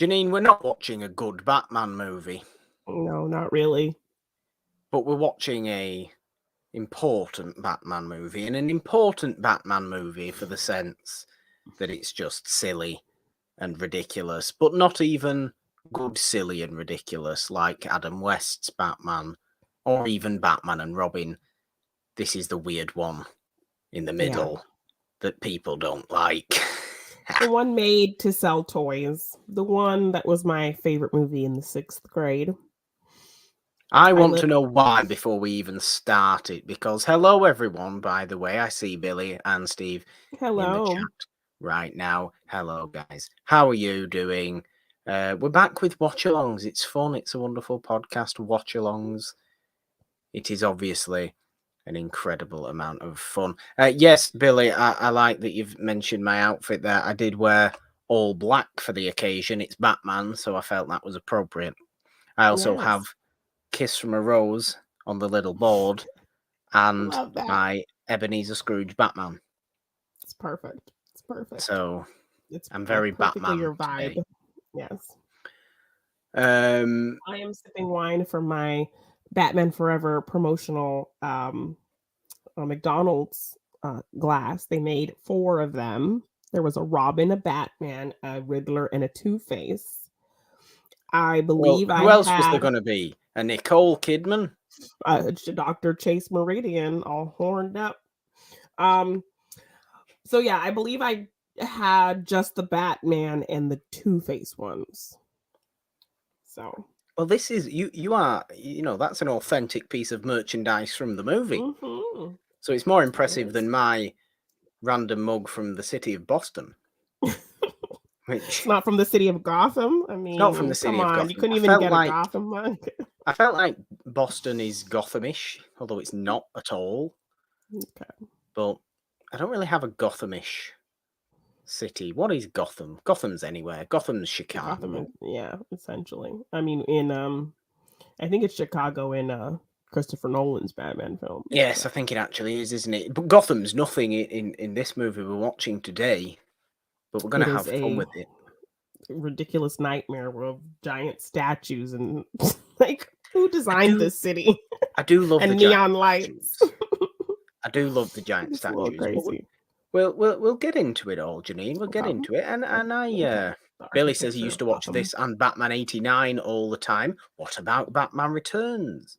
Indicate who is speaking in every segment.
Speaker 1: Janine, we're not watching a good Batman movie,
Speaker 2: No, not really.
Speaker 1: but we're watching a important Batman movie, and an important Batman movie for the sense that it's just silly and ridiculous, but not even good silly and ridiculous like Adam West's Batman or even Batman and Robin. This is the weird one in the middle that people don't like.
Speaker 2: The one made to sell toys. The one that was my favorite movie in the 6th grade.
Speaker 1: I want to know why before we even start it, because hello everyone, by the way. I see Billy and Steve in the chat right now. Hello guys. How are you doing? We're back with Watch-Alongs. It's fun. It's a wonderful podcast, Watch-Alongs. It is obviously an incredible amount of fun. Yes, Billy, I like that you've mentioned my outfit there. I did wear all black for the occasion. It's Batman, so I felt that was appropriate. I also have Kiss from a Rose on the little board and my Ebenezer Scrooge Batman.
Speaker 2: It's perfect. It's perfect.
Speaker 1: So I'm very Batman
Speaker 2: your vibe.
Speaker 1: today.
Speaker 2: Yes.
Speaker 1: I
Speaker 2: am sipping wine from my Batman Forever promotional McDonald's glass. They made 4 of them. There was a Robin, a Batman, a Riddler, and a Two-Face. I believe
Speaker 1: who else was there going to be? A Nicole Kidman?
Speaker 2: Dr. Chase Meridian, all horned up. So yeah, I believe I had just the Batman and the Two-Face ones. So.
Speaker 1: Well, this is you are that's an authentic piece of merchandise from the movie.
Speaker 2: Mm-hmm.
Speaker 1: So it's more impressive than my random mug from the city of Boston.
Speaker 2: It's not from the city of Gotham. I mean,
Speaker 1: not from the city of Gotham.
Speaker 2: You couldn't even get a Gotham mug.
Speaker 1: I felt like Boston is Gothamish, although it's not at all.
Speaker 2: Okay.
Speaker 1: But I don't really have a Gothamish city. What is Gotham? Gotham's anywhere. Gotham's Chicago.
Speaker 2: Gotham, yeah, essentially. I mean, in I think it's Chicago in Christopher Nolan's Batman film.
Speaker 1: Yes, I think it actually is, isn't it? But Gotham's nothing in this movie we're watching today. But we're going to have fun with it.
Speaker 2: Ridiculous nightmare of giant statues and like who designed this city?
Speaker 1: I do love
Speaker 2: and
Speaker 1: the
Speaker 2: neon lights.
Speaker 1: I do love the giant statues.
Speaker 2: Crazy.
Speaker 1: We'll get into it all, Janine. We'll get into it. And I Billy says he used to watch this and Batman 89 all the time. What about Batman Returns?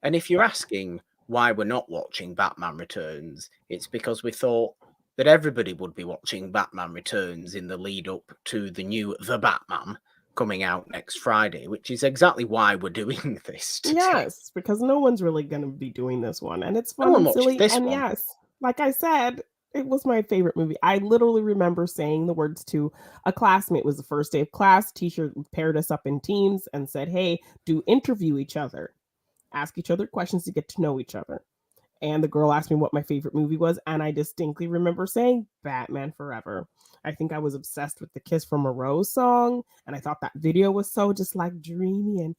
Speaker 1: And if you're asking why we're not watching Batman Returns, it's because we thought that everybody would be watching Batman Returns in the lead up to the new The Batman coming out next Friday, which is exactly why we're doing this today.
Speaker 2: Yes, because no one's really going to be doing this one. And it's fun and silly. And yes, like I said, it was my favorite movie. I literally remember saying the words to a classmate. It was the first day of class. Teacher paired us up in teams and said, hey, interview each other. Ask each other questions to get to know each other. And the girl asked me what my favorite movie was. And I distinctly remember saying Batman Forever. I think I was obsessed with the Kiss from a Rose song. And I thought that video was so just like dreamy and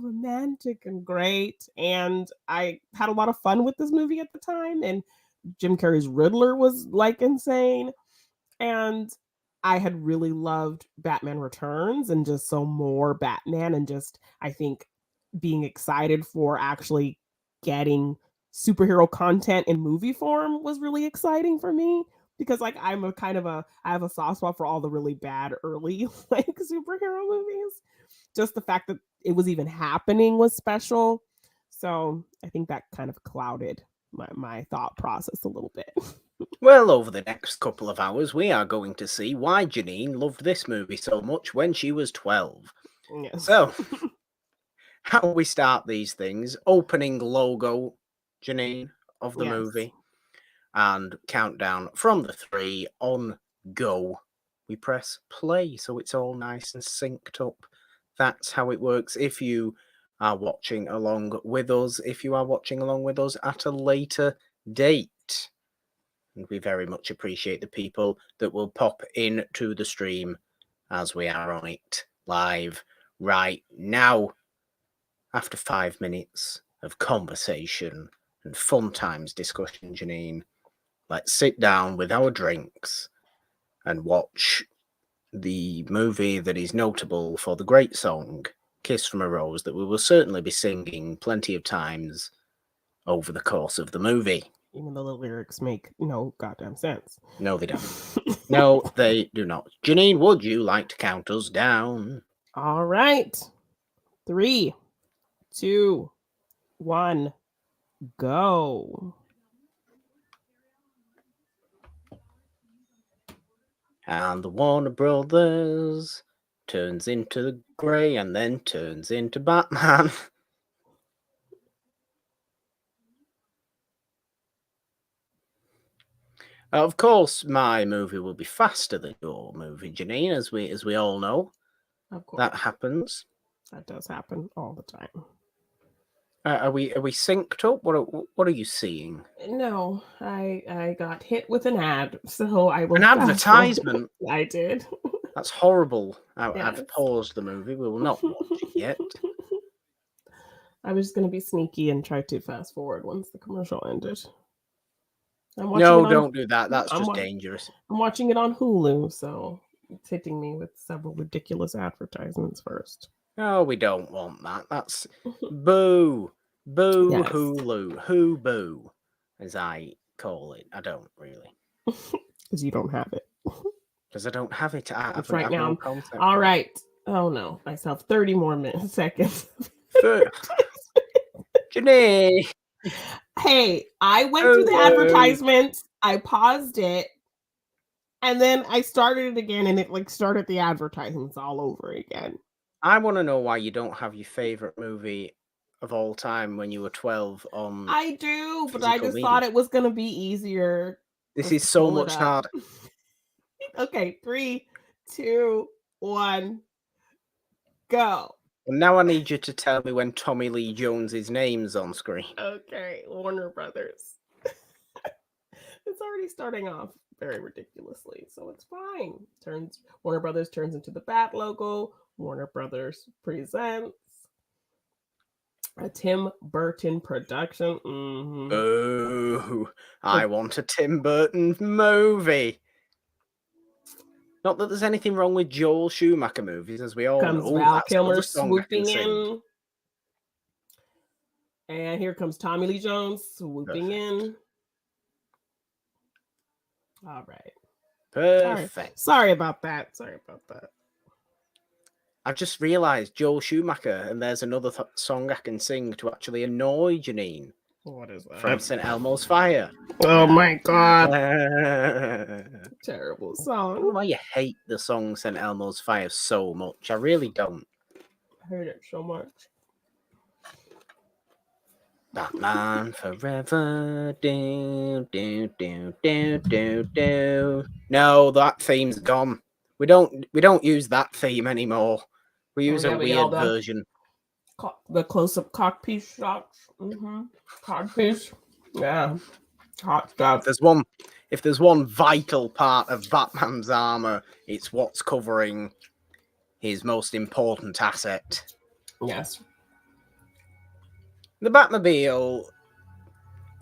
Speaker 2: romantic and great. And I had a lot of fun with this movie at the time. And Jim Carrey's Riddler was like insane. And I had really loved Batman Returns and just so more Batman. And just, I think, being excited for actually getting superhero content in movie form was really exciting for me because like I have a soft spot for all the really bad early like superhero movies. Just the fact that it was even happening was special. So I think that kind of clouded my thought process a little bit.
Speaker 1: Well, over the next couple of hours, we are going to see why Janine loved this movie so much when she was 12.
Speaker 2: Yes.
Speaker 1: So, how we start these things, opening logo, Janine, of the movie, and countdown from the 3 on go. We press play, so it's all nice and synced up. That's how it works if you are watching along with us, at a later date. And we very much appreciate the people that will pop into the stream as we are on it live right now. After 5 minutes of conversation and fun times discussion, Janine, let's sit down with our drinks and watch the movie that is notable for the great song Kiss from a Rose that we will certainly be singing plenty of times over the course of the movie.
Speaker 2: Even though the lyrics make no goddamn sense.
Speaker 1: No, they don't. No, they do not. Janine, would you like to count us down?
Speaker 2: All right. 3, 2, 1, go.
Speaker 1: And the Warner Brothers turns into the Grey and then turns into Batman. Of course, my movie will be faster than your movie, Janine, as we all know.
Speaker 2: Of course,
Speaker 1: that happens.
Speaker 2: That does happen all the time.
Speaker 1: Are we synced up? What are you seeing?
Speaker 2: No, I got hit with an ad, so I will.
Speaker 1: An advertisement.
Speaker 2: I did.
Speaker 1: That's horrible. I've paused the movie. We will not watch it yet.
Speaker 2: I was going to be sneaky and try to fast forward once the commercial ended.
Speaker 1: No, don't do that. That's just dangerous.
Speaker 2: I'm watching it on Hulu, so it's hitting me with several ridiculous advertisements first.
Speaker 1: No, we don't want that. That's boo. Boo, yes. Hulu. Who boo, as I call it. I don't really.
Speaker 2: Because you don't have it.
Speaker 1: Because I don't have it.
Speaker 2: It's right now. No all right. Oh, no. I still have 30 more seconds.
Speaker 1: Janine.
Speaker 2: Hey, I went through the advertisements. I paused it. And then I started it again, and it started the advertisements all over again.
Speaker 1: I want to know why you don't have your favorite movie of all time when you were 12 on.
Speaker 2: I do, but I just thought it was going to be easier.
Speaker 1: This is so much harder.
Speaker 2: Okay, 3, 2, 1, go.
Speaker 1: Now I need you to tell me when Tommy Lee Jones's name's on screen.
Speaker 2: Okay, Warner Brothers. It's already starting off very ridiculously, so it's fine. Warner Brothers turns into the Bat logo. Warner Brothers presents a Tim Burton production. Mm-hmm.
Speaker 1: Oh, I want a Tim Burton movie. Not that there's anything wrong with Joel Schumacher movies, as we all know.
Speaker 2: Val Kilmer swooping in. And here comes Tommy Lee Jones swooping in. All right.
Speaker 1: Perfect.
Speaker 2: Sorry about that.
Speaker 1: I've just realised Joel Schumacher, and there's another song I can sing to actually annoy Janine.
Speaker 2: What is that?
Speaker 1: From St. Elmo's Fire.
Speaker 2: Oh my God. Terrible song.
Speaker 1: I don't know why you hate the song St. Elmo's Fire so much. I really don't.
Speaker 2: I heard it so much.
Speaker 1: Batman forever. Do, do, do, do, do, do. No, that theme's gone. We don't use that theme anymore. We use a weird version.
Speaker 2: The close-up cockpiece shots. Mm-hmm. Cockpiece. Yeah. Hot stuff.
Speaker 1: If there's one vital part of Batman's armor, it's what's covering his most important asset.
Speaker 2: Yes.
Speaker 1: The Batmobile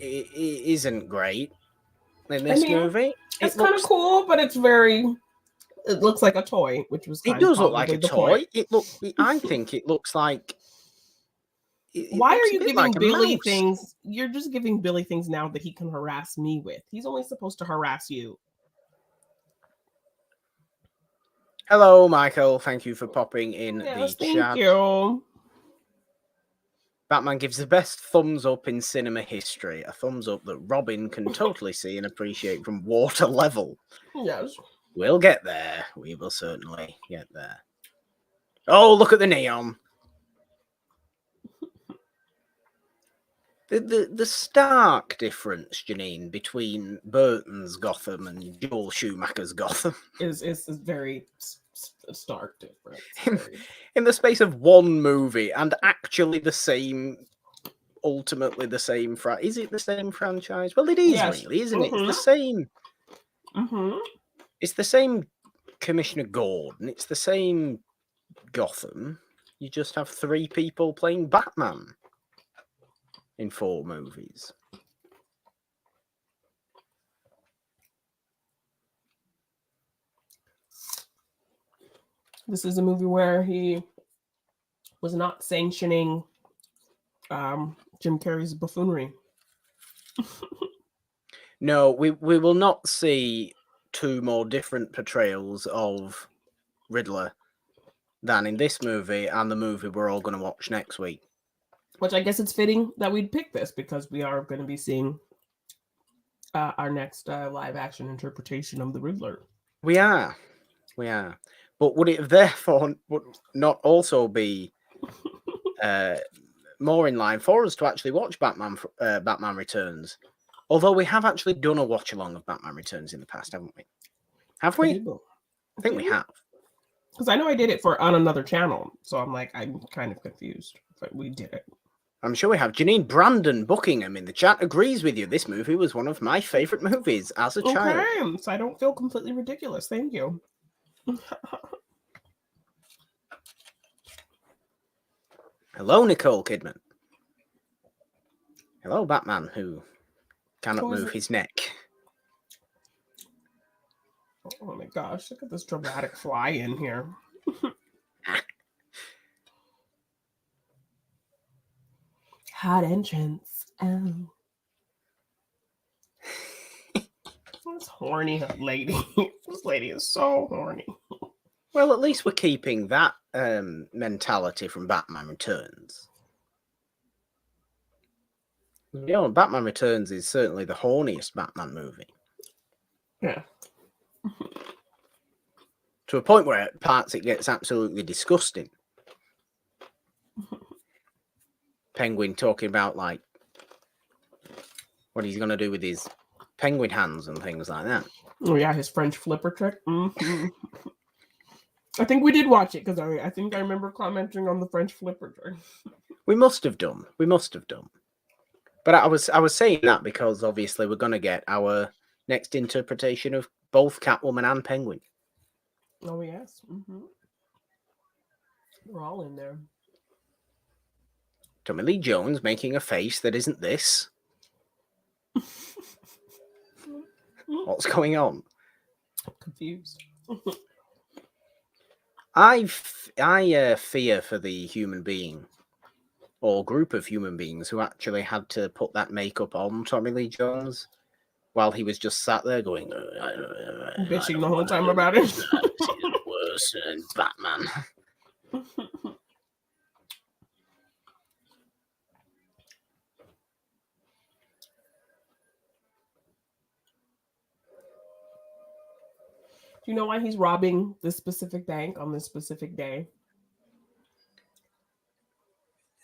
Speaker 1: isn't great in this movie.
Speaker 2: It's kind of cool, but it looks like a toy, which was
Speaker 1: it does look like a toy. I think it looks like.
Speaker 2: Why are you giving Billy things? You're just giving Billy things now that he can harass me with. He's only supposed to harass you.
Speaker 1: Hello, Michael. Thank you for popping in the chat.
Speaker 2: Thank you.
Speaker 1: Batman gives the best thumbs up in cinema history. A thumbs up that Robin can totally see and appreciate from water level.
Speaker 2: Yes.
Speaker 1: We'll get there. We will certainly get there. Oh, look at the neon. The stark difference, Janine, between Burton's Gotham and Joel Schumacher's Gotham
Speaker 2: is very stark difference.
Speaker 1: In the space of one movie, and actually ultimately the same. Is it the same franchise? Well, it is really, isn't it? It's the same.
Speaker 2: Mm-hmm.
Speaker 1: It's the same Commissioner Gordon. It's the same Gotham. You just have 3 people playing Batman in 4 movies.
Speaker 2: This is a movie where he was not sanctioning Jim Carrey's buffoonery.
Speaker 1: No, we will not see two more different portrayals of Riddler than in this movie and the movie we're all going to watch next week.
Speaker 2: Which I guess it's fitting that we'd pick this because we are going to be seeing our next live action interpretation of the Riddler.
Speaker 1: We are. But would it therefore not also be more in line for us to actually watch Batman Returns? Although we have actually done a watch along of Batman Returns in the past, haven't we? Have we? I think we have.
Speaker 2: Because I know I did it on another channel, so I'm kind of confused, but we did it.
Speaker 1: I'm sure we have. Janine Brandon Buckingham in the chat agrees with you. This movie was one of my favourite movies as a child.
Speaker 2: Okay, so I don't feel completely ridiculous. Thank you.
Speaker 1: Hello, Nicole Kidman. Hello, Batman, who cannot move his neck.
Speaker 2: Oh my gosh, look at this dramatic fly in here. Hot entrance. Oh. This horny lady. This lady is so horny.
Speaker 1: Well, at least we're keeping that mentality from Batman Returns. You know, Batman Returns is certainly the horniest Batman movie.
Speaker 2: Yeah.
Speaker 1: To a point where at parts it gets absolutely disgusting. Penguin talking about like what he's going to do with his penguin hands and things like that.
Speaker 2: Oh yeah, his French flipper trick. Mm-hmm. I think we did watch it because I think I remember commenting on the French flipper trick.
Speaker 1: We must have done. But I was saying that because obviously we're going to get our next interpretation of both Catwoman and Penguin.
Speaker 2: Oh yes. Mm-hmm. We're all in there.
Speaker 1: Tommy Lee Jones making a face that isn't this. What's going on?
Speaker 2: I'm confused.
Speaker 1: I fear for the human being or group of human beings who actually had to put that makeup on Tommy Lee Jones while he was just sat there going
Speaker 2: bitching the whole time about it.
Speaker 1: He's worse than Batman.
Speaker 2: Do you know why he's robbing this specific bank on this specific day?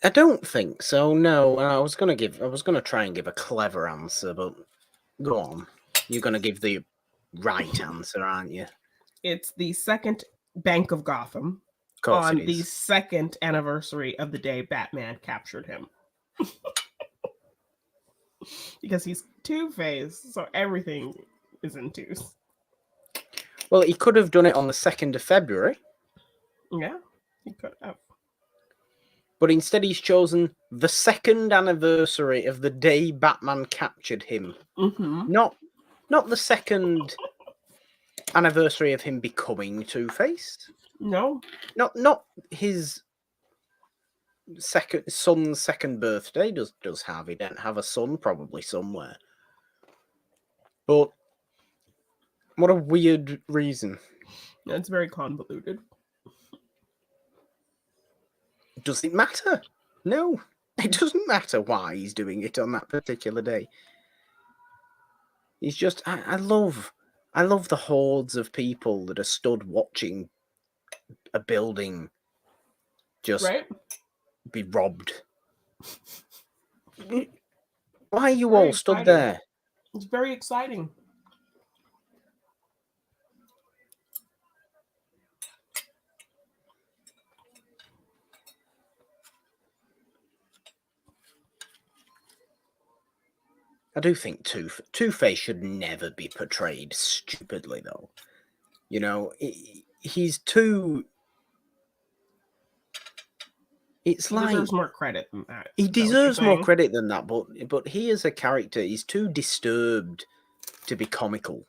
Speaker 1: I don't think so. No, I was gonna try and give a clever answer, but go on. You're gonna give the right answer, aren't you?
Speaker 2: It's the second Bank of Gotham on the second anniversary of the day Batman captured him. Because he's Two-Face, so everything is in twos.
Speaker 1: Well, he could have done it on the 2nd of February.
Speaker 2: Yeah, he could have.
Speaker 1: But instead he's chosen the second anniversary of the day Batman captured him.
Speaker 2: Mm-hmm.
Speaker 1: Not the second anniversary of him becoming Two-Face.
Speaker 2: No.
Speaker 1: Not his son's second birthday. Does Harvey Dent have a son? Probably somewhere. But what a weird reason.
Speaker 2: It's very convoluted.
Speaker 1: Does it matter? No, it doesn't matter why he's doing it on that particular day. He's just, I love the hordes of people that are stood watching a building just be robbed. Why are you all stood there?
Speaker 2: It's very exciting.
Speaker 1: I do think Two-Face should never be portrayed stupidly, though. You know, he's too... It's
Speaker 2: he deserves more credit than that.
Speaker 1: He deserves more credit than that, but he as a character, he's too disturbed to be comical.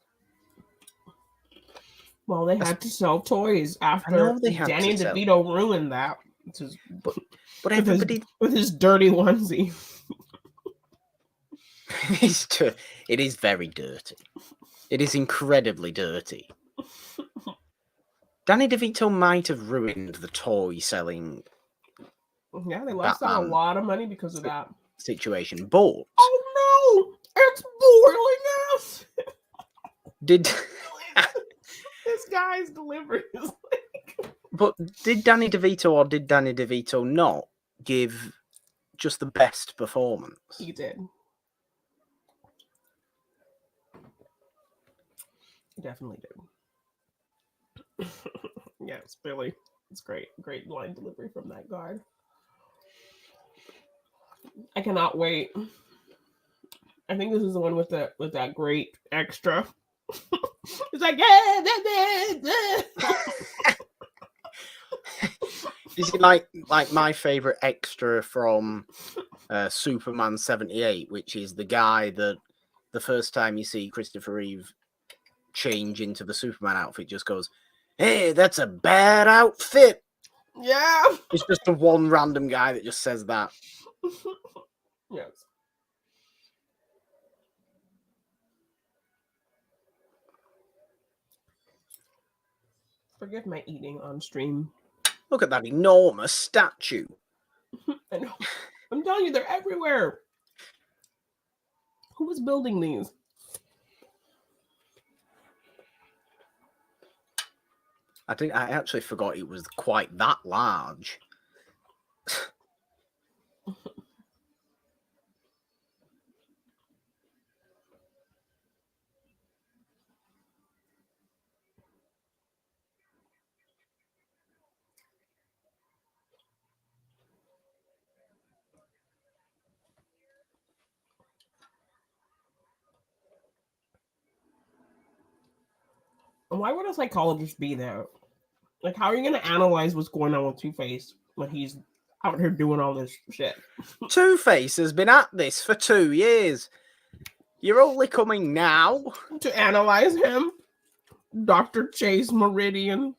Speaker 2: Well, they had to sell toys after Danny DeVito ruined that.
Speaker 1: But everybody
Speaker 2: with his dirty onesie.
Speaker 1: It is very dirty. It is incredibly dirty. Danny DeVito might have ruined the toy selling.
Speaker 2: Yeah, they lost out a lot of money because of that
Speaker 1: situation. But
Speaker 2: oh no, it's boiling us.
Speaker 1: Did
Speaker 2: this guy's delivery is like...
Speaker 1: But did Danny DeVito or did Danny DeVito not give just the best performance?
Speaker 2: He did. He definitely did. Yes, Billy. It's great. Great line delivery from that guard. I cannot wait. I think this is the one with that great extra. It's like,
Speaker 1: Is it like my favorite extra from Superman 78, which is the guy that the first time you see Christopher Reeve change into the Superman outfit just goes, "Hey, that's a bad outfit."
Speaker 2: Yeah.
Speaker 1: It's just the one random guy that just says that.
Speaker 2: Yes. Forgive my eating on stream.
Speaker 1: Look at that enormous statue.
Speaker 2: I know. I'm telling you, they're everywhere. Who was building these?
Speaker 1: I actually forgot it was quite that large.
Speaker 2: Why would a psychologist be there? Like, how are you going to analyze what's going on with Two-Face when he's out here doing all this shit?
Speaker 1: Two-Face has been at this for 2 years. You're only coming now
Speaker 2: to analyze him? Dr. Chase Meridian.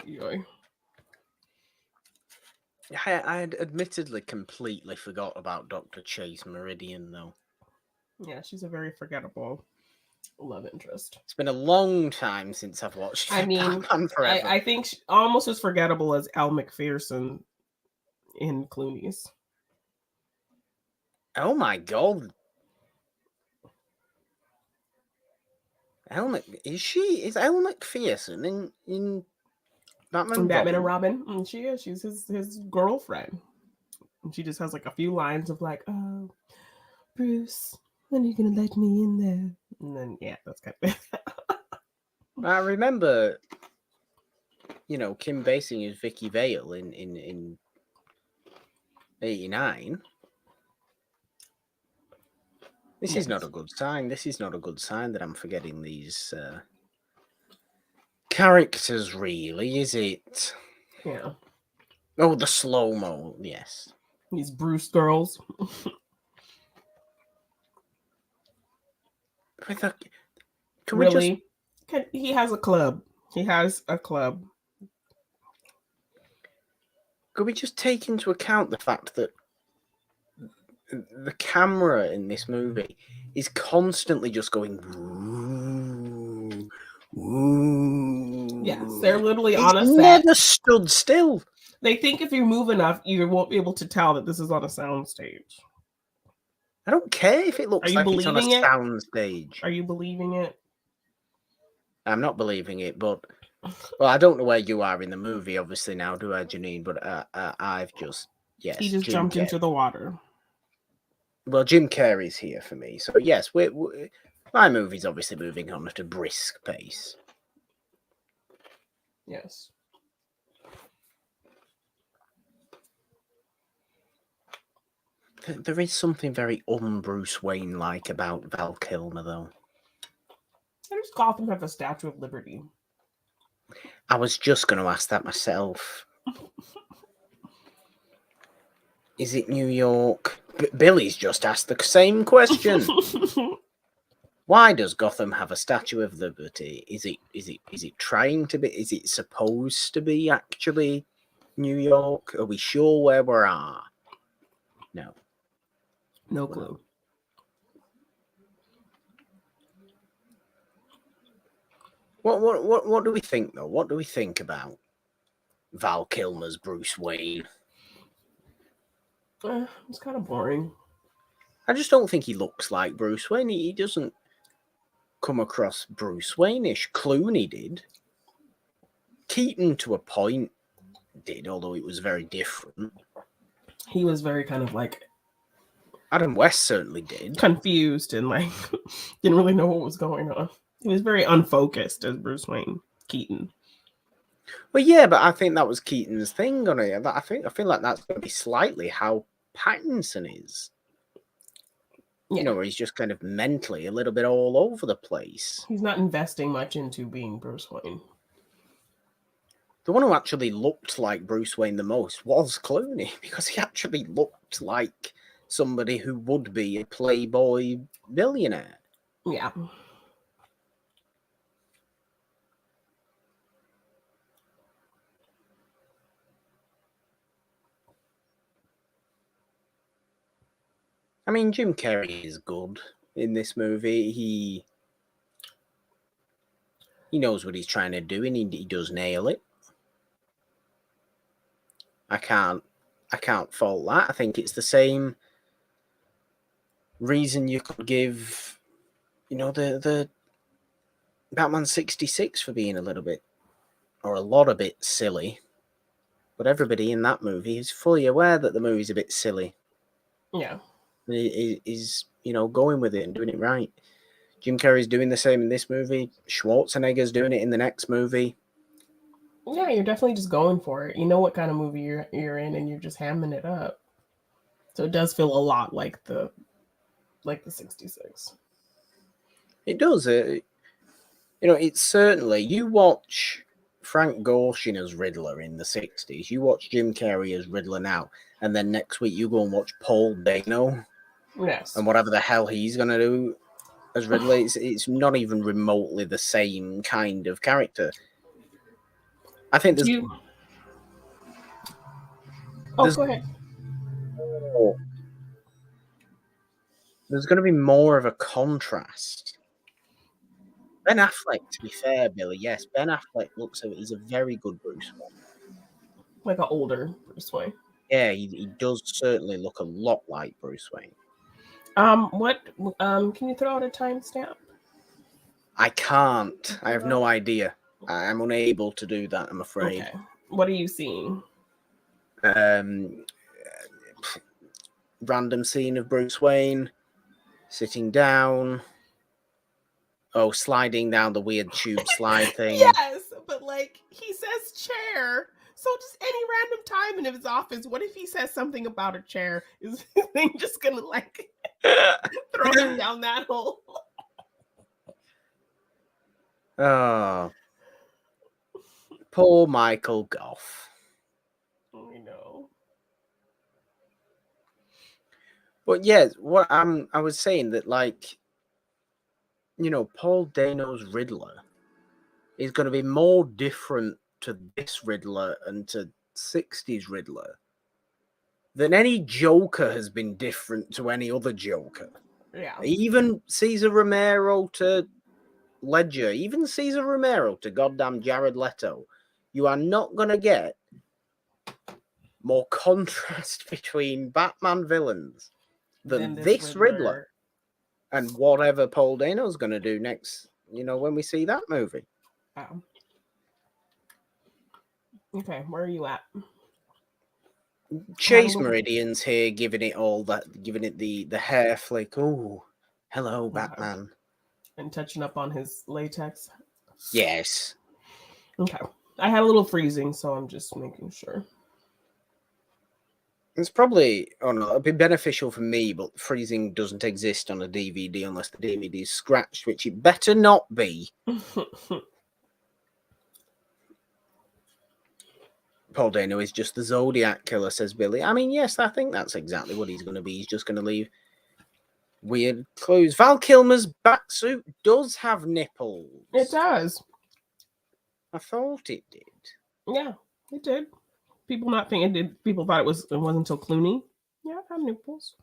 Speaker 1: I had admittedly completely forgot about Dr. Chase Meridian, though.
Speaker 2: Yeah, she's a very forgettable love interest.
Speaker 1: It's been a long time since I've watched Batman Forever.
Speaker 2: I think almost as forgettable as Elle Macpherson in Clooney's.
Speaker 1: Oh my god. Is Elle Macpherson in Batman
Speaker 2: and Robin? And she is. She's his girlfriend. And she just has like a few lines of like, "Oh, Bruce, when are you gonna let me in there?" And then yeah, that's kind of.
Speaker 1: I remember, Kim Basinger as Vicky Vale in 89. This is not a good sign. This is not a good sign that I'm forgetting these characters, really, is it?
Speaker 2: Yeah.
Speaker 1: Oh, the slow-mo, yes.
Speaker 2: These Bruce girls. He has a club. He has a club.
Speaker 1: Could we just take into account the fact that the camera in this movie is constantly just going woo, woo.
Speaker 2: Yes, they're literally on a set.
Speaker 1: Never stood still.
Speaker 2: They think if you move enough, you won't be able to tell that this is on a soundstage.
Speaker 1: I don't care if it looks like it's on a soundstage.
Speaker 2: Are you believing it?
Speaker 1: I'm not believing it, but I don't know where you are in the movie, obviously now, do I, Janine? But I've just
Speaker 2: he just jumped into the water.
Speaker 1: Well, Jim Carrey's here for me, so yes, my movie's obviously moving on at a brisk pace.
Speaker 2: Yes.
Speaker 1: There is something very un-Bruce Wayne-like about Val Kilmer, though.
Speaker 2: I just Gotham have a Statue of Liberty.
Speaker 1: I was just going to ask that myself. Is it New York? Billy's just asked the same question. Why does Gotham have a Statue of Liberty? Is it trying to be? Is it supposed to be actually New York? Are we sure where we are? No.
Speaker 2: No clue.
Speaker 1: What do we think though? What do we think about Val Kilmer's Bruce Wayne?
Speaker 2: It's kind of boring.
Speaker 1: I just don't think he looks like Bruce Wayne. He doesn't come across Bruce Wayne-ish. Clooney did. Keaton, to a point, did, although it was very different.
Speaker 2: He was very kind of like...
Speaker 1: Adam West certainly did.
Speaker 2: Confused and like didn't really know what was going on. He was very unfocused as Bruce Wayne, Keaton.
Speaker 1: Well, yeah, but I think that was Keaton's thing on it. I feel like that's going to be slightly how Pattinson is. Yeah. You know, where he's just kind of mentally a little bit all over the place.
Speaker 2: He's not investing much into being Bruce Wayne.
Speaker 1: The one who actually looked like Bruce Wayne the most was Clooney, because he actually looked like somebody who would be a playboy billionaire.
Speaker 2: Yeah.
Speaker 1: I mean, Jim Carrey is good in this movie. He knows what he's trying to do, and he does nail it. I can't fault that. I think it's the same reason you could give, the Batman 66 for being a little bit, or a lot a bit silly. But everybody in that movie is fully aware that the movie's a bit silly.
Speaker 2: Yeah.
Speaker 1: Is going with it and doing it right. Jim Carrey's doing the same in this movie. Schwarzenegger's doing it in the next movie.
Speaker 2: Yeah, you're definitely just going for it. You know what kind of movie you're in, and you're just hamming it up. So it does feel a lot like the 66.
Speaker 1: It does. It's certainly, you watch Frank Gorshin as Riddler in the 60s, you watch Jim Carrey as Riddler now, and then next week you go and watch Paul Dano.
Speaker 2: Yes.
Speaker 1: And whatever the hell he's going to do as Riddler, it's not even remotely the same kind of character. I think there's...
Speaker 2: go ahead.
Speaker 1: There's going to be more of a contrast. Ben Affleck, to be fair, Billy, yes, Ben Affleck he's a very good Bruce Wayne.
Speaker 2: Like an older Bruce Wayne.
Speaker 1: Yeah, he does certainly look a lot like Bruce Wayne.
Speaker 2: Can you throw out a timestamp?
Speaker 1: I can't. I have no idea. I'm unable to do that, I'm afraid.
Speaker 2: Okay. What are you seeing?
Speaker 1: Random scene of Bruce Wayne sitting down. Oh, sliding down the weird tube slide thing.
Speaker 2: Yes, but he says chair. So just any random time in his office, what if he says something about a chair? Is his thing just gonna throw him down that hole?
Speaker 1: Oh, poor Michael Goff.
Speaker 2: I know.
Speaker 1: But yeah, what I was saying that Paul Dano's Riddler is going to be more different to this Riddler and to 60s Riddler than any Joker has been different to any other Joker.
Speaker 2: Yeah.
Speaker 1: Even Cesar Romero to Ledger, even Cesar Romero to goddamn Jared Leto. You are not going to get more contrast between Batman villains than this Riddler and whatever Paul Dano's going to do next, when we see that movie.
Speaker 2: Oh. Okay, where are you at?
Speaker 1: Chase Meridian's here, giving it the hair flick. Oh, hello, Batman.
Speaker 2: And touching up on his latex.
Speaker 1: Yes.
Speaker 2: Okay. I had a little freezing, so I'm just making sure.
Speaker 1: It's probably, it'd be beneficial for me, but freezing doesn't exist on a DVD unless the DVD is scratched, which it better not be. Paul Dano is just the Zodiac killer, says Billy. I mean, yes, I think that's exactly what he's going to be. He's just going to leave Weird clues. Val Kilmer's batsuit does have nipples.
Speaker 2: It does.
Speaker 1: I thought it did.
Speaker 2: Yeah, it did. People not thinking it did. People thought it wasn't until Clooney. Yeah, it had nipples.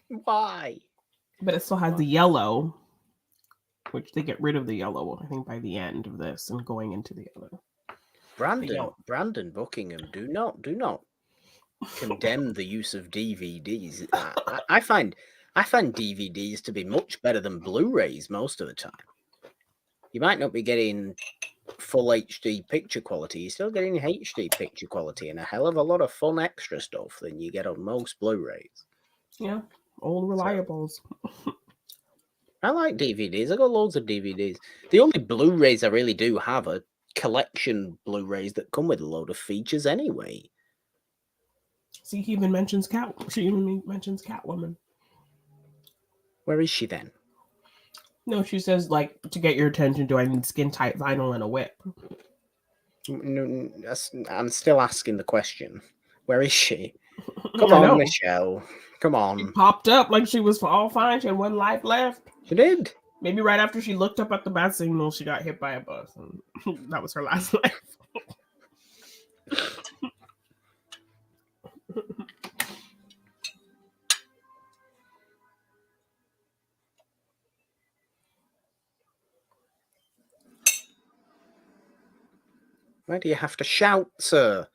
Speaker 1: Why?
Speaker 2: But it still has the yellow, which they get rid of the yellow, I think, by the end of this and going into the other.
Speaker 1: Brandon Buckingham, do not condemn the use of DVDs. I find DVDs to be much better than Blu-rays most of the time. You might not be getting full HD picture quality. You're still getting HD picture quality and a hell of a lot of fun extra stuff than you get on most Blu-rays.
Speaker 2: Yeah, old reliables.
Speaker 1: So, I like DVDs. I got loads of DVDs. The only Blu-rays I really do have are collection Blu-rays that come with a load of features anyway.
Speaker 2: See, he even mentions She even mentions Catwoman.
Speaker 1: Where is she then?
Speaker 2: No, she says, like, to get your attention, do I need skin-tight vinyl and a whip?
Speaker 1: No, I'm still asking the question. Where is she? Come on, Michelle. Come on.
Speaker 2: She popped up like she was all fine. She had one life left.
Speaker 1: She did.
Speaker 2: Maybe right after she looked up at the bat signal, she got hit by a bus. And that was her last life.
Speaker 1: Why do you have to shout, sir?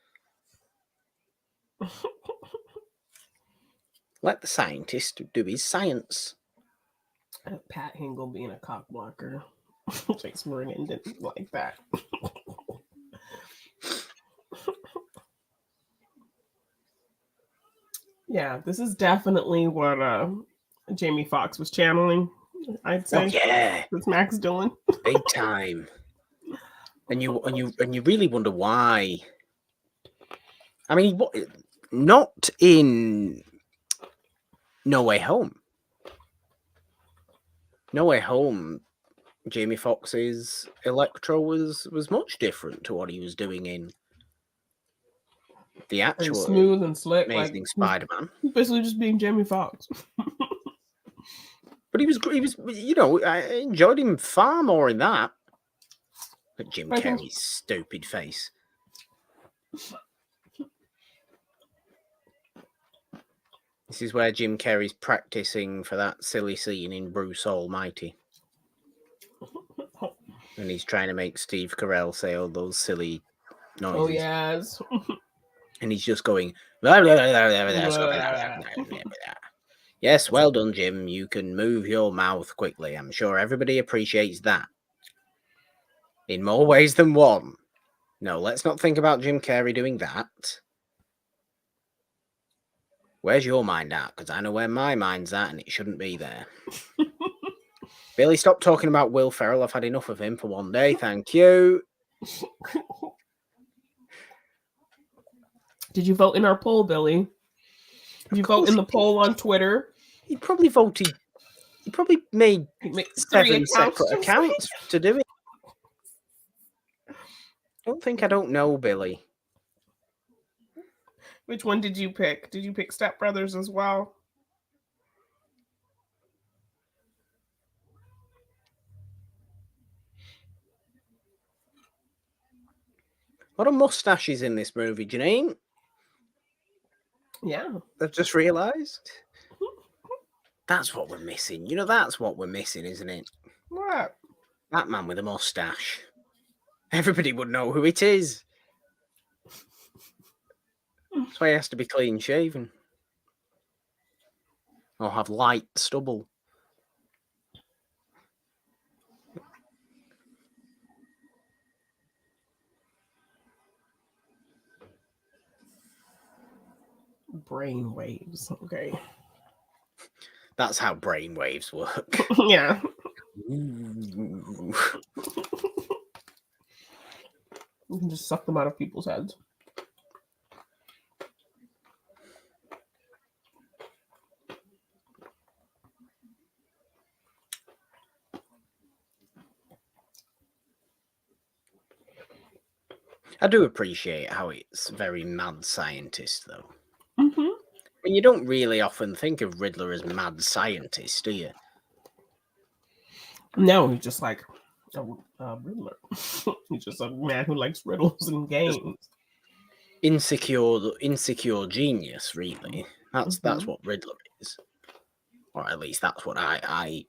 Speaker 1: Let the scientist do his science.
Speaker 2: Pat Hingle being a cock blocker. Chase Morgan didn't like that. Yeah, this is definitely what Jamie Foxx was channeling, I'd say.
Speaker 1: Oh, yeah.
Speaker 2: It's Max Dillon.
Speaker 1: Big time. And you really wonder why. I mean, not in No Way Home. No Way Home, Jamie Foxx's Electro was much different to what he was doing in the actual
Speaker 2: smooth and slick,
Speaker 1: Amazing Spider-Man.
Speaker 2: Basically just being Jamie Foxx.
Speaker 1: But he was, I enjoyed him far more in that. But Jim Carrey's stupid face. This is where Jim Carrey's practicing for that silly scene in Bruce Almighty. And he's trying to make Steve Carell say all those silly noises.
Speaker 2: Oh, yes.
Speaker 1: And he's just going, blah, blah, blah, blah, blah. Yes, well done, Jim. You can move your mouth quickly. I'm sure everybody appreciates that. In more ways than one. No, let's not think about Jim Carrey doing that. Where's your mind at? Because I know where my mind's at and it shouldn't be there. Billy, stop talking about Will Ferrell. I've had enough of him for one day. Thank you.
Speaker 2: Did you vote in our poll, Billy? Did you vote in the poll on Twitter?
Speaker 1: He probably voted. He probably made 7 separate accounts to do it. I don't know, Billy.
Speaker 2: Which one did you pick? Did you pick Step Brothers as well?
Speaker 1: A lot of mustaches in this movie, Janine.
Speaker 2: Yeah.
Speaker 1: I've just realised. That's what we're missing. That's what we're missing, isn't it?
Speaker 2: What?
Speaker 1: That man with a mustache. Everybody would know who it is. That's why he has to be clean shaven. Or have light stubble.
Speaker 2: Brain waves. Okay.
Speaker 1: That's how brain waves work.
Speaker 2: Yeah. You can just suck them out of people's heads.
Speaker 1: I do appreciate how it's very mad scientist, though.
Speaker 2: Mm-hmm.
Speaker 1: And you don't really often think of Riddler as mad scientist, do you?
Speaker 2: No, he's just like a Riddler. He's just a man who likes riddles and games.
Speaker 1: Insecure genius, really. That's what Riddler is, or at least that's what I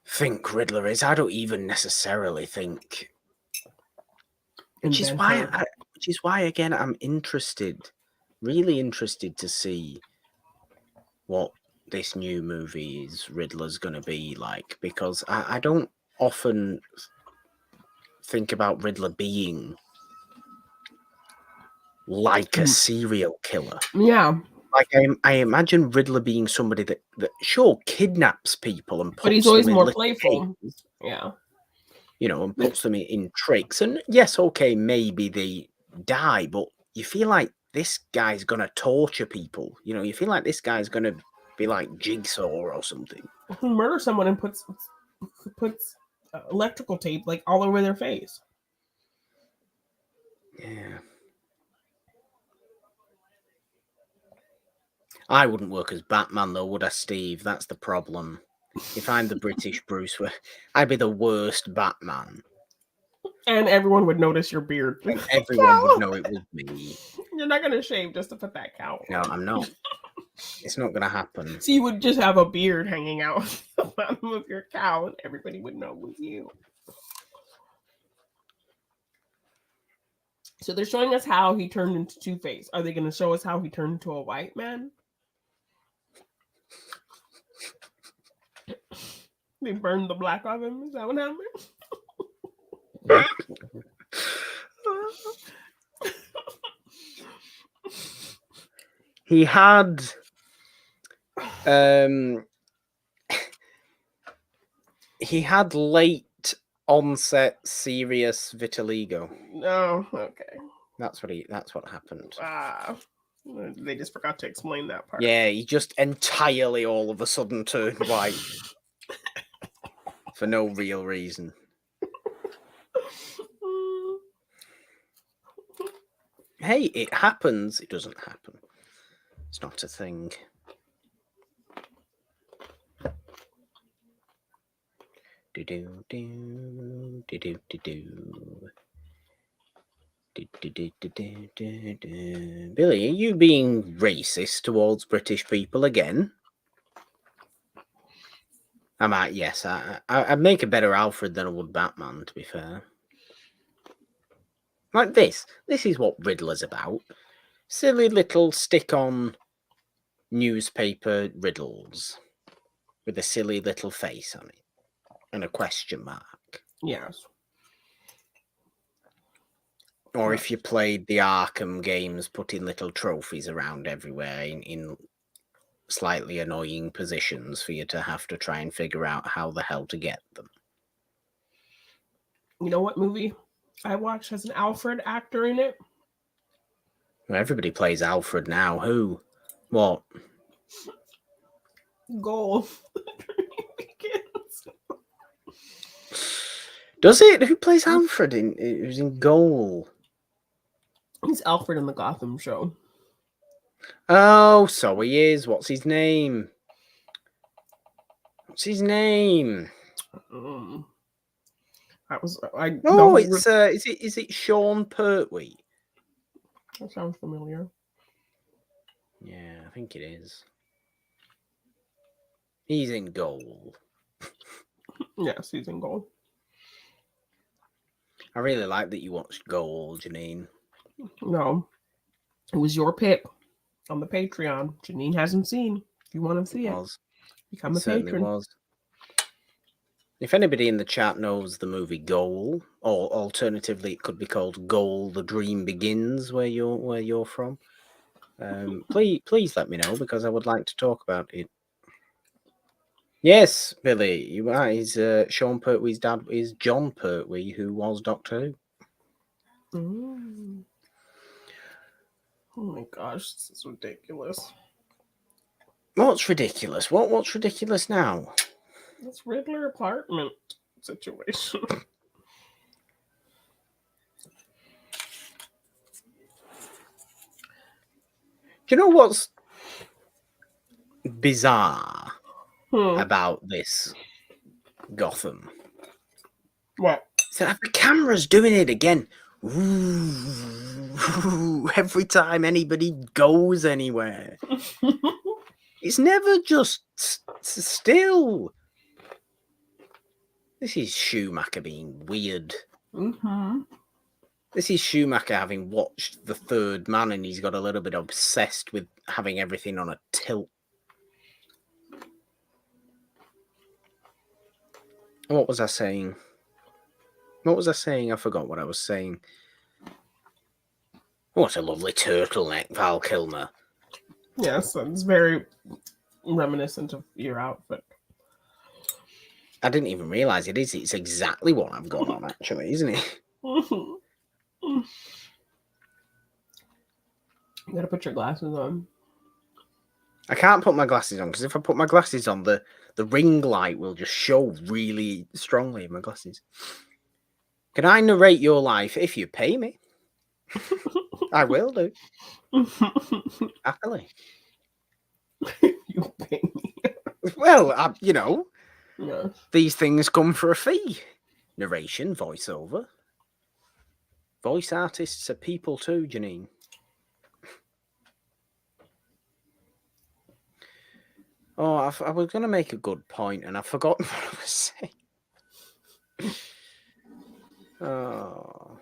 Speaker 1: think Riddler is. I don't even necessarily think, which is why again I'm really interested to see what this new movie's Riddler's going to be like, because I don't often think about Riddler being like a serial killer.
Speaker 2: Yeah.
Speaker 1: Like I imagine Riddler being somebody that sure kidnaps people and puts
Speaker 2: but he's always
Speaker 1: them in
Speaker 2: more playful.
Speaker 1: Games,
Speaker 2: yeah.
Speaker 1: And puts them in tricks. And yes, okay, maybe they die, but you feel like this guy's gonna torture people. You feel like this guy's gonna be like Jigsaw or something.
Speaker 2: Who murders someone and puts electrical tape like all over their face.
Speaker 1: Yeah. I wouldn't work as Batman though, would I, Steve? That's the problem. If I'm the British Bruce, I'd be the worst Batman.
Speaker 2: And everyone would notice your beard.
Speaker 1: And everyone would know it was me.
Speaker 2: You're not gonna shave just to put that cow on.
Speaker 1: No, I'm not. It's not gonna happen.
Speaker 2: So you would just have a beard hanging out the bottom of your cow, and everybody would know it was you. So they're showing us how he turned into Two-Face. Are they going to show us how he turned into a white man? They burned the black off him? Is that what happened?
Speaker 1: He had late onset serious vitiligo.
Speaker 2: Oh, okay.
Speaker 1: That's what happened.
Speaker 2: They just forgot to explain that part.
Speaker 1: Yeah, he just entirely all of a sudden turned white for no real reason. Hey, it happens. It doesn't happen. It's not a thing. Billy, are you being racist towards British people again? I might, yes. I'd make a better Alfred than I would Batman, to be fair. Like this. This is what Riddler's about. Silly little stick-on newspaper riddles with a silly little face on it and a question mark.
Speaker 2: Yes.
Speaker 1: Or if you played the Arkham games, putting little trophies around everywhere in slightly annoying positions for you to have to try and figure out how the hell to get them.
Speaker 2: You know what movie I watched has an Alfred actor in it?
Speaker 1: Well, everybody plays Alfred now. Who? What?
Speaker 2: Goal.
Speaker 1: Does it? Who plays Alfred who's in Goal?
Speaker 2: He's Alfred in the Gotham show.
Speaker 1: Oh, so he is. What's his name? Is it Sean Pertwee?
Speaker 2: That sounds familiar.
Speaker 1: Yeah, I think it is. He's in Goal.
Speaker 2: Yes, he's in Goal.
Speaker 1: I really like that you watched Goal, Janine.
Speaker 2: No, it was your pick on the Patreon. Janine hasn't seen. If you want to see it, become a patron.
Speaker 1: Was. If anybody in the chat knows the movie Goal, or alternatively it could be called Goal: The Dream Begins, where you're from, please let me know, because I would like to talk about it. Yes, Billy, you are. He's Sean Pertwee's dad is John Pertwee, who was Doctor Who.
Speaker 2: Mm. Oh my gosh, this is ridiculous.
Speaker 1: What's ridiculous? What's ridiculous now?
Speaker 2: This Riddler apartment situation.
Speaker 1: Do you know what's bizarre about this Gotham?
Speaker 2: What?
Speaker 1: So the camera's doing it again. Ooh, every time anybody goes anywhere. It's never just still. This is Schumacher being weird.
Speaker 2: Mm-hmm.
Speaker 1: This is Schumacher having watched The Third Man, and he's got a little bit obsessed with having everything on a tilt. What was I saying? I forgot what I was saying. What a lovely turtleneck, Val Kilmer.
Speaker 2: Yes, it's very reminiscent of your outfit.
Speaker 1: I didn't even realise it is. It's exactly what I've got on, actually, isn't it?
Speaker 2: You gotta put your glasses on.
Speaker 1: I can't put my glasses on, because if I put my glasses on, the ring light will just show really strongly in my glasses. Can I narrate your life if you pay me? I will do. Happily.
Speaker 2: You pay me.
Speaker 1: Well,
Speaker 2: Yes.
Speaker 1: These things come for a fee. Narration, voiceover. Voice artists are people too, Janine. Oh, I was going to make a good point, and I've forgotten what I was saying. Oh.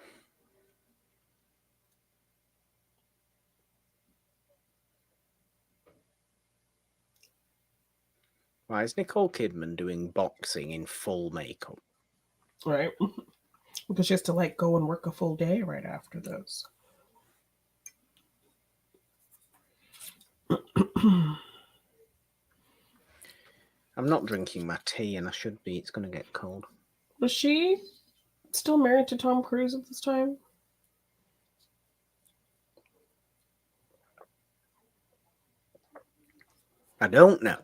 Speaker 1: Why is Nicole Kidman doing boxing in full makeup?
Speaker 2: Right. Because she has to go and work a full day right after this.
Speaker 1: I'm not drinking my tea, and I should be. It's going to get cold.
Speaker 2: Was she still married to Tom Cruise at this time?
Speaker 1: I don't know.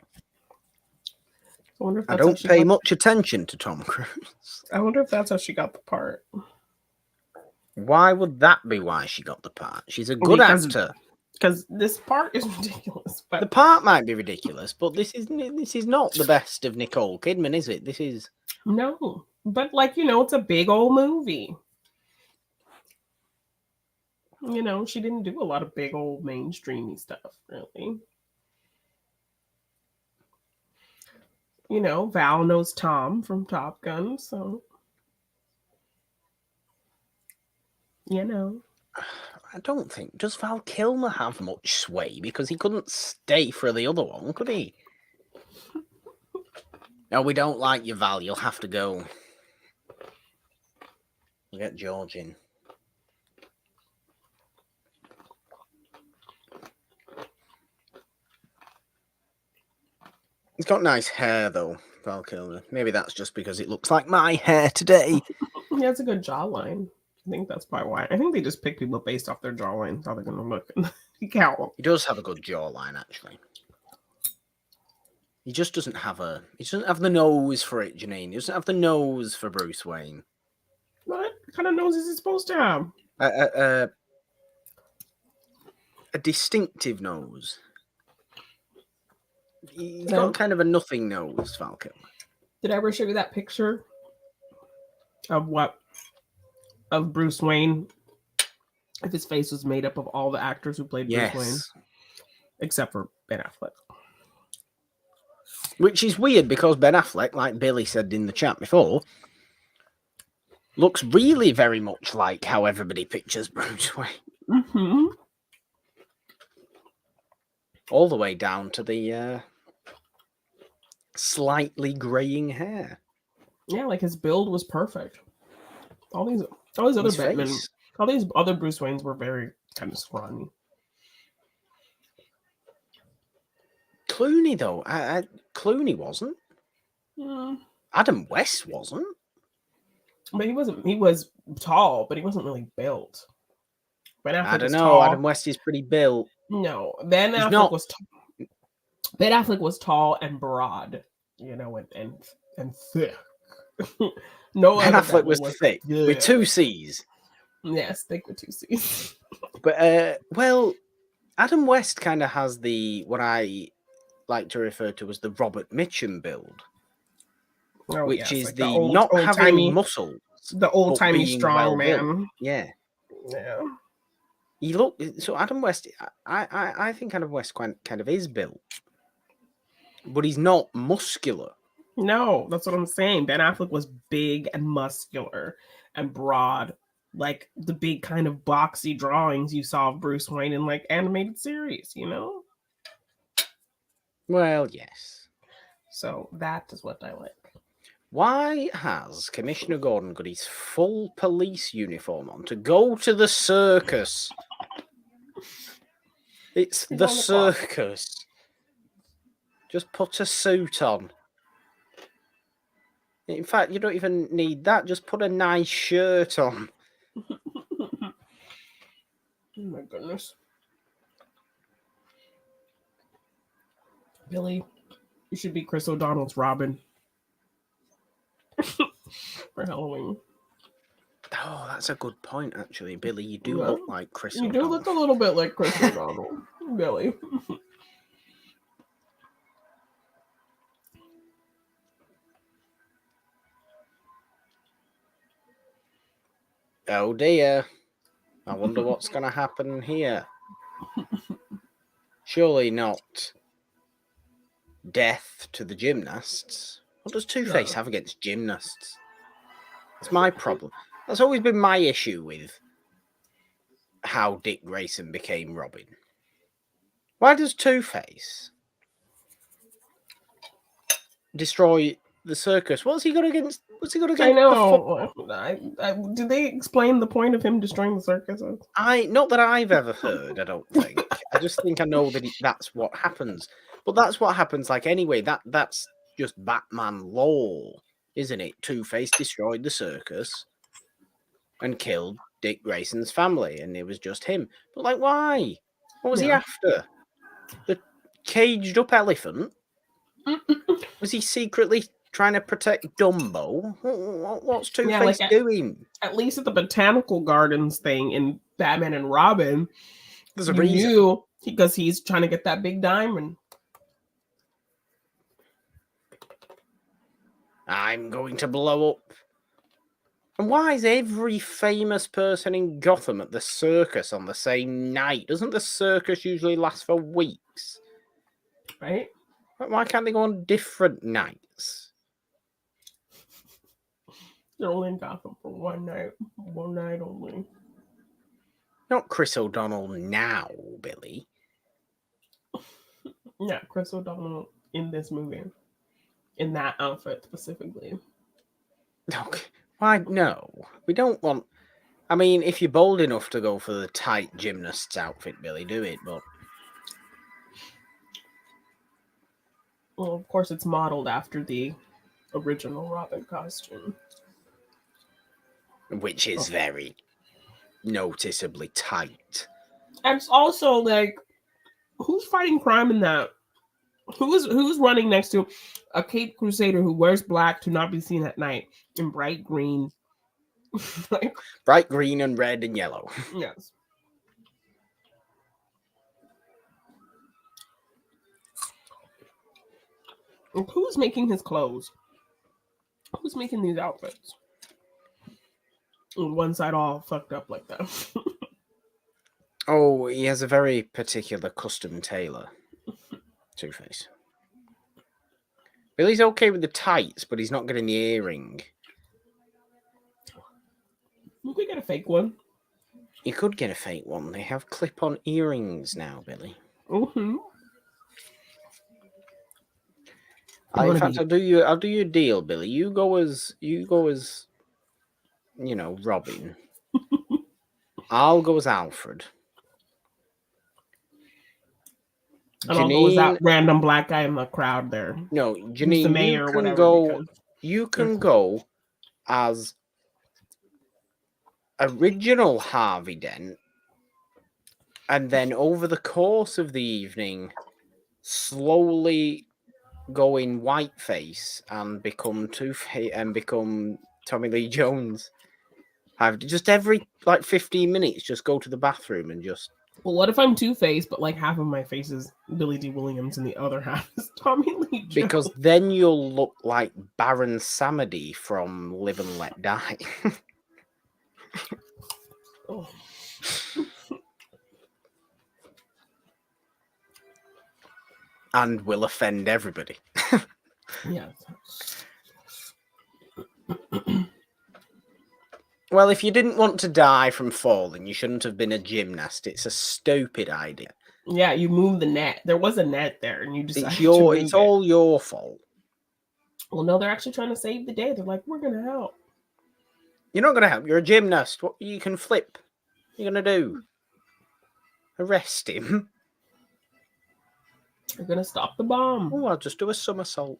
Speaker 1: I don't pay much attention to Tom Cruise.
Speaker 2: I wonder if that's how she got the part.
Speaker 1: Why would that be why she got the part? She's a good actor.
Speaker 2: Because this part is ridiculous. But
Speaker 1: the part might be ridiculous, but this is not the best of Nicole Kidman, is it? This is
Speaker 2: no, but it's a big old movie. She didn't do a lot of big old mainstreamy stuff, really. Val knows Tom from Top Gun, so
Speaker 1: I don't think. Does Val Kilmer have much sway? Because he couldn't stay for the other one, could he? No, we don't like you, Val. You'll have to go. We'll get George in. He's got nice hair, though, Val Kilmer. Maybe that's just because it looks like my hair today.
Speaker 2: He has a good jawline. I think that's probably why. I think they just pick people based off their jawline, how they're going to look. He
Speaker 1: does have a good jawline, actually. He just doesn't have he doesn't have the nose for it, Janine. He doesn't have the nose for Bruce Wayne.
Speaker 2: What kind of nose is he supposed to have?
Speaker 1: A distinctive nose. He's got kind of a nothing nose, Val Kilmer.
Speaker 2: Did I ever show you that picture of of Bruce Wayne? If his face was made up of all the actors who played Bruce Wayne, except for Ben Affleck.
Speaker 1: Which is weird because Ben Affleck, like Billy said in the chat before, looks really very much like how everybody pictures Bruce Wayne.
Speaker 2: Mm-hmm.
Speaker 1: All the way down to the slightly graying hair.
Speaker 2: Yeah, his build was perfect. All these other Batman, all these other Bruce Waynes were very kind of scrawny.
Speaker 1: Clooney, though, Clooney wasn't. Adam West wasn't.
Speaker 2: But he wasn't. He was tall, but he wasn't really built.
Speaker 1: Ben Affleck I don't know. Tall. Adam West is pretty built.
Speaker 2: No, Ben Affleck was. Ben Affleck was tall and broad, and thick. No,
Speaker 1: Ben Affleck was thick with 2 C's.
Speaker 2: Yes, thick with 2 C's.
Speaker 1: But Adam West kind of has what I like to refer to as the Robert Mitchum build, which is like the not having muscles,
Speaker 2: the old-timey strong man.
Speaker 1: Yeah. So Adam West, I think Adam West kind of is built, but he's not muscular.
Speaker 2: No, that's what I'm saying. Ben Affleck was big and muscular and broad, like the big kind of boxy drawings you saw of Bruce Wayne in like animated series, you know?
Speaker 1: Well, yes.
Speaker 2: So that is what I like.
Speaker 1: Why has Commissioner Gordon got his full police uniform on to go to the circus? It's the circus. Just put a suit on. In fact, you don't even need that. Just put a nice shirt on.
Speaker 2: Oh my goodness. Billy, you should be Chris O'Donnell's Robin. For Halloween.
Speaker 1: Oh, that's a good point, actually. Billy, you do look like Chris O'Donnell.
Speaker 2: You do look a little bit like Chris O'Donnell, Billy.
Speaker 1: Oh dear. I wonder what's going to happen here. Surely not death to the gymnasts. What does Two-Face have against gymnasts? It's my problem. That's always been my issue with how Dick Grayson became Robin. Why does Two-Face destroy the circus? What's he got against?
Speaker 2: I know. Did they explain the point of him destroying the circus?
Speaker 1: Not that I've ever heard. I don't think. I just think I know that that's what happens. But that's what happens. Like anyway, that's just Batman lore, isn't it? Two-Face destroyed the circus and killed Dick Grayson's family, and it was just him. But like, why? What was he after? The caged up elephant? Was he secretly trying to protect Dumbo? What's Two-Face doing?
Speaker 2: At least at the Botanical Gardens thing in Batman and Robin,
Speaker 1: there's a reason.
Speaker 2: Because he's trying to get that big diamond.
Speaker 1: I'm going to blow up. And why is every famous person in Gotham at the circus on the same night? Doesn't the circus usually last for weeks?
Speaker 2: Right?
Speaker 1: Why can't they go on different nights?
Speaker 2: They're only in Gotham for one night. One night only.
Speaker 1: Not Chris O'Donnell now, Billy.
Speaker 2: Yeah, Chris O'Donnell in this movie. In that outfit specifically.
Speaker 1: Okay. Why? No. We don't want... I mean, if you're bold enough to go for the tight gymnast's outfit, Billy, do it, but...
Speaker 2: Well, of course, it's modeled after the original Robin costume.
Speaker 1: Which is very noticeably tight.
Speaker 2: And it's also like, who's fighting crime in that? Who's running next to a Caped Crusader who wears black to not be seen at night in bright green?
Speaker 1: Bright green and red and yellow.
Speaker 2: Yes. And who's making his clothes? Who's making these outfits? And one side all fucked up like that.
Speaker 1: Oh, he has a very particular custom tailor. Two-Face. Billy's okay with the tights, but he's not getting the earring.
Speaker 2: You could get a fake one.
Speaker 1: You could get a fake one. They have clip-on earrings now, Billy.
Speaker 2: Mm-hmm.
Speaker 1: In fact, I'll do you a deal, Billy. You go as Robin. I'll go as Alfred.
Speaker 2: And Janine, I'll go as that random black guy in the crowd there.
Speaker 1: No, Janine, the mayor you can or go. You can go as original Harvey Dent, and then over the course of the evening, slowly go in whiteface and become Two-Face and become Tommy Lee Jones. Have just every 15 minutes, just go to the bathroom and just
Speaker 2: Well, what if I'm Two-Face, but like half of my face is Billy D. Williams and the other half is Tommy Lee Jones?
Speaker 1: Because then you'll look like Baron Samedi from Live and Let Die.
Speaker 2: Oh.
Speaker 1: And will offend everybody.
Speaker 2: Yeah.
Speaker 1: Well, if you didn't want to die from falling, you shouldn't have been a gymnast. It's a stupid idea.
Speaker 2: Yeah, you moved the net. There was a net there, and you decided
Speaker 1: it's all your fault.
Speaker 2: Well, no, they're actually trying to save the day. They're like, we're going to help.
Speaker 1: You're not going to help. You're a gymnast. What you can flip? What are you going to do? Arrest him?
Speaker 2: You're going to stop the bomb.
Speaker 1: Oh, I'll just do a somersault.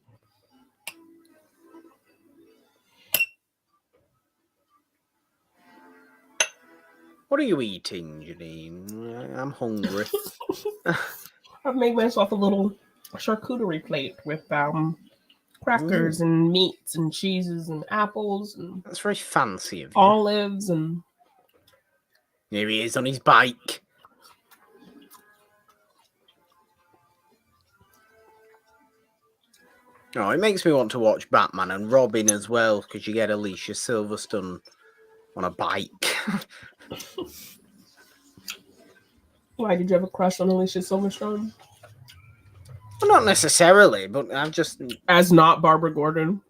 Speaker 1: What are you eating, Janine? I'm hungry.
Speaker 2: I've made myself a little charcuterie plate with crackers and meats and cheeses and apples. And
Speaker 1: that's very fancy of you.
Speaker 2: Olives and...
Speaker 1: Here he is on his bike. Oh, it makes me want to watch Batman and Robin as well, because you get Alicia Silverstone on a bike.
Speaker 2: Why, did you have a crush on Alicia Silverstone?
Speaker 1: Well, not necessarily, but I've just...
Speaker 2: As not Barbara Gordon?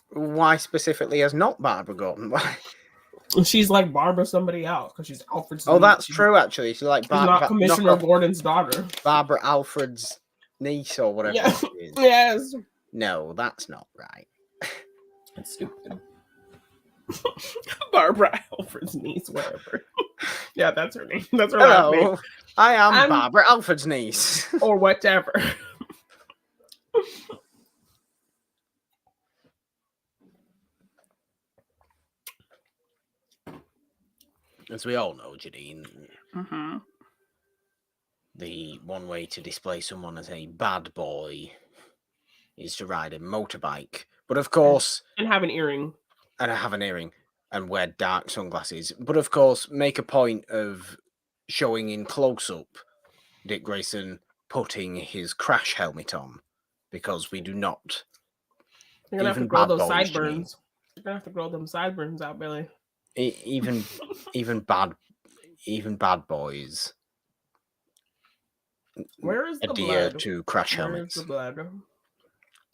Speaker 1: Why specifically as not Barbara Gordon? Why?
Speaker 2: She's like Barbara somebody else, because she's Alfred's
Speaker 1: niece. That's true, actually. She's like
Speaker 2: not Commissioner Gordon's daughter.
Speaker 1: Barbara Alfred's niece or whatever
Speaker 2: yeah.
Speaker 1: she is.
Speaker 2: Yes.
Speaker 1: No, that's not right.
Speaker 2: That's stupid. Barbara Alfred's niece, whatever. Yeah, that's her name. That's her
Speaker 1: Hello,
Speaker 2: name.
Speaker 1: I am Barbara Alfred's niece.
Speaker 2: Or whatever.
Speaker 1: As we all know, Janine, the one way to display someone as a bad boy is to ride a motorbike. But of course...
Speaker 2: And have an earring.
Speaker 1: And wear dark sunglasses. But of course, make a point of showing in close-up Dick Grayson putting his crash helmet on. Because we do not...
Speaker 2: You're going to have to grow those sideburns. You're going to have to grow them sideburns out, Billy.
Speaker 1: Even bad boys.
Speaker 2: Where is the
Speaker 1: adhere
Speaker 2: blood?
Speaker 1: To crash helmets.
Speaker 2: Where's the blood?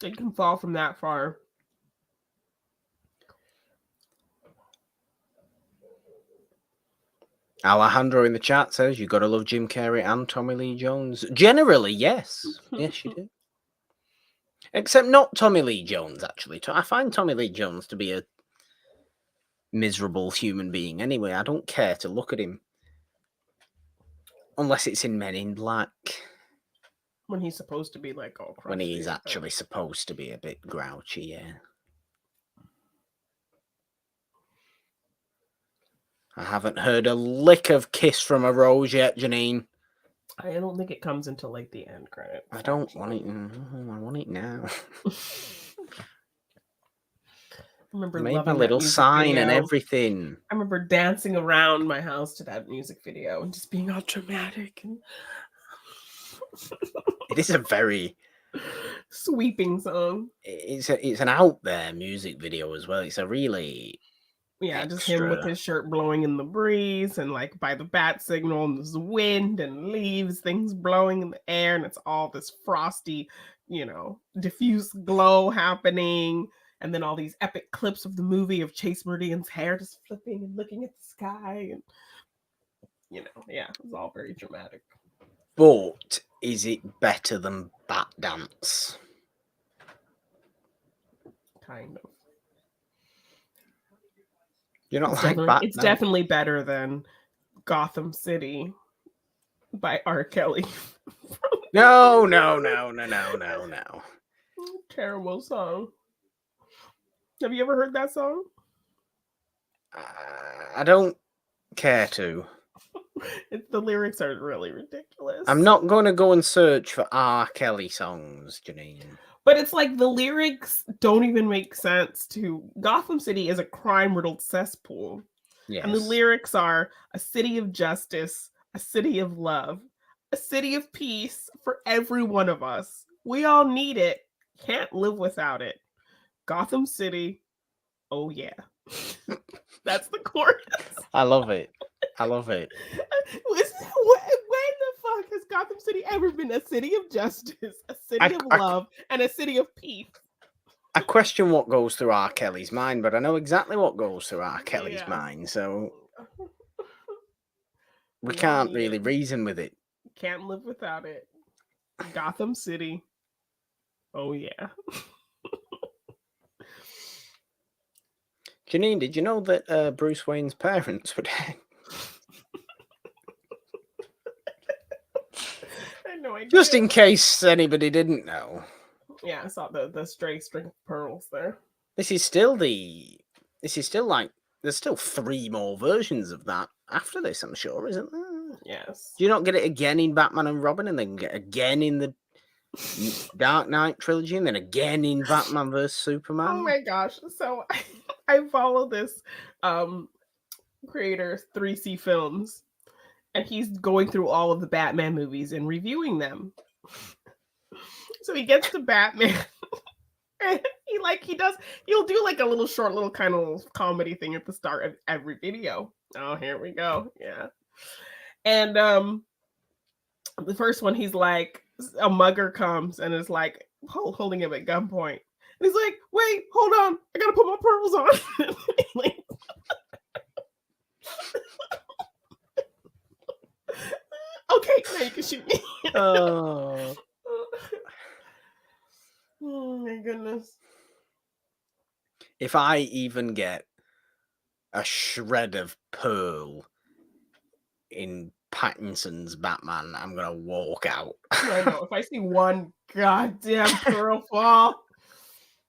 Speaker 2: They can fall from that far.
Speaker 1: Alejandro in the chat says you gotta love Jim Carrey and Tommy Lee Jones. Generally, yes. Yes, you do. Except not Tommy Lee Jones, actually. I find Tommy Lee Jones to be a miserable human being anyway. I don't care to look at him. Unless it's in Men in Black.
Speaker 2: When he's supposed to be like all crusty.
Speaker 1: When he's actually supposed to be a bit grouchy, yeah. I haven't heard a lick of Kiss from a Rose yet, Janine.
Speaker 2: I don't think it comes until like the end credit.
Speaker 1: I don't want it. I want it now.
Speaker 2: I remember
Speaker 1: made my little sign video. And everything.
Speaker 2: I remember dancing around my house to that music video and just being all dramatic. And
Speaker 1: it is a very
Speaker 2: sweeping song.
Speaker 1: It's an out there music video as well. It's a really
Speaker 2: just him with his shirt blowing in the breeze and like by the bat signal and there's wind and leaves, things blowing in the air, and it's all this frosty, diffuse glow happening. And then all these epic clips of the movie of Chase Meridian's hair just flipping and looking at the sky. And, it's all very dramatic.
Speaker 1: But is it better than Bat Dance?
Speaker 2: Kind of.
Speaker 1: You're not like Bat
Speaker 2: It's definitely better than Gotham City by R. Kelly.
Speaker 1: No.
Speaker 2: Terrible song. Have you ever heard that song?
Speaker 1: I don't care to.
Speaker 2: The lyrics are really ridiculous.
Speaker 1: I'm not going to go and search for R. Kelly songs, Janine.
Speaker 2: But it's like the lyrics don't even make sense to... Gotham City is a crime-riddled cesspool.
Speaker 1: Yes.
Speaker 2: And the lyrics are a city of justice, a city of love, a city of peace for every one of us. We all need it. Can't live without it. Gotham City. Oh yeah. That's the chorus.
Speaker 1: I love it. I love it.
Speaker 2: When the fuck has Gotham City ever been a city of justice, a city of love, and a city of peace?
Speaker 1: I question what goes through R. Kelly's mind, but I know exactly what goes through R. Kelly's mind, so we can't really reason with it.
Speaker 2: Can't live without it. Gotham City. Oh yeah.
Speaker 1: Janine, did you know that Bruce Wayne's parents were dead?
Speaker 2: I had no idea.
Speaker 1: Just in case anybody didn't know.
Speaker 2: Yeah, I saw the stray string of pearls there.
Speaker 1: This is still like there's still 3 more versions of that after this, I'm sure, isn't there?
Speaker 2: Yes.
Speaker 1: Do you not get it again in Batman and Robin, and then get again in the Dark Knight trilogy, and then again in Batman vs Superman?
Speaker 2: Oh my gosh! So I follow this creator, 3C Films, and he's going through all of the Batman movies and reviewing them. So he gets to Batman. And he'll do like a little short little kind of comedy thing at the start of every video. Oh, here we go. Yeah. And the first one, he's like, a mugger comes and is like holding him at gunpoint. And he's like, wait, hold on, I gotta put my pearls on. Like, okay, now you can shoot me.
Speaker 1: Oh
Speaker 2: my goodness.
Speaker 1: If I even get a shred of pearl in Pattinson's Batman, I'm gonna walk out.
Speaker 2: I know. If I see one goddamn pearl fall,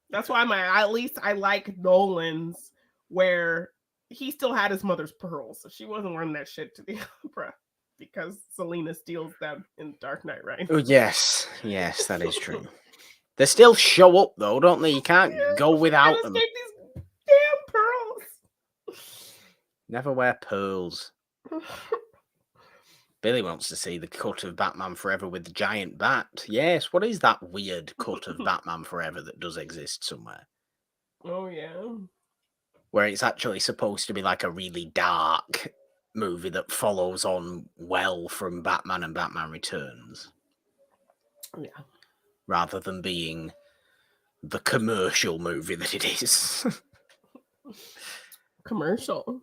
Speaker 2: that's why I like Nolan's, where he still had his mother's pearls, so she wasn't wearing that shit to the opera because Selena steals them in Dark Knight Rises.
Speaker 1: Oh yes, that is true. They still show up though, don't they? You can't go without them.
Speaker 2: These damn pearls.
Speaker 1: Never wear pearls. Billy wants to see the cut of Batman Forever with the giant bat. Yes, what is that weird cut of Batman Forever that does exist somewhere?
Speaker 2: Oh yeah.
Speaker 1: Where it's actually supposed to be like a really dark movie that follows on well from Batman and Batman Returns.
Speaker 2: Yeah.
Speaker 1: Rather than being the commercial movie that it is.
Speaker 2: Commercial.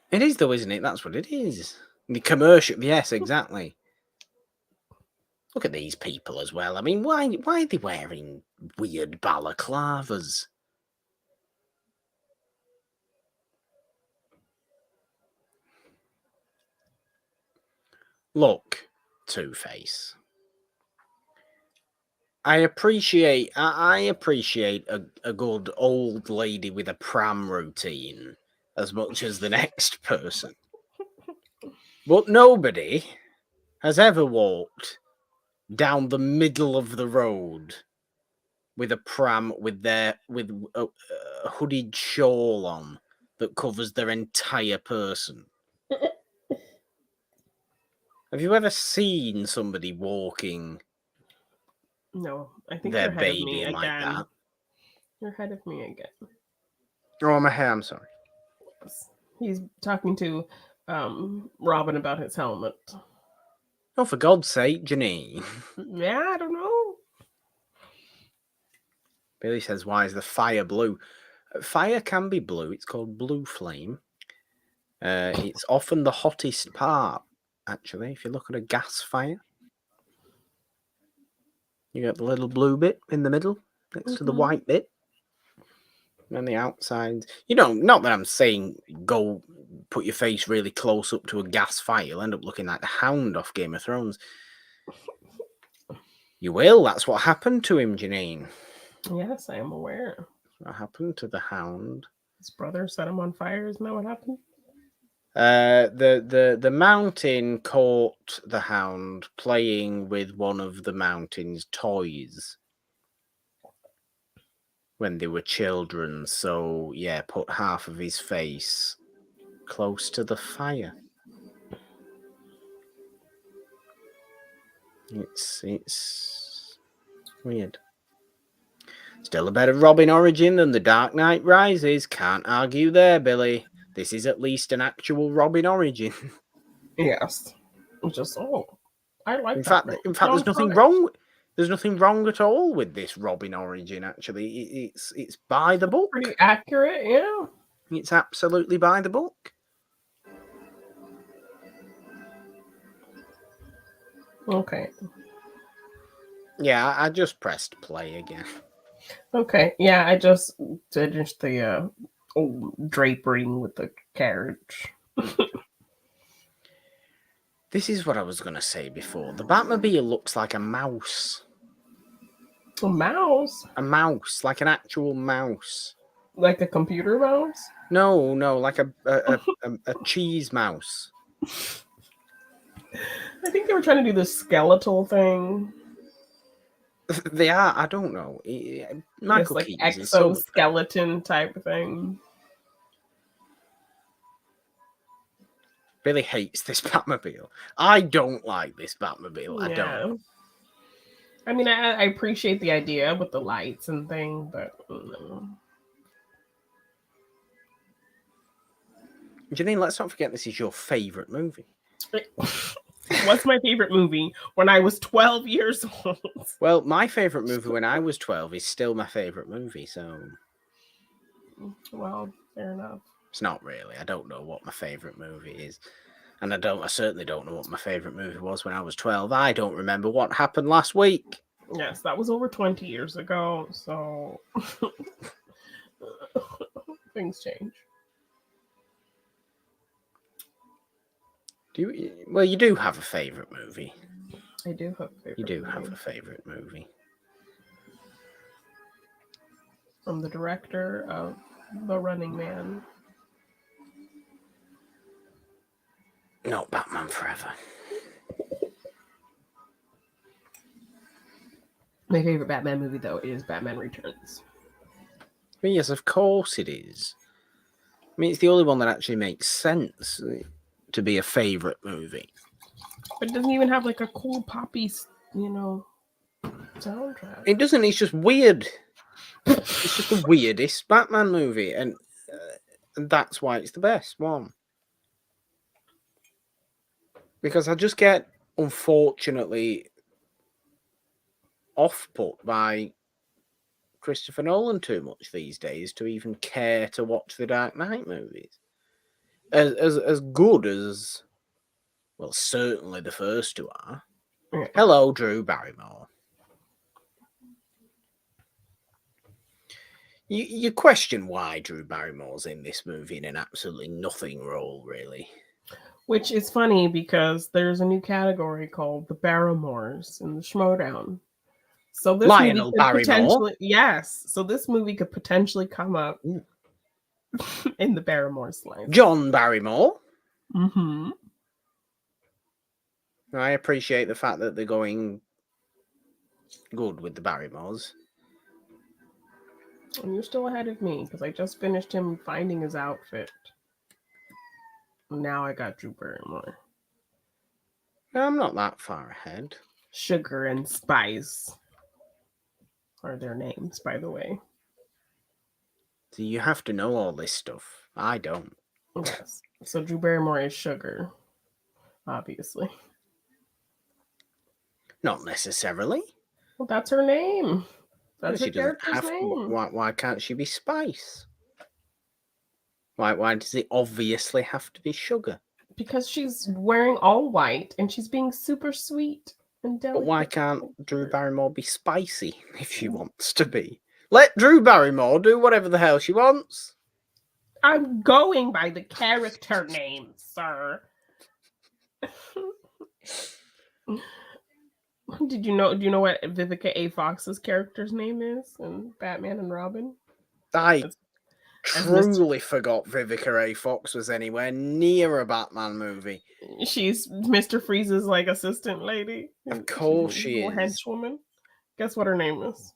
Speaker 1: It is though, isn't it? That's what it is. The commercial, yes, exactly. Look at these people as well. I mean, why are they wearing weird balaclavas? Look, Two-Face. I appreciate a good old lady with a pram routine as much as the next person. But nobody has ever walked down the middle of the road with a pram with a hooded shawl on that covers their entire person. Have you ever seen somebody walking?
Speaker 2: No, I think
Speaker 1: their
Speaker 2: you're ahead of
Speaker 1: baby
Speaker 2: me
Speaker 1: like
Speaker 2: again.
Speaker 1: that?
Speaker 2: You're ahead of me again.
Speaker 1: Oh, my hair. I'm sorry.
Speaker 2: He's talking to Robin about his helmet.
Speaker 1: Oh, for God's sake, Janine.
Speaker 2: Yeah, I don't know.
Speaker 1: Billy says, why is the fire blue? Fire can be blue. It's called blue flame. It's often the hottest part, actually. If you look at a gas fire, you get the little blue bit in the middle next to the white bit. And the outside, not that I'm saying go put your face really close up to a gas fire. You'll end up looking like the Hound off Game of Thrones. You will. That's what happened to him, Janine.
Speaker 2: Yes, I am aware.
Speaker 1: What happened to the Hound?
Speaker 2: His brother set him on fire. Isn't that what happened?
Speaker 1: The Mountain caught the Hound playing with one of the Mountain's toys when they were children. So yeah, put half of his face close to the fire. It's weird. Still a better Robin origin than The Dark Knight Rises. Can't argue there, Billy. This is at least an actual Robin origin.
Speaker 2: Yes. Just I like
Speaker 1: in
Speaker 2: that.
Speaker 1: Fact, there's nothing wrong. There's nothing wrong at all with this Robin origin. Actually, it's by the book.
Speaker 2: Pretty accurate, yeah.
Speaker 1: It's absolutely by the book.
Speaker 2: Okay.
Speaker 1: Yeah, I just pressed play again.
Speaker 2: Okay, yeah, I just finished the drapering with the carriage.
Speaker 1: This is what I was going to say before. The Batmobile looks like a mouse.
Speaker 2: A mouse?
Speaker 1: A mouse, like an actual mouse.
Speaker 2: Like a computer mouse?
Speaker 1: No, like a cheese mouse.
Speaker 2: I think they were trying to do the skeletal thing.
Speaker 1: They are. I don't know. Michael
Speaker 2: like exoskeleton type thing.
Speaker 1: Billy hates this Batmobile. I don't like this Batmobile. Yeah. I don't.
Speaker 2: I mean, I appreciate the idea with the lights and thing, but
Speaker 1: Janine, let's not forget this is your favorite movie.
Speaker 2: What's my favorite movie when I was 12 years old?
Speaker 1: Well, my favorite movie when I was 12 is still my favorite movie, so...
Speaker 2: Well, fair enough.
Speaker 1: It's not really. I don't know what my favorite movie is. And I certainly don't know what my favorite movie was when I was 12. I don't remember what happened last week.
Speaker 2: Yes, that was over 20 years ago, so... Things change.
Speaker 1: You do have a favorite movie.
Speaker 2: I do have a favorite.
Speaker 1: You do have a favorite movie.
Speaker 2: From the director of The Running Man.
Speaker 1: Not Batman Forever.
Speaker 2: My favorite Batman movie, though, is Batman Returns.
Speaker 1: Yes, of course it is. I mean, it's the only one that actually makes sense to be a favorite movie.
Speaker 2: But it doesn't even have like a cool poppy, soundtrack.
Speaker 1: It doesn't. It's just weird. It's just the weirdest Batman movie, and that's why it's the best one. Because I just get, unfortunately, off-put by Christopher Nolan too much these days to even care to watch the Dark Knight movies. As good as, well, certainly the first two are. Yeah. Hello, Drew Barrymore. You question why Drew Barrymore's in this movie in an absolutely nothing role, really.
Speaker 2: Which is funny because there's a new category called the Barrymores in the Schmodown. So this
Speaker 1: Lionel
Speaker 2: movie
Speaker 1: Barrymore.
Speaker 2: Potentially, yes. So this movie could potentially come up in the Barrymore's life.
Speaker 1: John Barrymore.
Speaker 2: Mm-hmm.
Speaker 1: I appreciate the fact that they're going good with the Barrymores.
Speaker 2: And you're still ahead of me because I just finished him finding his outfit. Now I got Drew Barrymore.
Speaker 1: I'm not that far ahead.
Speaker 2: Sugar and Spice are their names, by the way.
Speaker 1: So you have to know all this stuff. I don't.
Speaker 2: Yes. So Drew Barrymore is Sugar, obviously.
Speaker 1: Not necessarily.
Speaker 2: Well, that's her name. That's her character's
Speaker 1: name. Why can't she be Spice? Why does it obviously have to be Sugar?
Speaker 2: Because she's wearing all white and she's being super sweet and delicate.
Speaker 1: But why can't Drew Barrymore be spicy if she wants to be? Let Drew Barrymore do whatever the hell she wants.
Speaker 2: I'm going by the character name, sir. Do you know what Vivica A. Fox's character's name is in Batman and Robin?
Speaker 1: I truly forgot Vivica A. Fox was anywhere near a Batman movie.
Speaker 2: She's Mr. Freeze's assistant lady.
Speaker 1: Of course she is.
Speaker 2: Henchwoman. Guess what her name is?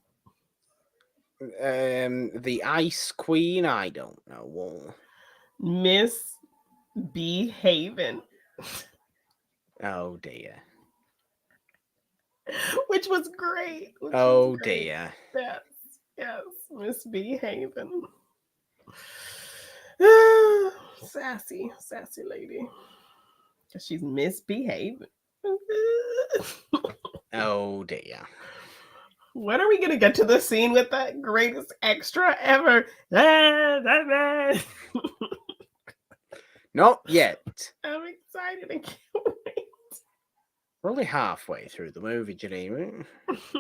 Speaker 1: The Ice Queen. I don't know.
Speaker 2: Miss Behaving.
Speaker 1: Oh dear.
Speaker 2: Which was great.
Speaker 1: Dear.
Speaker 2: Yes, misbehaving. Sassy lady. Because she's misbehaving.
Speaker 1: Oh dear.
Speaker 2: When are we going to get to the scene with that greatest extra ever?
Speaker 1: Not yet.
Speaker 2: I'm excited. I can't wait.
Speaker 1: We're only halfway through the movie, Janine.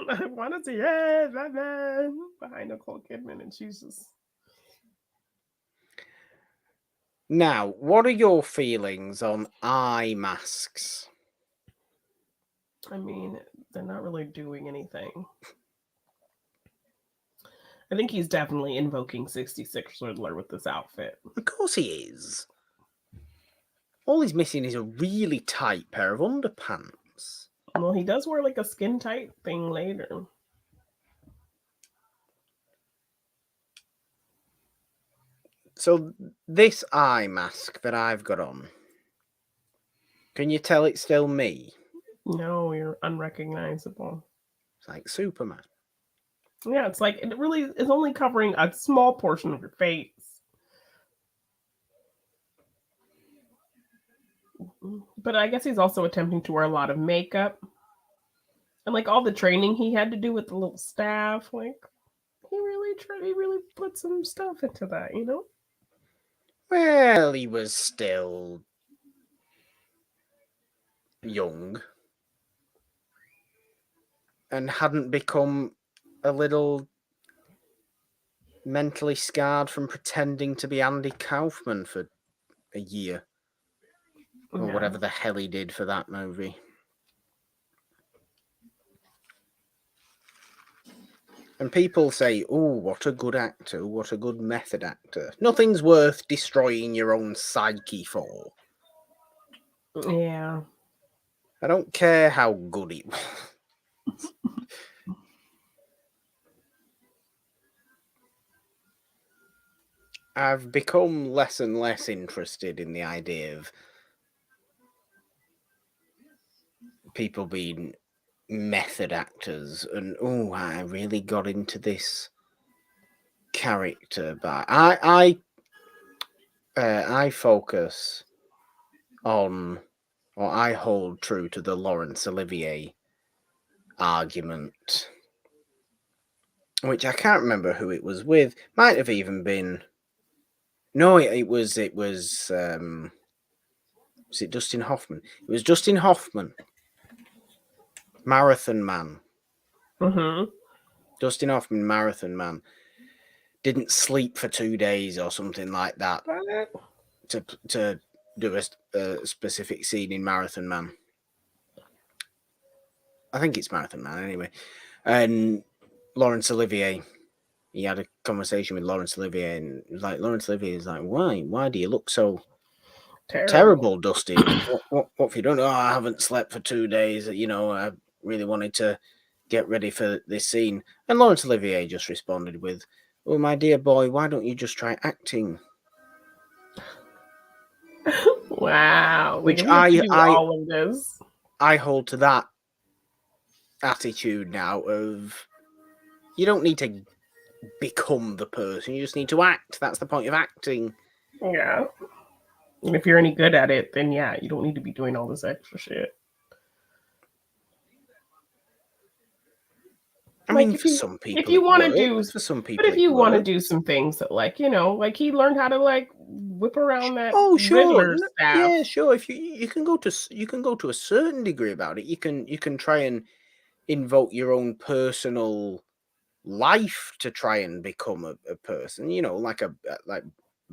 Speaker 2: I want to see Batman behind Nicole Kidman, and she's just.
Speaker 1: Now, what are your feelings on eye masks?
Speaker 2: I mean, they're not really doing anything. I think he's definitely invoking 66 Riddler with this outfit.
Speaker 1: Of course he is. All he's missing is a really tight pair of underpants.
Speaker 2: Well, he does wear like a skin tight thing later.
Speaker 1: So this eye mask that I've got on, can you tell it's still me?
Speaker 2: No, you're unrecognizable.
Speaker 1: It's like Superman.
Speaker 2: Yeah, it's like it really is only covering a small portion of your face. But I guess he's also attempting to wear a lot of makeup. And like all the training he had to do with the little staff, like he really put some stuff into that, you know?
Speaker 1: Well, he was still young and hadn't become a little mentally scarred from pretending to be Andy Kaufman for a year. Or whatever the hell he did for that movie. And people say, oh, what a good actor, what a good method actor. Nothing's worth destroying your own psyche for.
Speaker 2: Yeah.
Speaker 1: I don't care how good it was. I've become less and less interested in the idea of people being method actors and I really got into this character, but I focus on, or I hold true to the Laurence Olivier argument, which I can't remember who it was with. Might have even been. No, it was it Dustin Hoffman? It was Dustin Hoffman. Marathon Man.
Speaker 2: Mm-hmm.
Speaker 1: Dustin Hoffman, Marathon Man. Didn't sleep for 2 days or something like that to do a specific scene in Marathon Man. I think it's Marathon Man anyway. And Laurence Olivier, he had a conversation with Laurence Olivier, and Laurence Olivier is like, why do you look so terrible, Dustin? what have you done? Oh, I haven't slept for 2 days. You know, I really wanted to get ready for this scene. And Laurence Olivier just responded with, oh, my dear boy, why don't you just try acting?
Speaker 2: Wow.
Speaker 1: Which
Speaker 2: all of this.
Speaker 1: I hold to that attitude now of, you don't need to become the person, you just need to act. That's the point of acting.
Speaker 2: Yeah. And if you're any good at it, then yeah, you don't need to be doing all this extra shit.
Speaker 1: I mean, for some people,
Speaker 2: if you want to do,
Speaker 1: for some people,
Speaker 2: but if you want to do some things that, like, you know, like he learned how to like whip around that.
Speaker 1: Oh, sure,
Speaker 2: staff.
Speaker 1: yeah, sure. If you can go to a certain degree about it, you can try and invoke your own personal life to try and become a person. You know, like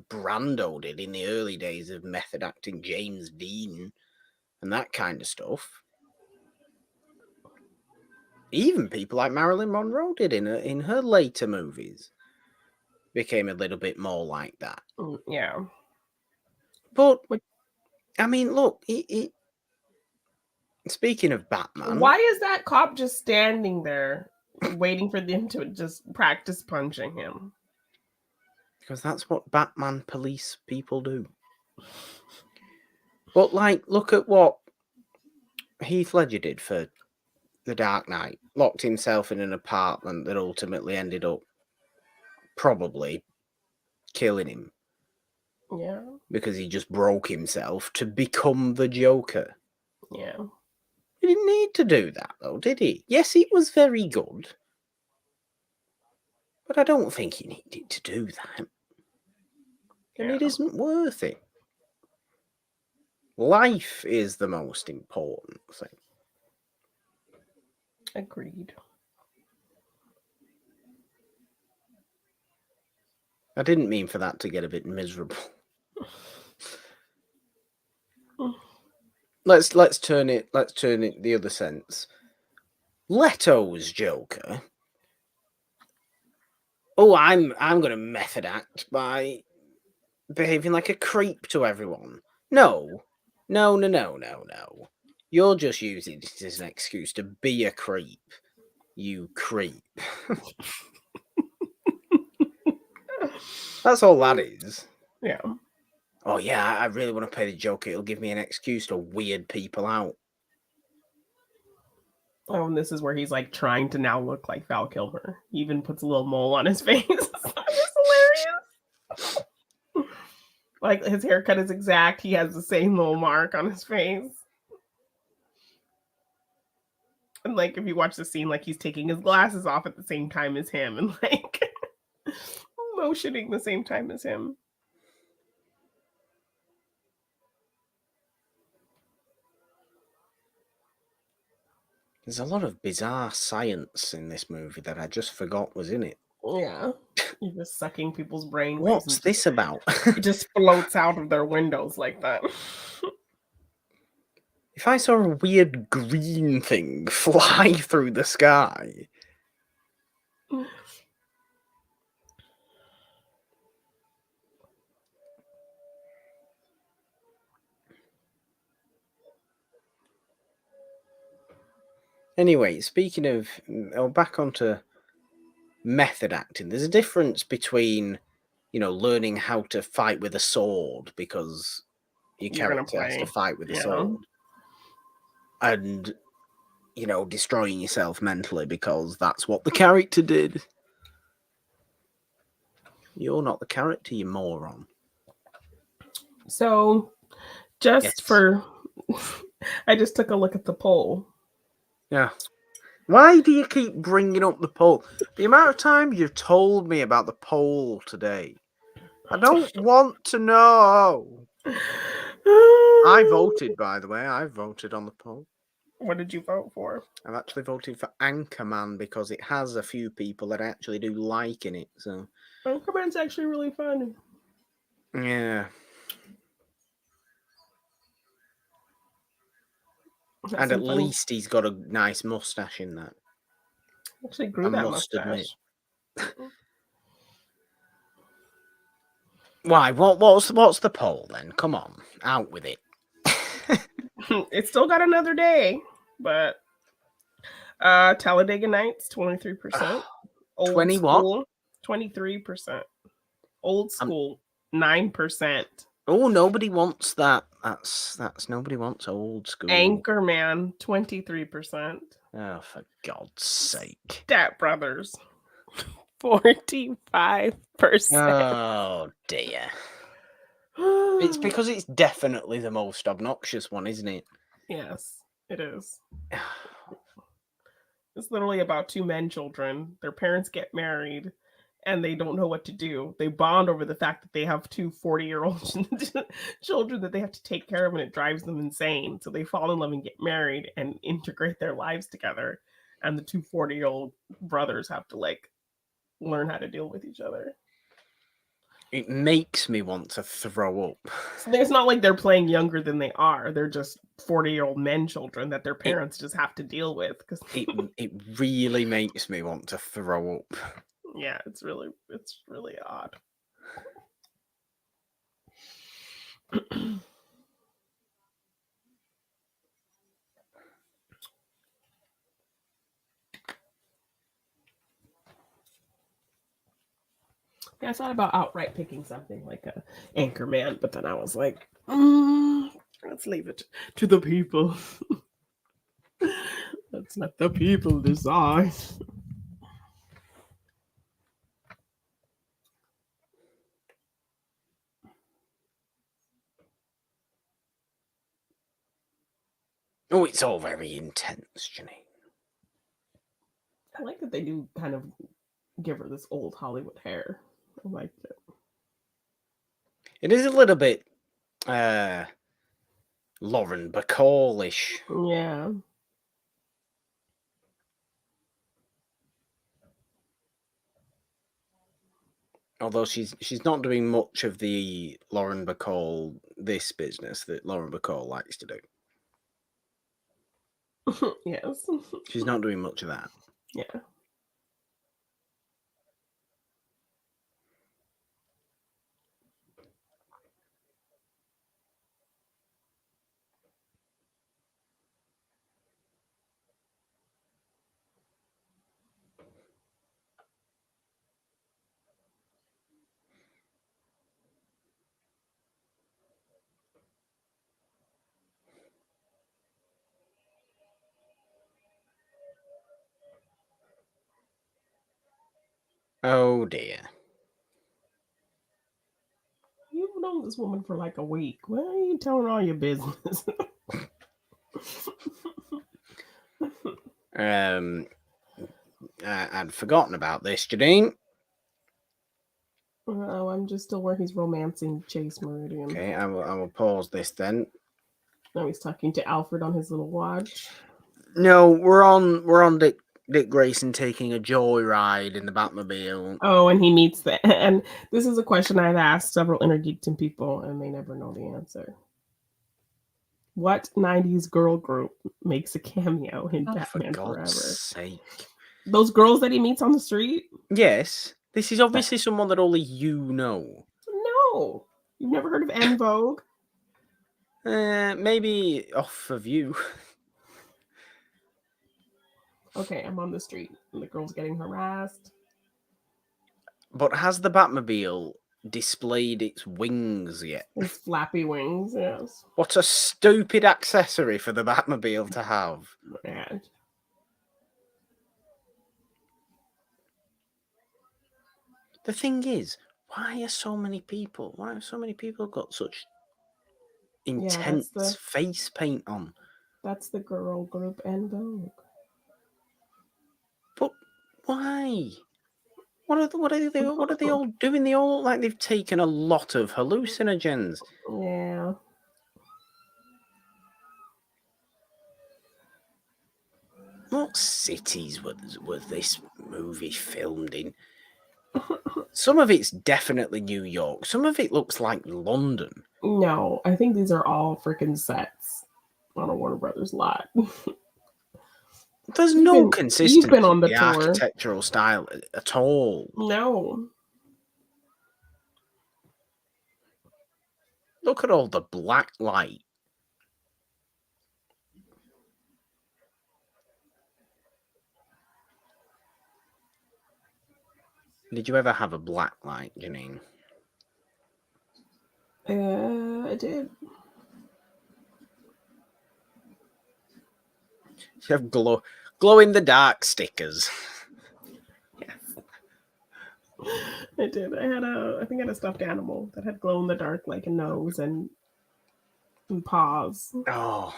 Speaker 1: Brando did in the early days of method acting, James Dean, and that kind of stuff. Even people like Marilyn Monroe did in her later movies. Became a little bit more like that.
Speaker 2: Yeah.
Speaker 1: But, I mean, look, speaking of Batman...
Speaker 2: Why is that cop just standing there waiting for them to just practice punching him?
Speaker 1: Because that's what Batman police people do. But, like, look at what Heath Ledger did for The Dark Knight. Locked himself in an apartment that ultimately ended up probably killing him.
Speaker 2: Yeah.
Speaker 1: Because he just broke himself to become the Joker.
Speaker 2: Yeah.
Speaker 1: He didn't need to do that, though, did he? Yes, it was very good. But I don't think he needed to do that. And it isn't worth it. Life is the most important thing.
Speaker 2: Agreed.
Speaker 1: I didn't mean for that to get a bit miserable. Let's turn it the other sense. Leto's Joker. Oh, I'm gonna method act by behaving like a creep to everyone. No. You're just using it as an excuse to be a creep. You creep. That's all that is.
Speaker 2: Yeah.
Speaker 1: Oh yeah, I really want to play the Joker. It'll give me an excuse to weird people out.
Speaker 2: Oh, and this is where he's like trying to now look like Val Kilmer. He even puts a little mole on his face. It's hilarious. Like his haircut is exact. He has the same little mark on his face. And like if you watch the scene, like he's taking his glasses off at the same time as him and like motioning the same time as him.
Speaker 1: There's a lot of bizarre science in this movie that I just forgot was in it.
Speaker 2: Yeah. You're just sucking people's brain.
Speaker 1: What's this about?
Speaker 2: It just floats out of their windows like that.
Speaker 1: If I saw a weird green thing fly through the sky... Anyway, speaking of... back onto method acting. There's a difference between, learning how to fight with a sword because your character has to fight with a sword. And, destroying yourself mentally because that's what the character did. You're not the character, you moron.
Speaker 2: So, I just took a look at the poll.
Speaker 1: Yeah. Why do you keep bringing up the poll? The amount of times you've told me about the poll today. I don't want to know. I voted, by the way. I voted on the poll.
Speaker 2: What did you vote for?
Speaker 1: I've actually voted for Anchorman because it has a few people that I actually do like in it. So
Speaker 2: Anchorman's actually really fun.
Speaker 1: Yeah. And at least he's got a nice mustache in that.
Speaker 2: Actually grew that mustache. Admit.
Speaker 1: Why? What's the poll then? Come on, out with it.
Speaker 2: It's still got another day, but Talladega Nights 23%. Old
Speaker 1: 20
Speaker 2: school,
Speaker 1: what?
Speaker 2: 23%. Old school 9%.
Speaker 1: Oh, nobody wants that. That's nobody wants old school.
Speaker 2: Anchorman 23%.
Speaker 1: Oh, for God's sake.
Speaker 2: Step Brothers 45%.
Speaker 1: Oh dear. It's because it's definitely the most obnoxious one, isn't it?
Speaker 2: Yes, it is. It's literally about two men children. Their parents get married and they don't know what to do. They bond over the fact that they have two 40-year-old children that they have to take care of, and it drives them insane. So they fall in love and get married and integrate their lives together. And the two 40-year-old brothers have to learn how to deal with each other.
Speaker 1: It makes me want to throw up.
Speaker 2: So it's not like they're playing younger than they are. They're just 40-year-old men children that their parents just have to deal with.
Speaker 1: It really makes me want to throw up.
Speaker 2: Yeah, it's really odd. I thought about outright picking something like a Anchorman, but then I was like, Let's leave it to the people. Let's let the people decide.
Speaker 1: Oh, it's all very intense, Janine.
Speaker 2: I like that they do kind of give her this old Hollywood hair. I like it.
Speaker 1: It is a little bit Lauren Bacall-ish.
Speaker 2: Yeah.
Speaker 1: Although she's not doing much of the Lauren Bacall this business that Lauren Bacall likes to do.
Speaker 2: Yes.
Speaker 1: She's not doing much of that.
Speaker 2: Yeah.
Speaker 1: Oh dear.
Speaker 2: You've known this woman for like a week. Why are you telling all your business?
Speaker 1: I'd forgotten about this, Janine.
Speaker 2: Oh, I'm just still where he's romancing Chase Meridian.
Speaker 1: Okay, I will pause this then.
Speaker 2: Now he's talking to Alfred on his little watch.
Speaker 1: No, we're on Dick Grayson taking a joyride in the Batmobile.
Speaker 2: Oh, and he meets the and this is a question I've asked several Intergeekdom people, and they never know the answer. What 90s girl group makes a cameo in Batman
Speaker 1: for God's
Speaker 2: Forever?
Speaker 1: Sake.
Speaker 2: Those girls that he meets on the street?
Speaker 1: Yes. This is obviously someone that only you know.
Speaker 2: No. You've never heard of En Vogue?
Speaker 1: Maybe off of you.
Speaker 2: Okay, I'm on the street and the girl's getting harassed.
Speaker 1: But has the Batmobile displayed its wings yet?
Speaker 2: Its flappy wings, yes.
Speaker 1: What a stupid accessory for the Batmobile to have.
Speaker 2: Yeah.
Speaker 1: The thing is, why have so many people got such intense face paint on?
Speaker 2: That's the girl group En Vogue.
Speaker 1: But why? What are they all doing? They all look like they've taken a lot of hallucinogens.
Speaker 2: Yeah.
Speaker 1: What cities was this movie filmed in? Some of it's definitely New York. Some of it looks like London.
Speaker 2: No, I think these are all freaking sets on a Warner Brothers lot.
Speaker 1: There's no consistency in the architectural style at all.
Speaker 2: No.
Speaker 1: Look at all the black light. Did you ever have a black light, Janine?
Speaker 2: I did.
Speaker 1: You have glow in the dark stickers.
Speaker 2: Yes. I did. I think I had a stuffed animal that had glow in the dark, like a nose and paws.
Speaker 1: Oh.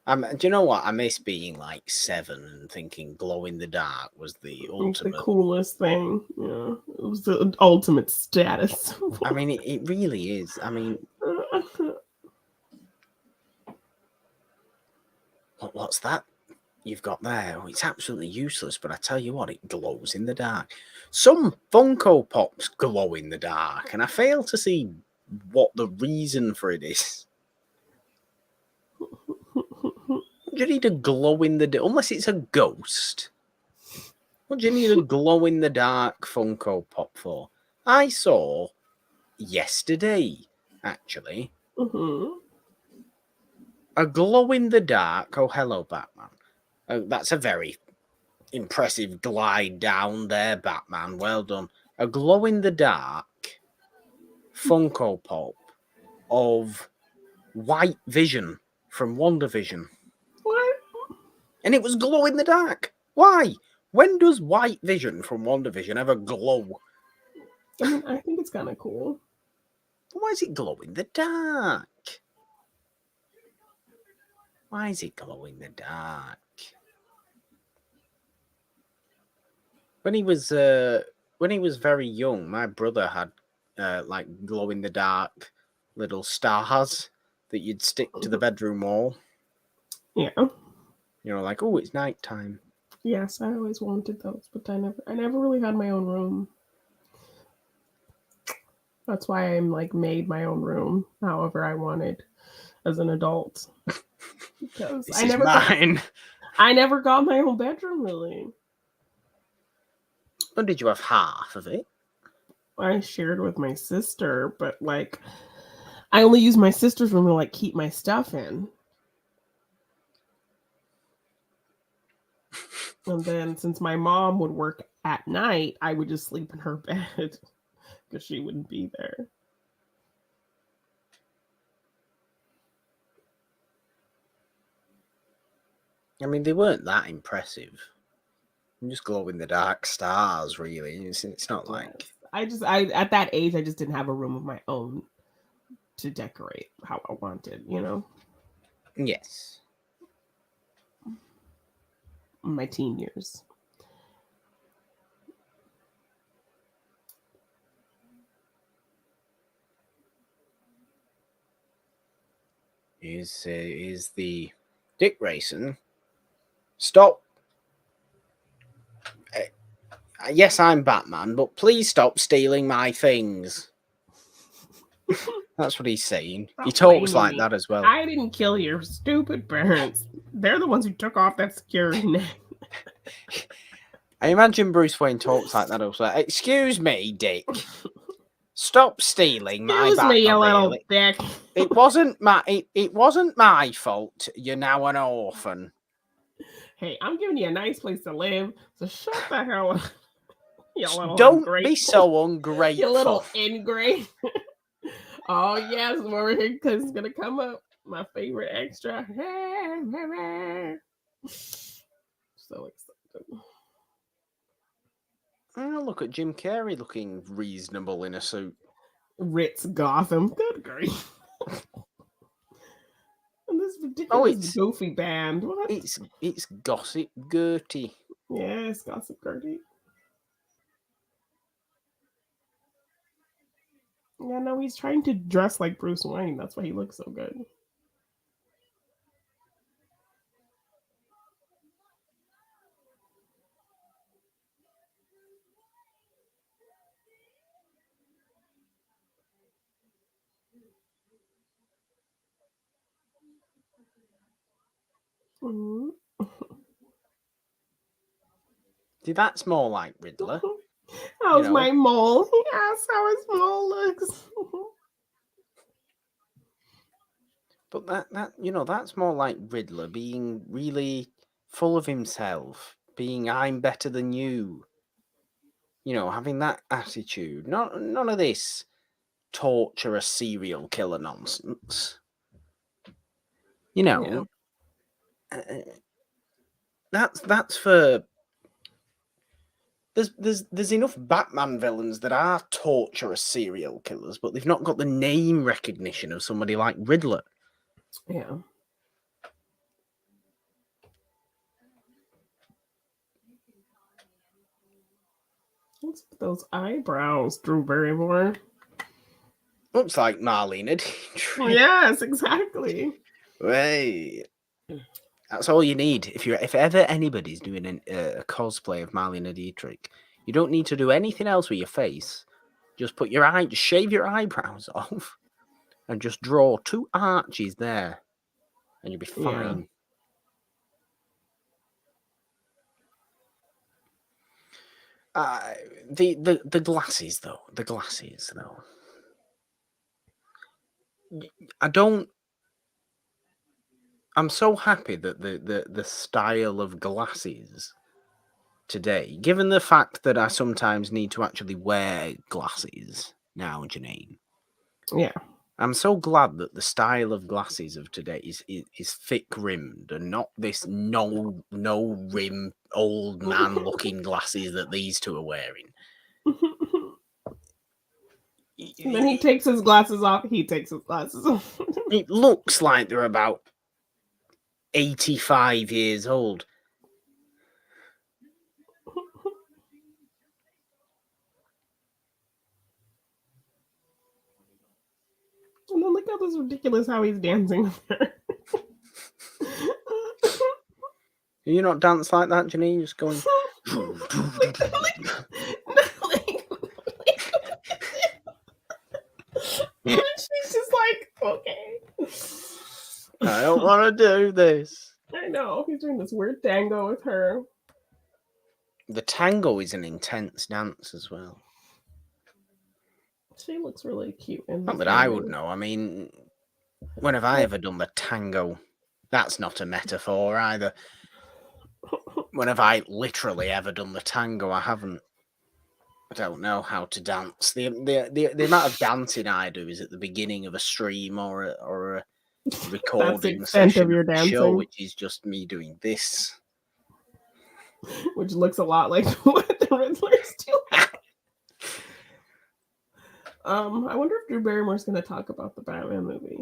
Speaker 1: Do you know what? I miss being like 7 and thinking glow in the dark was the ultimate.
Speaker 2: The coolest thing. Yeah. It was the ultimate status.
Speaker 1: I mean, it really is. I mean, what's that you've got there? Oh, it's absolutely useless, but I tell you what, it glows in the dark. Some Funko Pops glow in the dark, and I fail to see what the reason for it is. Do you need a glow in the dark? Unless it's a ghost. What do you need a glow in the dark Funko Pop for? I saw yesterday, actually, a glow in the dark. Oh, hello, Batman. Oh, that's a very impressive glide down there, Batman. Well done. A glow in the dark Funko Pop of white vision from WandaVision.
Speaker 2: What?
Speaker 1: And it was glow in the dark. Why? When does white vision from WandaVision ever glow?
Speaker 2: I mean, I think it's kind of cool.
Speaker 1: Why is it glow in the dark? Why is it glow in the dark? When he was very young, my brother had like glow in the dark little stars that you'd stick to the bedroom wall.
Speaker 2: Yeah.
Speaker 1: You know, like, oh, it's nighttime.
Speaker 2: Yes, I always wanted those, but I never really had my own room. That's why I'm like made my own room however I wanted as an adult. Because
Speaker 1: I
Speaker 2: never got my own bedroom really.
Speaker 1: Or did you have half of it?
Speaker 2: I shared with my sister, but like I only use my sister's room to like keep my stuff in. And then since my mom would work at night, I would just sleep in her bed because she wouldn't be there.
Speaker 1: I mean, they weren't that impressive. I'm just glow in the dark stars, really. It's not like
Speaker 2: I at that age I just didn't have a room of my own to decorate how I wanted, you know.
Speaker 1: Yes.
Speaker 2: My teen years.
Speaker 1: Is the Dick Grayson? Stop. Yes, I'm Batman, but please stop stealing my things. That's what he's saying. He talks like that as well.
Speaker 2: I didn't kill your stupid parents. They're the ones who took off that security net.
Speaker 1: I imagine Bruce Wayne talks like that also. Excuse me, Dick. Stop stealing my Batmobile.
Speaker 2: Excuse me, you little dick.
Speaker 1: It wasn't my fault. You're now an orphan.
Speaker 2: Hey, I'm giving you a nice place to live, so shut the hell up.
Speaker 1: Don't be so ungrateful.
Speaker 2: You little ingrate. Oh yes, over here because it's gonna come up. My favorite extra. So excited.
Speaker 1: Oh, look at Jim Carrey looking reasonable in a suit.
Speaker 2: Ritz Gotham. Good grief. And this ridiculous goofy band. What?
Speaker 1: It's Gossip Gertie.
Speaker 2: Yes, Gossip Gertie. Yeah, no, he's trying to dress like Bruce Wayne. That's why he looks so good. Mm-hmm.
Speaker 1: See, that's more like Riddler.
Speaker 2: How's my mole? He asked how his mole looks.
Speaker 1: But that's more like Riddler being really full of himself, being I'm better than you. Having that attitude. None of this torture a serial killer nonsense. That's for. There's enough Batman villains that are torturous serial killers, but they've not got the name recognition of somebody like Riddler.
Speaker 2: Yeah. What's those eyebrows, Drew Barrymore?
Speaker 1: Looks like Marlena Dietrich.
Speaker 2: Yes, exactly.
Speaker 1: Right. That's all you need. If ever anybody's doing a cosplay of Marlena Dietrich, you don't need to do anything else with your face. Just shave your eyebrows off, and just draw 2 arches there, and you'll be fine. The glasses though. I'm so happy that the style of glasses today, given the fact that I sometimes need to actually wear glasses now, Janine.
Speaker 2: Yeah.
Speaker 1: I'm so glad that the style of glasses of today is thick rimmed and not this no rim old man looking glasses that these two are wearing.
Speaker 2: And then he takes his glasses off. He takes his glasses off.
Speaker 1: It looks like they're about 85 years old.
Speaker 2: And then look how this ridiculous how he's dancing with her.
Speaker 1: Do you not dance like that, Janine? Just going.
Speaker 2: She's just like, okay.
Speaker 1: I don't want to do this.
Speaker 2: I know. He's doing this weird tango with her.
Speaker 1: The tango is an intense dance as well.
Speaker 2: She looks really cute.
Speaker 1: Not that I would know. I mean, when have I ever done the tango? That's not a metaphor either. When have I literally ever done the tango? I haven't. I don't know how to dance. The amount of dancing I do is at the beginning of a stream or a recording session of your dancing. Show, which is just me doing this.
Speaker 2: Which looks a lot like what the Riddlers do. I wonder if Drew Barrymore's going to talk about the Batman movie.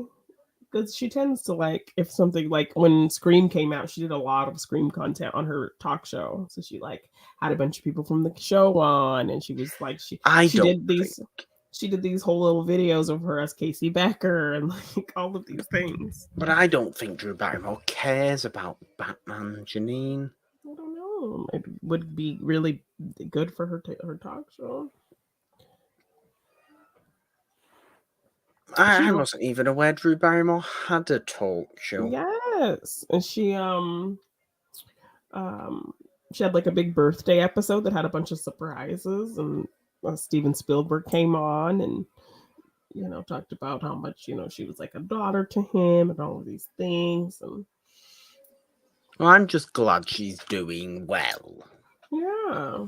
Speaker 2: Because she tends to like, if something like when Scream came out, she did a lot of Scream content on her talk show. So she like had a bunch of people from the show on, and she was like, she did these whole little videos of her as Casey Becker and like all of these things.
Speaker 1: But I don't think Drew Barrymore cares about Batman, Janine.
Speaker 2: I don't know. It would be really good for her talk show.
Speaker 1: I wasn't even aware Drew Barrymore had a talk show.
Speaker 2: Yes, and she had like a big birthday episode that had a bunch of surprises, and Steven Spielberg came on and talked about how much she was like a daughter to him and all of these things. And
Speaker 1: well, I'm just glad she's doing well.
Speaker 2: Yeah,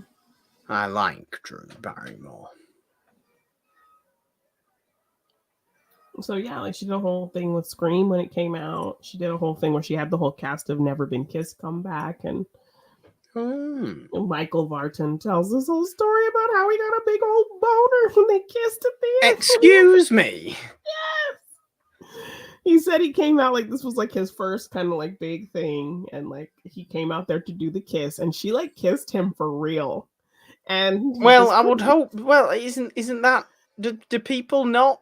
Speaker 1: I like Drew Barrymore.
Speaker 2: So yeah, like she did a whole thing with Scream when it came out. She did a whole thing where she had the whole cast of Never Been Kissed come back, and Michael Vartan tells this whole story about how he got a big old boner when they kissed at the end.
Speaker 1: Excuse me.
Speaker 2: Yes. He said he came out like this was like his first kind of like big thing, and like he came out there to do the kiss, and she like kissed him for real. And
Speaker 1: well, I would hope. Well, isn't that do people not?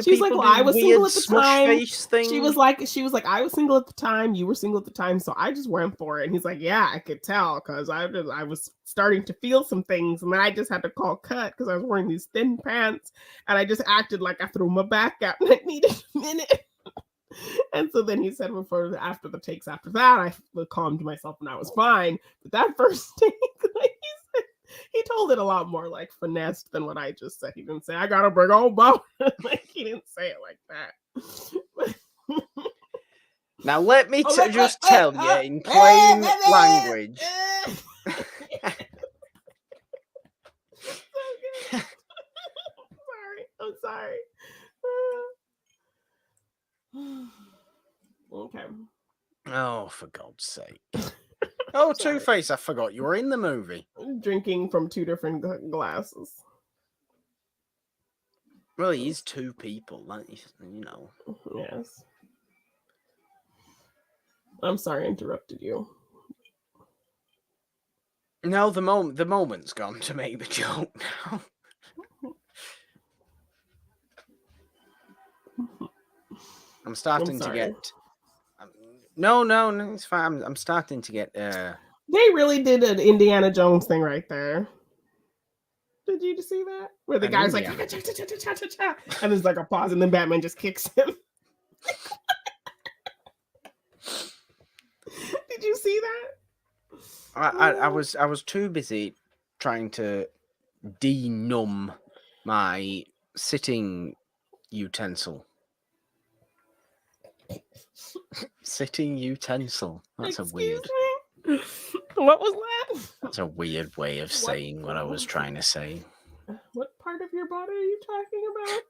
Speaker 2: She's like, well, I was single at the time. She was like, I was single at the time. You were single at the time, so I just went for it. And he's like, yeah, I could tell because I was starting to feel some things, and then I just had to call cut because I was wearing these thin pants, and I just acted like I threw my back out and I needed a minute. And so then he said, after the takes after that, I calmed myself and I was fine. But that first take, like he told it a lot more like finessed than what I just said. He didn't say, I got a big old bone. Like he didn't say it like that.
Speaker 1: Now let me just tell you in plain language.
Speaker 2: I'm sorry. Okay.
Speaker 1: Oh, for God's sake. Oh, Two-Face, I forgot you were in the movie.
Speaker 2: Drinking from two different glasses.
Speaker 1: Well, he's two people,
Speaker 2: Yes. I'm sorry I interrupted you.
Speaker 1: No, the moment's gone to make the joke now. I'm starting to get... No, it's fine. I'm starting to get... They
Speaker 2: really did an Indiana Jones thing right there. Did you see that? Where the guy's like... and there's like a pause, and then Batman just kicks him. Did you see that?
Speaker 1: I was too busy trying to denumb my sitting utensil. Sitting utensil. That's
Speaker 2: Excuse
Speaker 1: a weird.
Speaker 2: Me? What was that?
Speaker 1: That's a weird way of saying what I was trying to say.
Speaker 2: What part of your body are you talking about?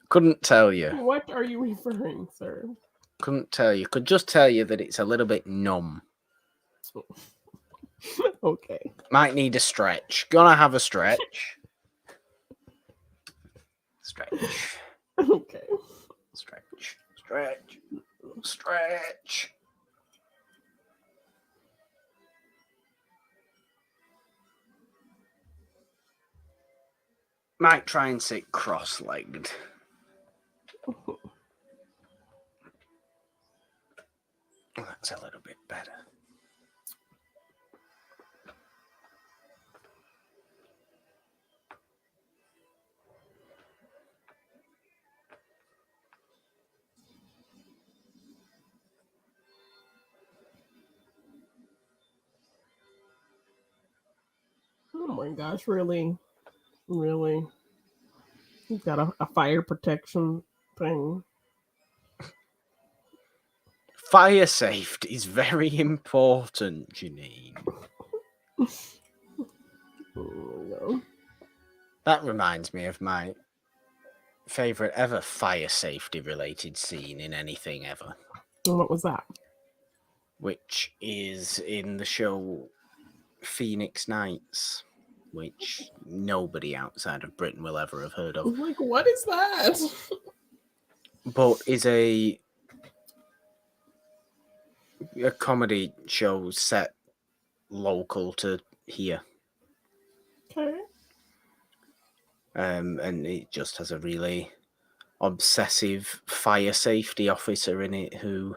Speaker 1: Couldn't tell you.
Speaker 2: What are you referring, sir?
Speaker 1: Couldn't tell you. Could just tell you that it's a little bit numb.
Speaker 2: Okay.
Speaker 1: Might need a stretch. Gonna have a stretch. Stretch.
Speaker 2: Okay.
Speaker 1: Stretch. Stretch. Stretch. Might try and sit cross-legged. That's a little bit better.
Speaker 2: Oh my gosh, really? Really? He's got a fire protection thing.
Speaker 1: Fire safety is very important, Janine.
Speaker 2: No.
Speaker 1: That reminds me of my favourite ever fire safety related scene in anything ever.
Speaker 2: And what was that?
Speaker 1: Which is in the show Phoenix Nights, which nobody outside of Britain will ever have heard of.
Speaker 2: Like, what is that?
Speaker 1: But is a comedy show set local to here.
Speaker 2: Okay.
Speaker 1: And it just has a really obsessive fire safety officer in it who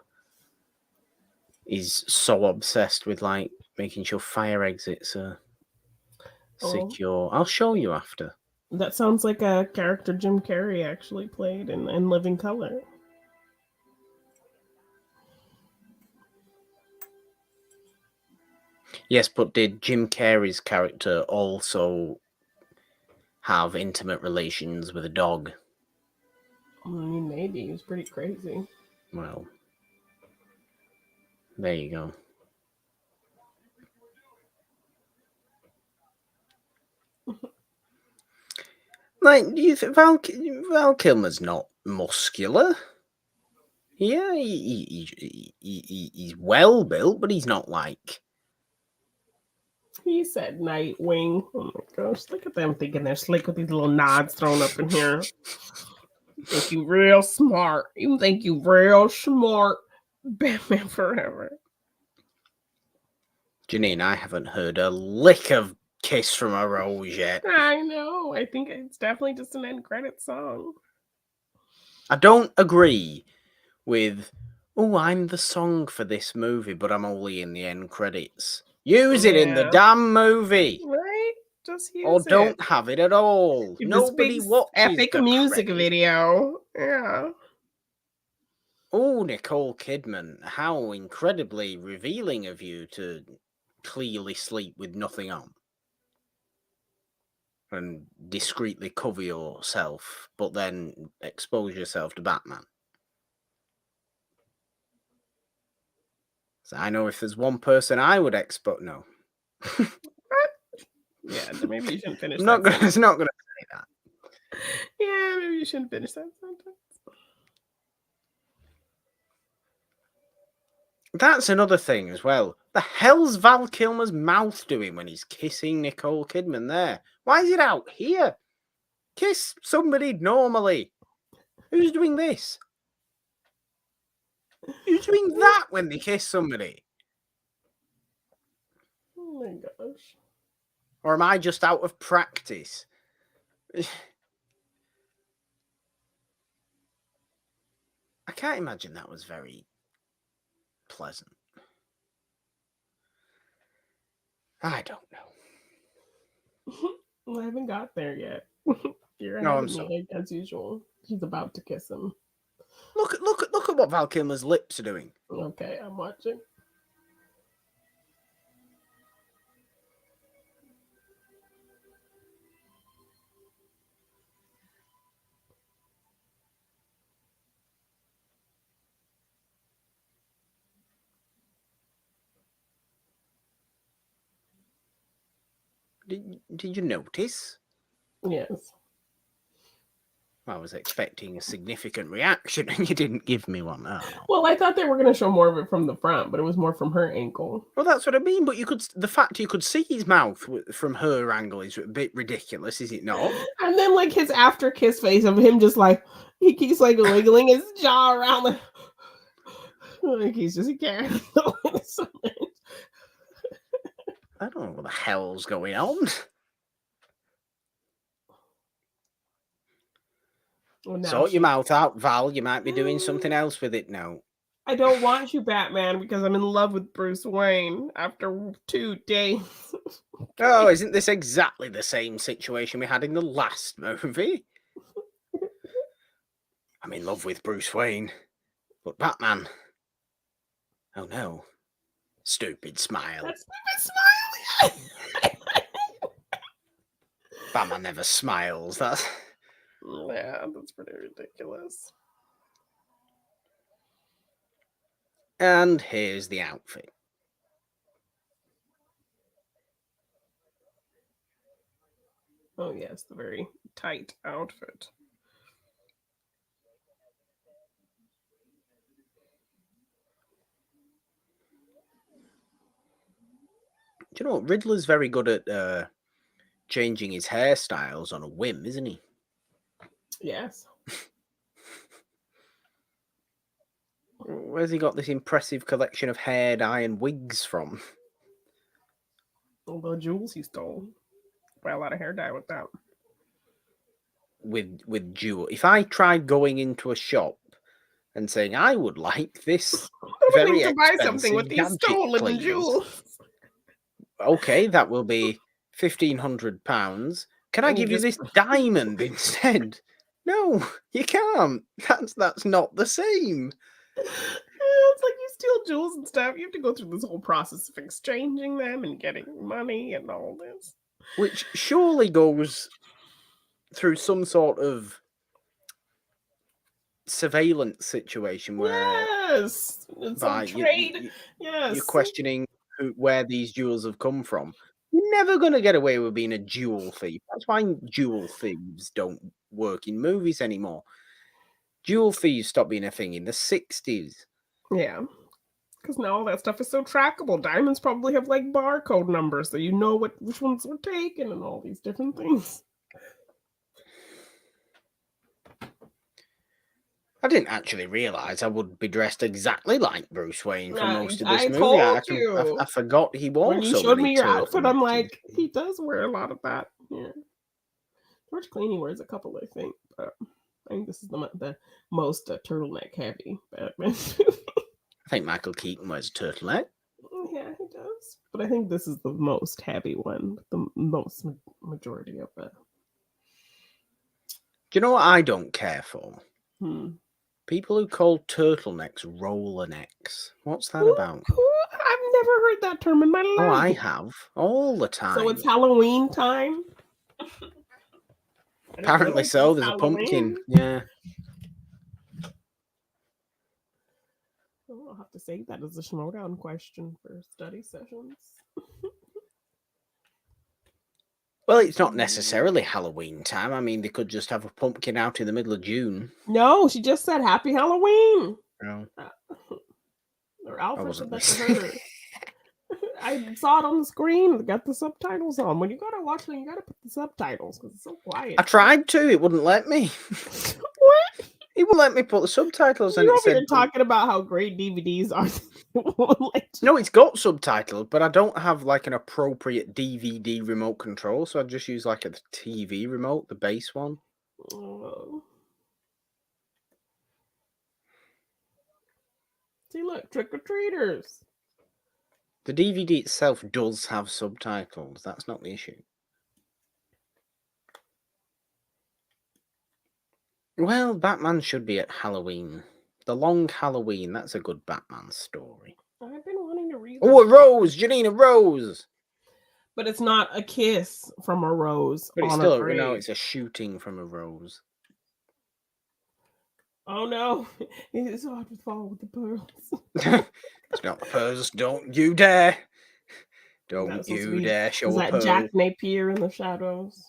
Speaker 1: is so obsessed with like making sure fire exits are secure. I'll show you after.
Speaker 2: That sounds like a character Jim Carrey actually played in Living Color.
Speaker 1: Yes, but did Jim Carrey's character also have intimate relations with a dog?
Speaker 2: I mean, maybe. He was pretty crazy.
Speaker 1: Well, there you go. Like, do you think Val Kilmer's not muscular? Yeah, he's well built, but he's not like.
Speaker 2: He said Nightwing. Oh my gosh, look at them thinking they're slick with these little nods thrown up in here. You think you real smart. You think you real smart. Batman Forever.
Speaker 1: Janine, I haven't heard a lick of Kiss from a Rose yet.
Speaker 2: I know. I think it's definitely just an end credit song.
Speaker 1: I don't agree with, oh, I'm the song for this movie, but I'm only in the end credits. Use it in the damn movie.
Speaker 2: Right? Just use
Speaker 1: or
Speaker 2: it.
Speaker 1: don't have it at all. Nobody watches
Speaker 2: epic
Speaker 1: the
Speaker 2: music
Speaker 1: credits.
Speaker 2: video. Yeah.
Speaker 1: Oh, Nicole Kidman, how incredibly revealing of you to clearly sleep with nothing on. And discreetly cover yourself, but then expose yourself to Batman. So I know if there's one person I would expose... No.
Speaker 2: Yeah, maybe you shouldn't finish
Speaker 1: It's not going to say that.
Speaker 2: Yeah, maybe you shouldn't finish that sentence.
Speaker 1: That's another thing as well. The hell's Val Kilmer's mouth doing when he's kissing Nicole Kidman there? Why is it out here? Kiss somebody normally. Who's doing this? Who's doing that when they kiss somebody?
Speaker 2: Oh my gosh.
Speaker 1: Or am I just out of practice? I can't imagine that was very pleasant. I don't know.
Speaker 2: I haven't got there yet. You're
Speaker 1: No,
Speaker 2: ahead
Speaker 1: I'm
Speaker 2: of me, as usual. He's about to kiss him.
Speaker 1: Look at what Val Kilmer's lips are doing.
Speaker 2: Okay, I'm watching.
Speaker 1: Did you notice?
Speaker 2: Yes.
Speaker 1: I was expecting a significant reaction, and you didn't give me one. Oh.
Speaker 2: Well, I thought they were going to show more of it from the front, but it was more from her ankle.
Speaker 1: Well, that's what I mean. But the fact you could see his mouth from her angle is a bit ridiculous, is it not?
Speaker 2: And then, like, his after kiss face of him just like he keeps like wiggling his jaw around, like he can't handle it so much.
Speaker 1: I don't know what the hell's going on. Well, sort your mouth out, Val. You might be doing something else with it now.
Speaker 2: I don't want you, Batman, because I'm in love with Bruce Wayne after 2 days.
Speaker 1: Oh, isn't this exactly the same situation we had in the last movie? I'm in love with Bruce Wayne, but Batman... Oh no. Stupid smile.
Speaker 2: That stupid smile!
Speaker 1: Batman never smiles. That's
Speaker 2: pretty ridiculous.
Speaker 1: And here's the outfit.
Speaker 2: Oh yes, the very tight outfit.
Speaker 1: Do you know what? Riddler's very good at changing his hairstyles on a whim, isn't he?
Speaker 2: Yes.
Speaker 1: Where's he got this impressive collection of hair dye and wigs from?
Speaker 2: All the jewels he stole. Buy a lot of hair dye with that.
Speaker 1: With jewel. If I tried going into a shop and saying I would like this very expensive
Speaker 2: buy something with these stolen jewels.
Speaker 1: Okay, that will be £1,500. Can I give you this diamond instead? No, you can't. That's not the same.
Speaker 2: It's like you steal jewels and stuff. You have to go through this whole process of exchanging them and getting money and all this.
Speaker 1: Which surely goes through some sort of surveillance situation where...
Speaker 2: Yes! Some trade. Yes.
Speaker 1: You're questioning where these jewels have come from. You're never going to get away with being a jewel thief. That's why jewel thieves don't work in movies anymore. Jewel thieves stopped being a thing in the 60s.
Speaker 2: Yeah. Because now all that stuff is so trackable. Diamonds probably have like barcode numbers, so you know which ones were taken and all these different things.
Speaker 1: I didn't actually realise I would be dressed exactly like Bruce Wayne for most of this movie. I forgot he was.
Speaker 2: When you showed me your outfit, I'm like, he does wear a lot of that. Yeah. George Clooney wears a couple, I think, but I think this is the most turtleneck heavy Batman.
Speaker 1: I think Michael Keaton wears a turtleneck.
Speaker 2: Yeah, he does. But I think this is the most heavy one, the most majority of it.
Speaker 1: Do you know what I don't care for? People who call turtlenecks roller necks. What's that about?
Speaker 2: I've never heard that term in my life.
Speaker 1: Oh, I have. All the time.
Speaker 2: So it's Halloween time?
Speaker 1: Apparently so. There's Halloween. A pumpkin. Yeah.
Speaker 2: I'll have to save that as a Schmodown question for study sessions.
Speaker 1: Well, it's not necessarily Halloween time. I mean, they could just have a pumpkin out in the middle of June.
Speaker 2: No, she just said Happy Halloween.
Speaker 1: No.
Speaker 2: Or Alfred said that to her. I saw it on the screen. Got the subtitles on. When you go to watch it, you got to put the subtitles because it's so quiet.
Speaker 1: I tried to. It wouldn't let me.
Speaker 2: What?
Speaker 1: It wouldn't let me put the subtitles on.
Speaker 2: You're over here talking about how great DVDs are.
Speaker 1: No, it's got subtitles, but I don't have like an appropriate DVD remote control, so I just use like a TV remote, the base one.
Speaker 2: Oh. See, look, trick-or-treaters.
Speaker 1: The DVD itself does have subtitles. That's not the issue. Well, Batman should be at Halloween. The Long Halloween. That's a good Batman story.
Speaker 2: I've been wanting to read.
Speaker 1: Oh, a rose! Janine, a rose!
Speaker 2: But it's not a kiss from a rose.
Speaker 1: But it's still, no, it's a shooting from a rose.
Speaker 2: Oh no! It's hard to fall with the pearls.
Speaker 1: It's not the pearls. Don't you dare! Don't you dare show a pearl.
Speaker 2: Is that Jack Napier in the shadows?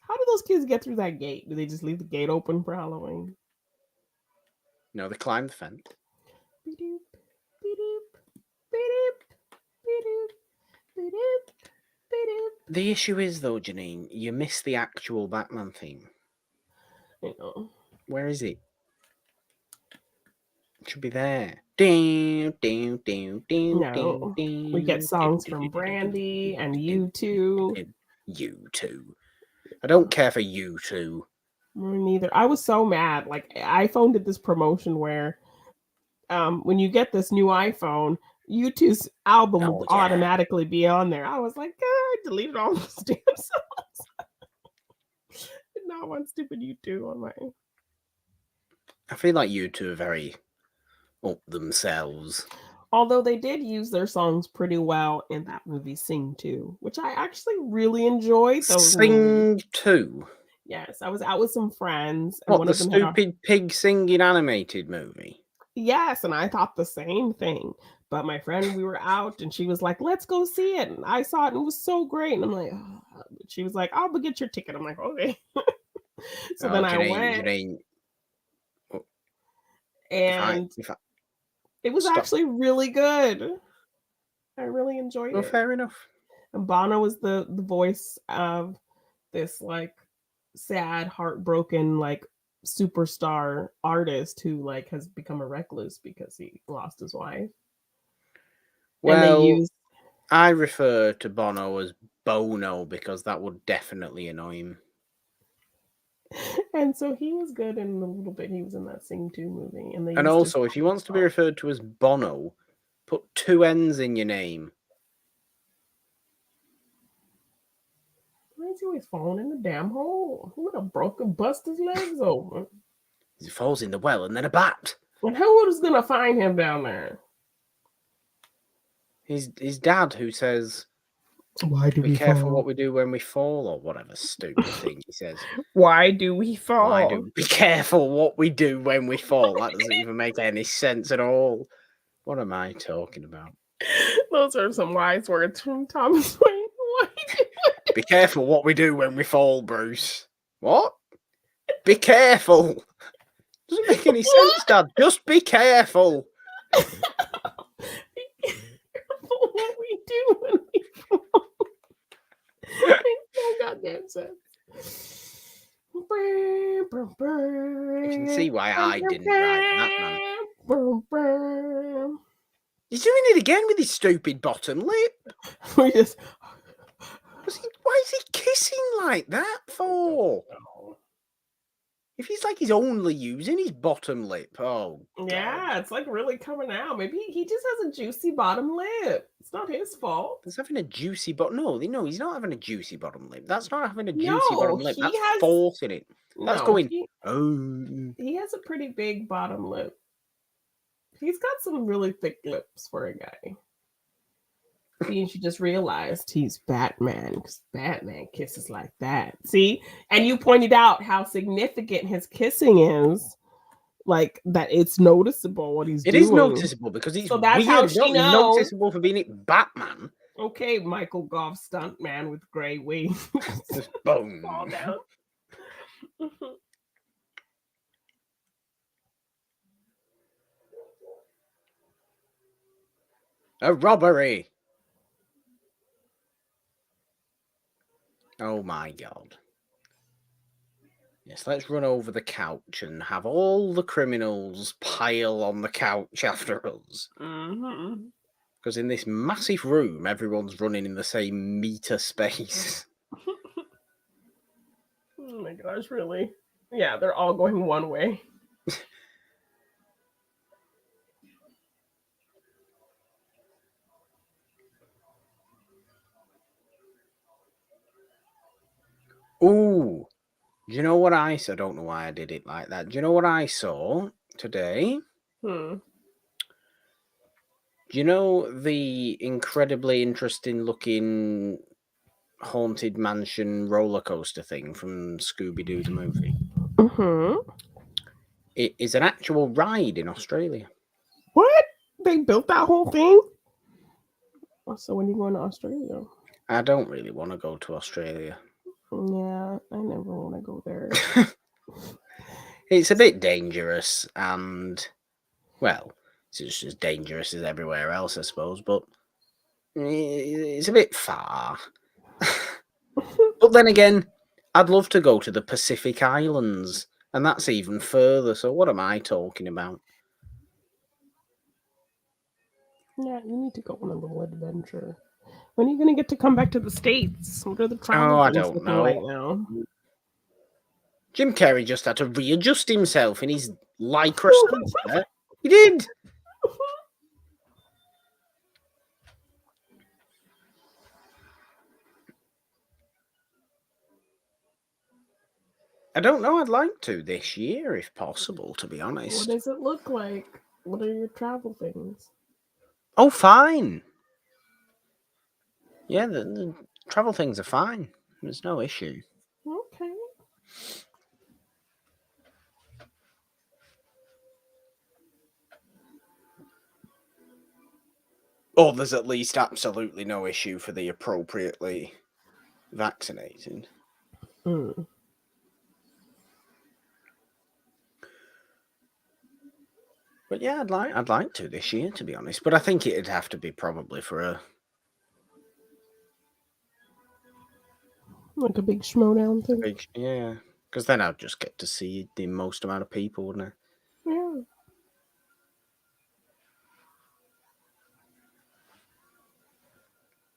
Speaker 2: How do those kids get through that gate? Do they just leave the gate open for Halloween?
Speaker 1: No, they climb the fence.
Speaker 2: Be-doop, be-doop, be-doop, be-doop, be-doop, be-doop.
Speaker 1: The issue is, though, Janine, you miss the actual Batman theme.
Speaker 2: I know.
Speaker 1: Where is it? It should be there.
Speaker 2: No. We get songs from Brandy and U2.
Speaker 1: U2. I don't care for U2.
Speaker 2: Me neither. I was so mad. Like, iPhone did this promotion where when you get this new iPhone, U2's album will automatically be on there. I was like, I deleted all those damn songs. Not one stupid U2 on my.
Speaker 1: I feel like U2 are very up themselves.
Speaker 2: Although they did use their songs pretty well in that movie Sing 2, which I actually really enjoyed. Those
Speaker 1: Sing 2?
Speaker 2: Yes, I was out with some friends. And
Speaker 1: what,
Speaker 2: one
Speaker 1: the
Speaker 2: of them
Speaker 1: stupid pig singing animated movie?
Speaker 2: Yes, and I thought the same thing. But my friend, we were out, and she was like, let's go see it. And I saw it, and it was so great. And I'm like, oh. She was like, I'll get your ticket. I'm like, okay. So then I went. And it was actually really good. I really enjoyed it.
Speaker 1: Well, fair enough.
Speaker 2: And Bono was the voice of this, like, sad, heartbroken, like, superstar artist who, like, has become a recluse because he lost his wife.
Speaker 1: Well, I refer to Bono as Bono because that would definitely annoy him.
Speaker 2: And so he was good in a little bit. He was in that Sing 2 movie.
Speaker 1: And also, if he wants to be referred to as Bono, put 2 N's in your name.
Speaker 2: Why is he always falling in the damn hole? He would have bust his legs open.
Speaker 1: He falls in the well and then a bat.
Speaker 2: And who was going to find him down there?
Speaker 1: His dad, who says,
Speaker 2: "Why do we
Speaker 1: be careful what we do when we fall," or whatever stupid thing he says.
Speaker 2: Why do we fall?
Speaker 1: Be careful what we do when we fall. That doesn't even make any sense at all. What am I talking about?
Speaker 2: Those are some wise words from Thomas Wayne.
Speaker 1: Be careful what we do when we fall, Bruce. What? Be careful. Doesn't make any sense, Dad. Just be careful.
Speaker 2: What we do when we fall. Makes no goddamn sense.
Speaker 1: You can see why I didn't write that, man. He's doing it again with his stupid bottom lip. Why is he kissing like that for? If he's like he's only using his bottom lip, oh God.
Speaker 2: Yeah, it's like really coming out. Maybe he just has a juicy bottom lip. It's not his fault.
Speaker 1: He's having a juicy bottom. No, he's not having a juicy bottom lip. That's not having a juicy bottom lip. That's forcing it. That's going.
Speaker 2: He has a pretty big bottom lip. He's got some really thick lips for a guy. See, she just realized he's Batman because Batman kisses like that. See? And you pointed out how significant his kissing is. Like, that it's noticeable what he's doing.
Speaker 1: It is noticeable because he's
Speaker 2: so that's
Speaker 1: weird.
Speaker 2: How she knows.
Speaker 1: Noticeable for being Batman.
Speaker 2: Okay, Michael Goff stuntman with gray wings.
Speaker 1: Just boom.
Speaker 2: Fall down.
Speaker 1: A robbery. Oh my God. Yes, let's run over the couch and have all the criminals pile on the couch after us. Because in this massive room, everyone's running in the same meter space.
Speaker 2: Oh my gosh, really? Yeah, they're all going one way.
Speaker 1: Ooh, do you know what I saw? I don't know why I did it like that. Do you know what I saw today? Do you know the incredibly interesting looking Haunted Mansion roller coaster thing from Scooby-Doo the movie? It is an actual ride in Australia.
Speaker 2: What? They built that whole thing? So when are you going to Australia?
Speaker 1: I don't really want to go to Australia.
Speaker 2: Yeah, I never want to go there.
Speaker 1: It's a bit dangerous, and well, it's just as dangerous as everywhere else, I suppose. But it's a bit far. But then again, I'd love to go to the Pacific Islands, and that's even further. So what am I talking about?
Speaker 2: Yeah, you need to go on a little adventure. When are you going to get to come back to the States? What are the travel things
Speaker 1: I don't know.
Speaker 2: right now?
Speaker 1: Jim Carrey just had to readjust himself in his lycra suit there. He did. I don't know. I'd like to this year, if possible, to be honest.
Speaker 2: What does it look like? What are your travel things?
Speaker 1: Oh, fine. Yeah, the travel things are fine. There's no issue.
Speaker 2: Okay.
Speaker 1: Or there's at least absolutely no issue for the appropriately vaccinated.
Speaker 2: Mm.
Speaker 1: But yeah, I'd like to this year, to be honest. But I think it'd have to be probably for a
Speaker 2: like a big schmodown thing.
Speaker 1: Yeah, because then I'd just get to see the most amount of people, wouldn't I?
Speaker 2: Yeah.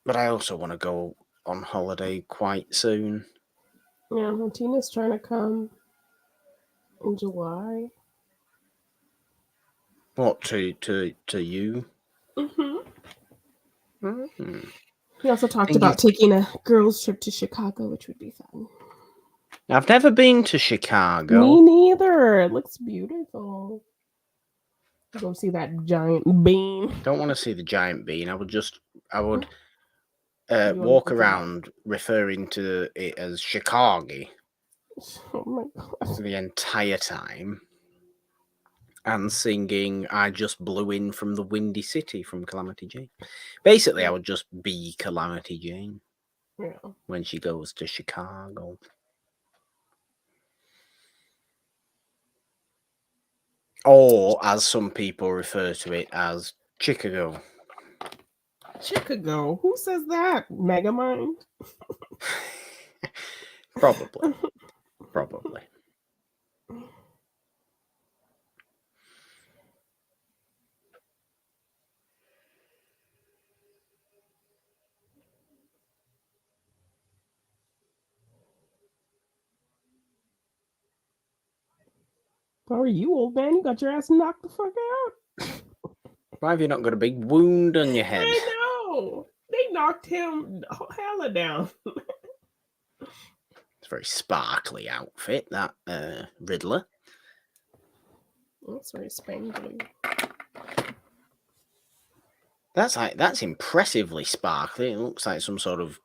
Speaker 1: But I also want to go on holiday quite soon.
Speaker 2: Yeah, Tina's trying to come in July.
Speaker 1: What to you?
Speaker 2: Mm-hmm. He also talked about taking a girls' trip to Chicago, which would be fun.
Speaker 1: I've never been to Chicago.
Speaker 2: Me neither. It looks beautiful. Go see that giant bean.
Speaker 1: Don't want to see the giant bean. I would walk around referring to it as Chicago
Speaker 2: oh my God.
Speaker 1: the entire time. And singing I Just Blew In from the Windy City from Calamity Jane. Basically, I would just be Calamity Jane when she goes to Chicago. Or, as some people refer to it, as Chicago.
Speaker 2: Chicago? Who says that? Megamind?
Speaker 1: Probably. Probably.
Speaker 2: How are you, old man? You got your ass knocked the fuck out.
Speaker 1: Why have you not got a big wound on your head?
Speaker 2: I know. They knocked him hella down.
Speaker 1: It's a very sparkly outfit, that Riddler.
Speaker 2: That's very spangly.
Speaker 1: That's impressively sparkly. It looks like some sort of.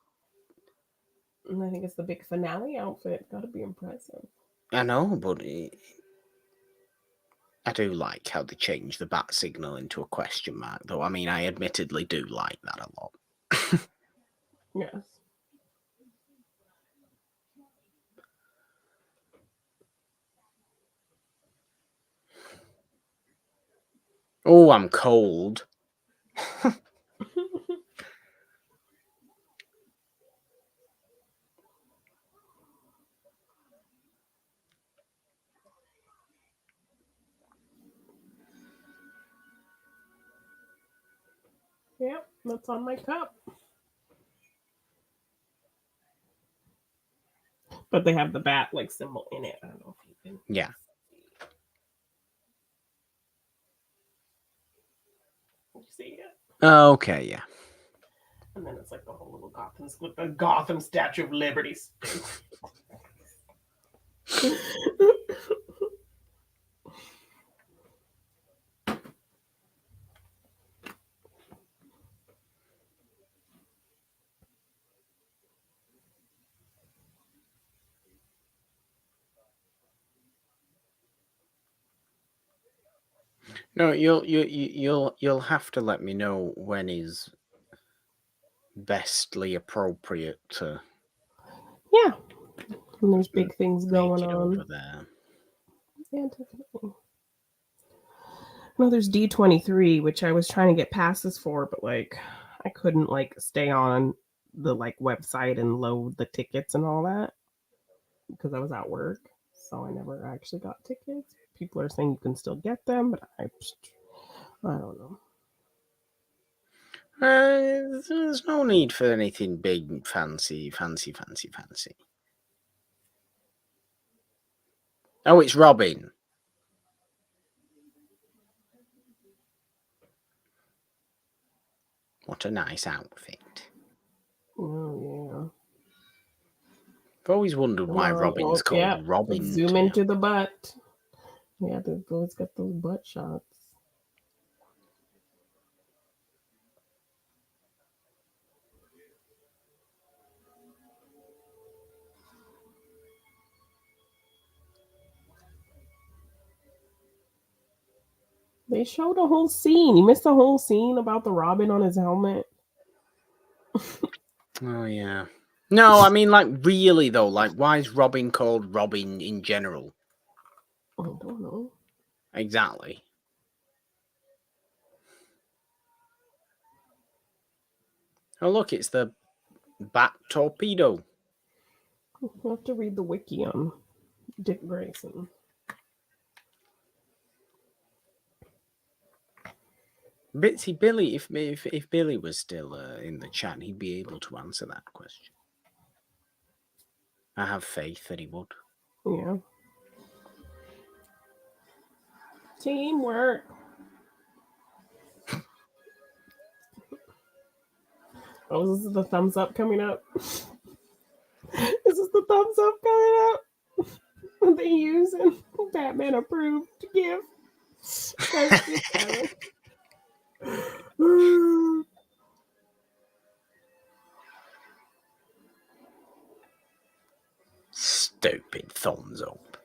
Speaker 2: I think it's the big finale outfit. Gotta be impressive.
Speaker 1: I know, but I do like how they changed the bat signal into a question mark, though. I mean, I admittedly do like that a lot.
Speaker 2: Yes.
Speaker 1: Oh, I'm cold.
Speaker 2: Yep, that's on my cup. But they have the bat like symbol in it. I don't know if you can.
Speaker 1: Yeah.
Speaker 2: You see it?
Speaker 1: Okay, yeah.
Speaker 2: And then it's like the whole little Gotham with the Gotham Statue of Liberty.
Speaker 1: No, you'll have to let me know when is bestly appropriate to.
Speaker 2: Yeah, And there's big things going on
Speaker 1: over there.
Speaker 2: Yeah, definitely. No, there's D23, which I was trying to get passes for, but like I couldn't like stay on the like website and load the tickets and all that because I was at work, so I never actually got tickets. People are saying you can still get them, but I don't know.
Speaker 1: There's no need for anything big, fancy. Oh, it's Robin. What a nice outfit.
Speaker 2: Oh, yeah.
Speaker 1: I've always wondered why Robin's called Robin.
Speaker 2: Zoom into the butt. Yeah, they've always got those butt shots. They showed a whole scene. You missed the whole scene about the Robin on his helmet.
Speaker 1: Oh, yeah. No, I mean, like, really, though. Like, why is Robin called Robin in general?
Speaker 2: I don't know.
Speaker 1: Exactly. Oh, look, it's the Bat Torpedo.
Speaker 2: We'll have to read the wiki on Dick Grayson.
Speaker 1: Bitsy Billy, if Billy was still in the chat, he'd be able to answer that question. I have faith that he would.
Speaker 2: Yeah. Teamwork. Oh, this is the thumbs up coming up. Is this the thumbs up coming up? They use and Batman approved to give.
Speaker 1: Stupid thumbs up.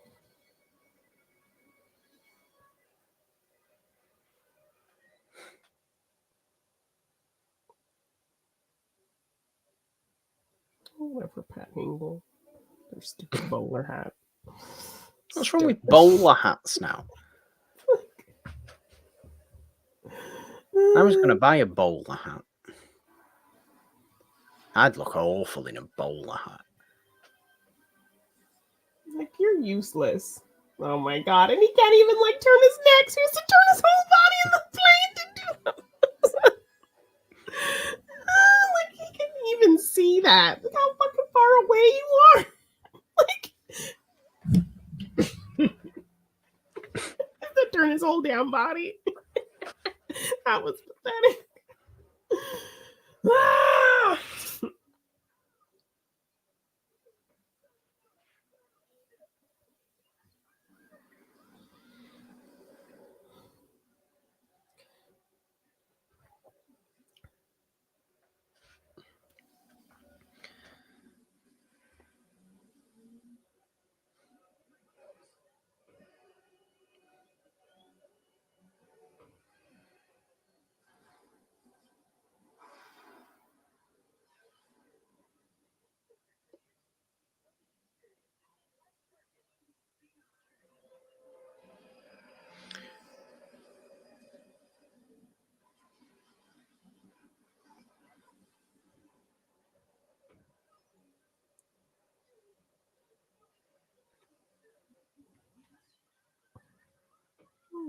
Speaker 2: Whatever, Pat Hingle. Their stupid bowler hat.
Speaker 1: What's wrong with bowler hats now? I was going to buy a bowler hat. I'd look awful in a bowler hat.
Speaker 2: Like, you're useless. Oh my god. And he can't even like turn his neck. So he has to turn his whole body in the plane to do that. Like, he can even see that. Look how fucking far away you are. Like, he has to turn his whole damn body. That was pathetic.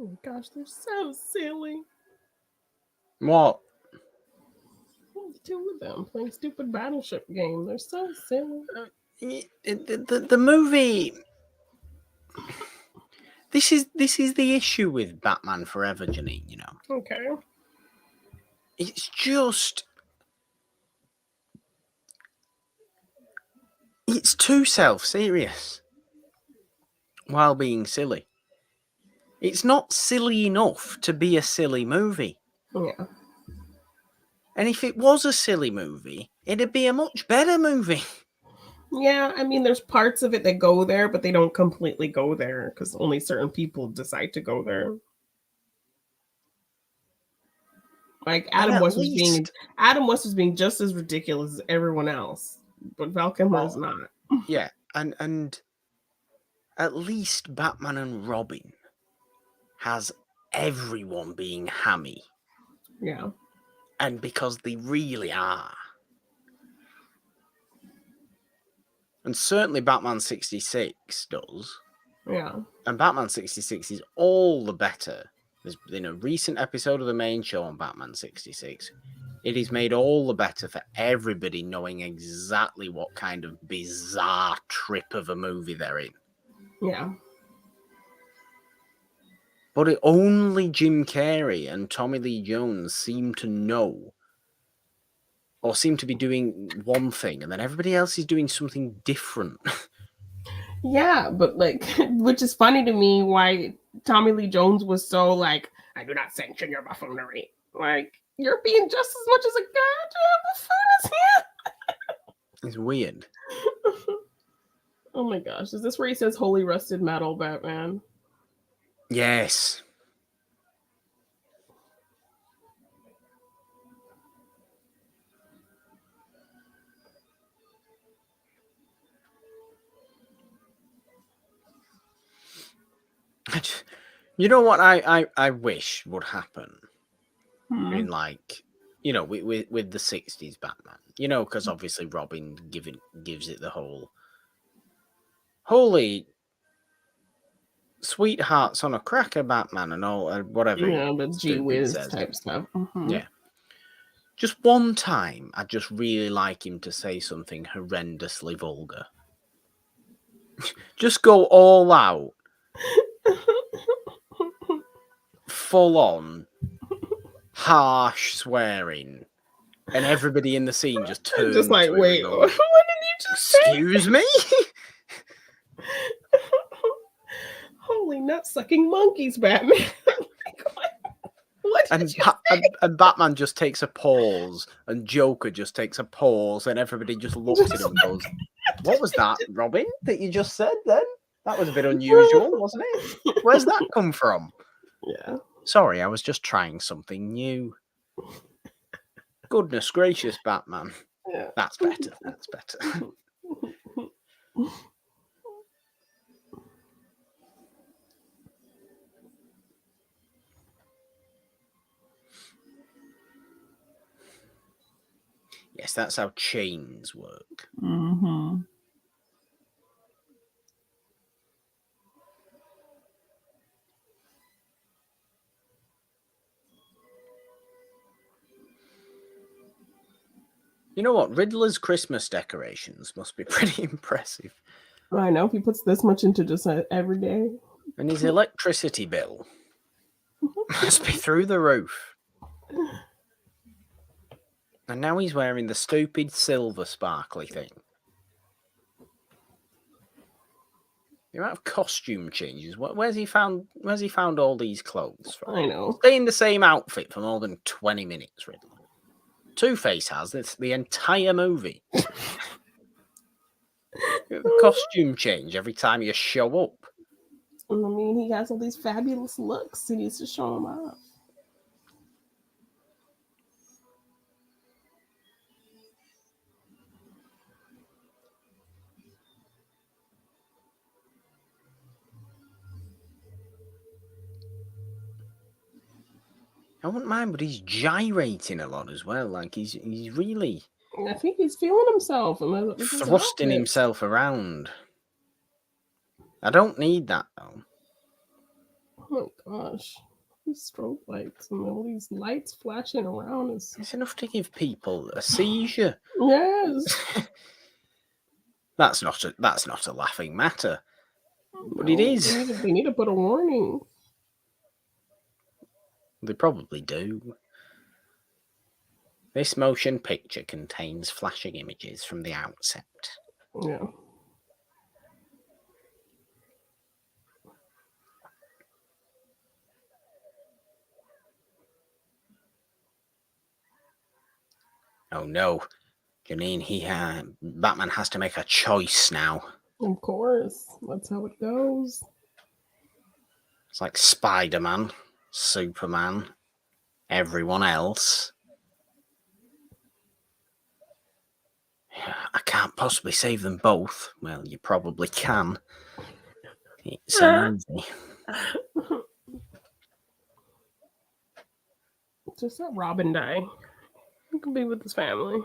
Speaker 2: Oh my gosh, they're so silly.
Speaker 1: What?
Speaker 2: The two of them playing stupid battleship game. They're so silly.
Speaker 1: The movie. This is the issue with Batman Forever, Janine. You know.
Speaker 2: Okay.
Speaker 1: It's just. It's too self-serious while being silly. It's not silly enough to be a silly movie.
Speaker 2: Yeah.
Speaker 1: And if it was a silly movie, it'd be a much better movie.
Speaker 2: Yeah, I mean, there's parts of it that go there, but they don't completely go there because only certain people decide to go there. Like Adam West was being just as ridiculous as everyone else, but Val Kilmer is not.
Speaker 1: Yeah, And at least Batman and Robin has everyone being hammy.
Speaker 2: Yeah.
Speaker 1: And because they really are. And certainly Batman 66 does.
Speaker 2: Yeah.
Speaker 1: And Batman 66 is all the better. There's been a recent episode of the main show on Batman 66. It is made all the better for everybody knowing exactly what kind of bizarre trip of a movie they're in.
Speaker 2: Yeah.
Speaker 1: But only Jim Carrey and Tommy Lee Jones seem to know, or seem to be doing one thing, and then everybody else is doing something different.
Speaker 2: Yeah, but like, which is funny to me why Tommy Lee Jones was so like, I do not sanction your buffoonery. Like, you're being just as much as a goddamn buffoon as him.
Speaker 1: It's weird.
Speaker 2: Oh my gosh, is this where he says "Holy Rusted Metal, Batman"?
Speaker 1: Yes. You know what I wish would happen in, like, you know, with the 60s Batman, you know, because obviously Robin gives it the whole holy sweethearts on a cracker Batman and all, whatever.
Speaker 2: Yeah, but gee whiz type stuff.
Speaker 1: Yeah. Just one time, I'd just really like him to say something horrendously vulgar. Just go all out. Full on harsh swearing, and everybody in the scene just turns
Speaker 2: just like, wait,
Speaker 1: goes,
Speaker 2: what did you just say?
Speaker 1: Excuse me?
Speaker 2: Holy nut-sucking monkeys, Batman. What did you say?
Speaker 1: And Batman just takes a pause, and Joker just takes a pause, and everybody just looks at him and goes, what was that, Robin, that you just said then? That was a bit unusual, wasn't it? Where's that come from?
Speaker 2: Yeah.
Speaker 1: Sorry, I was just trying something new. Goodness gracious, Batman.
Speaker 2: Yeah.
Speaker 1: That's better. That's better. Yes, that's how chains work.
Speaker 2: Mm-hmm.
Speaker 1: You know what? Riddler's Christmas decorations must be pretty impressive.
Speaker 2: I know, if he puts this much into just every day.
Speaker 1: And his electricity bill must be through the roof. And now he's wearing the stupid silver sparkly thing. The amount of costume changes. Where's he found all these clothes from?
Speaker 2: I know.
Speaker 1: Stay in the same outfit for more than 20 minutes, Riddler. Two-Face has this the entire movie. The costume change every time you show up.
Speaker 2: I mean, he has all these fabulous looks. He needs to show them off.
Speaker 1: I wouldn't mind, but he's gyrating a lot as well. Like he's really.
Speaker 2: I think he's feeling himself.
Speaker 1: Thrusting himself around. I don't need that though.
Speaker 2: Oh my gosh. These strobe lights and all these lights flashing around.
Speaker 1: It's enough to give people a seizure.
Speaker 2: Yes.
Speaker 1: That's not a laughing matter. But it is.
Speaker 2: They need to put a warning.
Speaker 1: They probably do. This motion picture contains flashing images from the outset.
Speaker 2: Yeah.
Speaker 1: Oh no, Janine, Batman has to make a choice now.
Speaker 2: Of course. That's how it goes.
Speaker 1: It's like Spider-Man, Superman, everyone else. I can't possibly save them both. Well, you probably can. It's so easy.
Speaker 2: Just let Robin die. He can be with his family.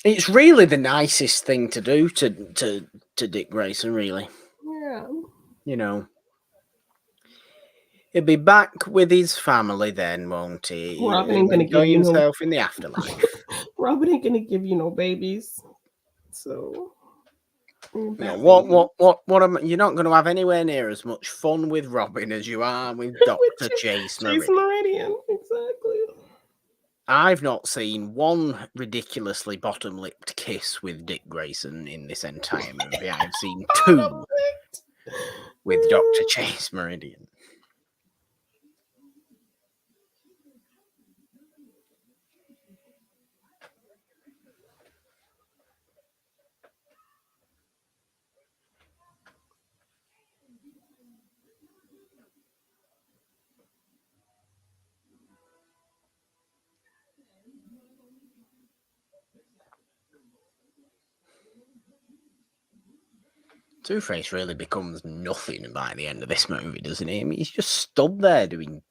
Speaker 1: It's really the nicest thing to do to Dick Grayson, really.
Speaker 2: Yeah.
Speaker 1: You know. He'll be back with his family then, won't he?
Speaker 2: Robin ain't gonna give you
Speaker 1: himself in the afterlife.
Speaker 2: Robin ain't gonna give you no babies. So
Speaker 1: what am you're not going to have anywhere near as much fun with Robin as you are with Dr. Chase
Speaker 2: Meridian. Exactly.
Speaker 1: I've not seen one ridiculously bottom-lipped kiss with Dick Grayson in this entire movie. I've seen two with Dr. Chase Meridian. Two-Face really becomes nothing by the end of this movie, doesn't he? I mean, he's just stood there being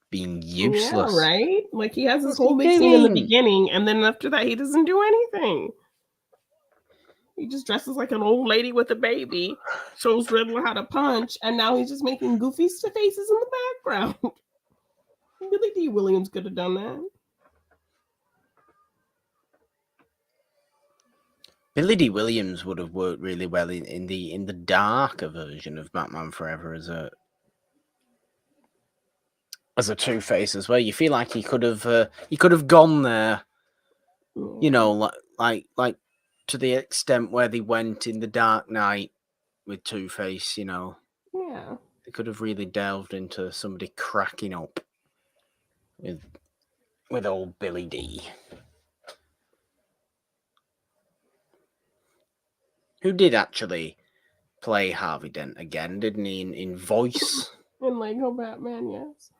Speaker 1: useless.
Speaker 2: Yeah, right? Like, he has this whole big scene in the beginning, and then after that, he doesn't do anything. He just dresses like an old lady with a baby, shows Riddler how to punch, and now he's just making goofy faces in the background. Billy D. Williams could have done that.
Speaker 1: Billy D. Williams would have worked really well in the darker version of Batman Forever as a Two-Face as well. You feel like he could have gone there, you know, like to the extent where they went in The Dark Knight with Two-Face, you know.
Speaker 2: Yeah.
Speaker 1: They could have really delved into somebody cracking up with old Billy D. Who did actually play Harvey Dent again, didn't he, in voice?
Speaker 2: In Lego Batman, yes.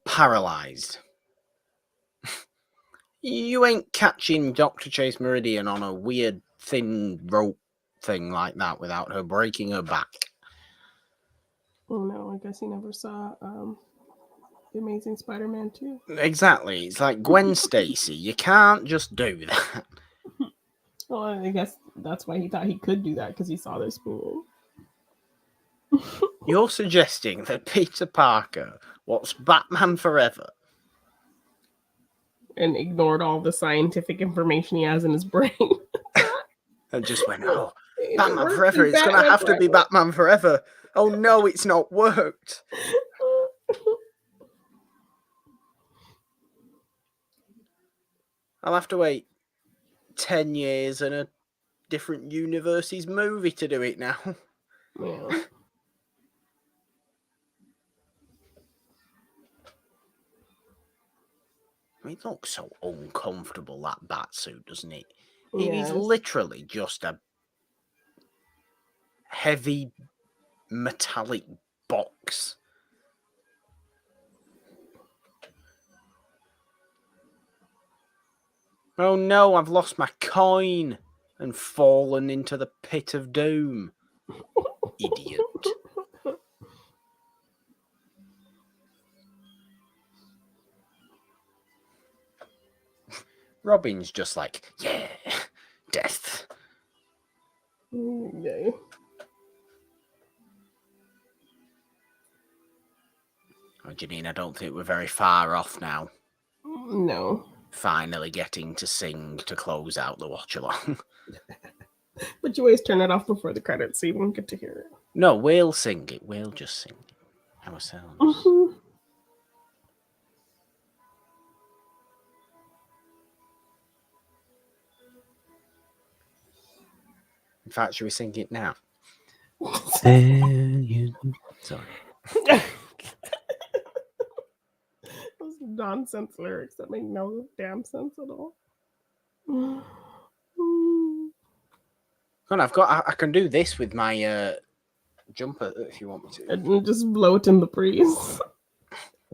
Speaker 1: Paralyzed. You ain't catching Dr. Chase Meridian on a weird thin rope thing like that without her breaking her back.
Speaker 2: Oh no, I guess he never saw The Amazing Spider-Man 2.
Speaker 1: Exactly. It's like Gwen Stacy. You can't just do that.
Speaker 2: Well, I guess that's why he thought he could do that, because he saw this movie.
Speaker 1: You're suggesting that Peter Parker watched Batman Forever
Speaker 2: and ignored all the scientific information he has in his brain.
Speaker 1: and just went, oh, Batman Forever, it's going to have to be Batman Forever. Oh no, it's not worked. I'll have to wait 10 years and a different universe's movie to do it now.
Speaker 2: Yeah.
Speaker 1: It looks so uncomfortable, that batsuit, doesn't it?
Speaker 2: Yes.
Speaker 1: It is literally just a heavy metallic box. Oh no, I've lost my coin and fallen into the pit of doom. Idiot. Robin's just like, yeah, death.
Speaker 2: Okay.
Speaker 1: Oh, Janine, I don't think we're very far off now.
Speaker 2: No.
Speaker 1: Finally getting to sing to close out the watch-along.
Speaker 2: But you always turn it off before the credits, so you won't get to hear it.
Speaker 1: No, we'll sing it. We'll just sing it ourselves.
Speaker 2: Mm-hmm.
Speaker 1: In fact, should we sing it now? Sorry.
Speaker 2: Those nonsense lyrics that make no damn sense at all.
Speaker 1: I can do this with my jumper if you want me to.
Speaker 2: And just blow it in the breeze.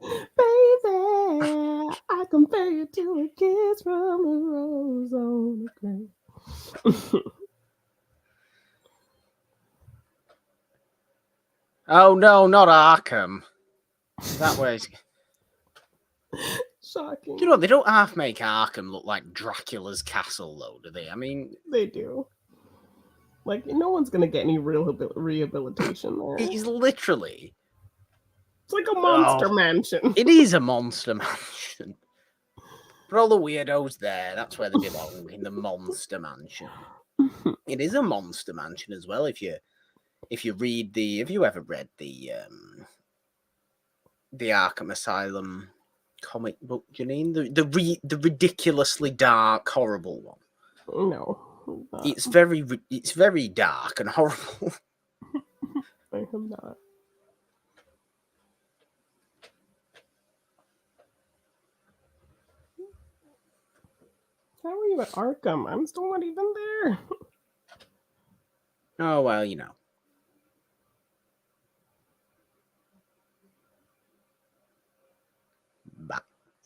Speaker 2: Baby, I compare you to a kiss from a rose on the grave.
Speaker 1: Oh no, not Arkham. That way.
Speaker 2: Shocking.
Speaker 1: You know, they don't half make Arkham look like Dracula's castle, though, do they? I mean,
Speaker 2: they do. Like, no one's gonna get any real rehabilitation there.
Speaker 1: It is literally.
Speaker 2: It's like a monster mansion.
Speaker 1: It is a monster mansion. For all the weirdos there, that's where they belong, in the monster mansion. It is a monster mansion as well. If you read have you ever read the Arkham Asylum comic book, Janine? The ridiculously dark, horrible one.
Speaker 2: No.
Speaker 1: It's very dark and horrible.
Speaker 2: I have not. How are you at Arkham? I'm still not even there.
Speaker 1: Oh, well, you know.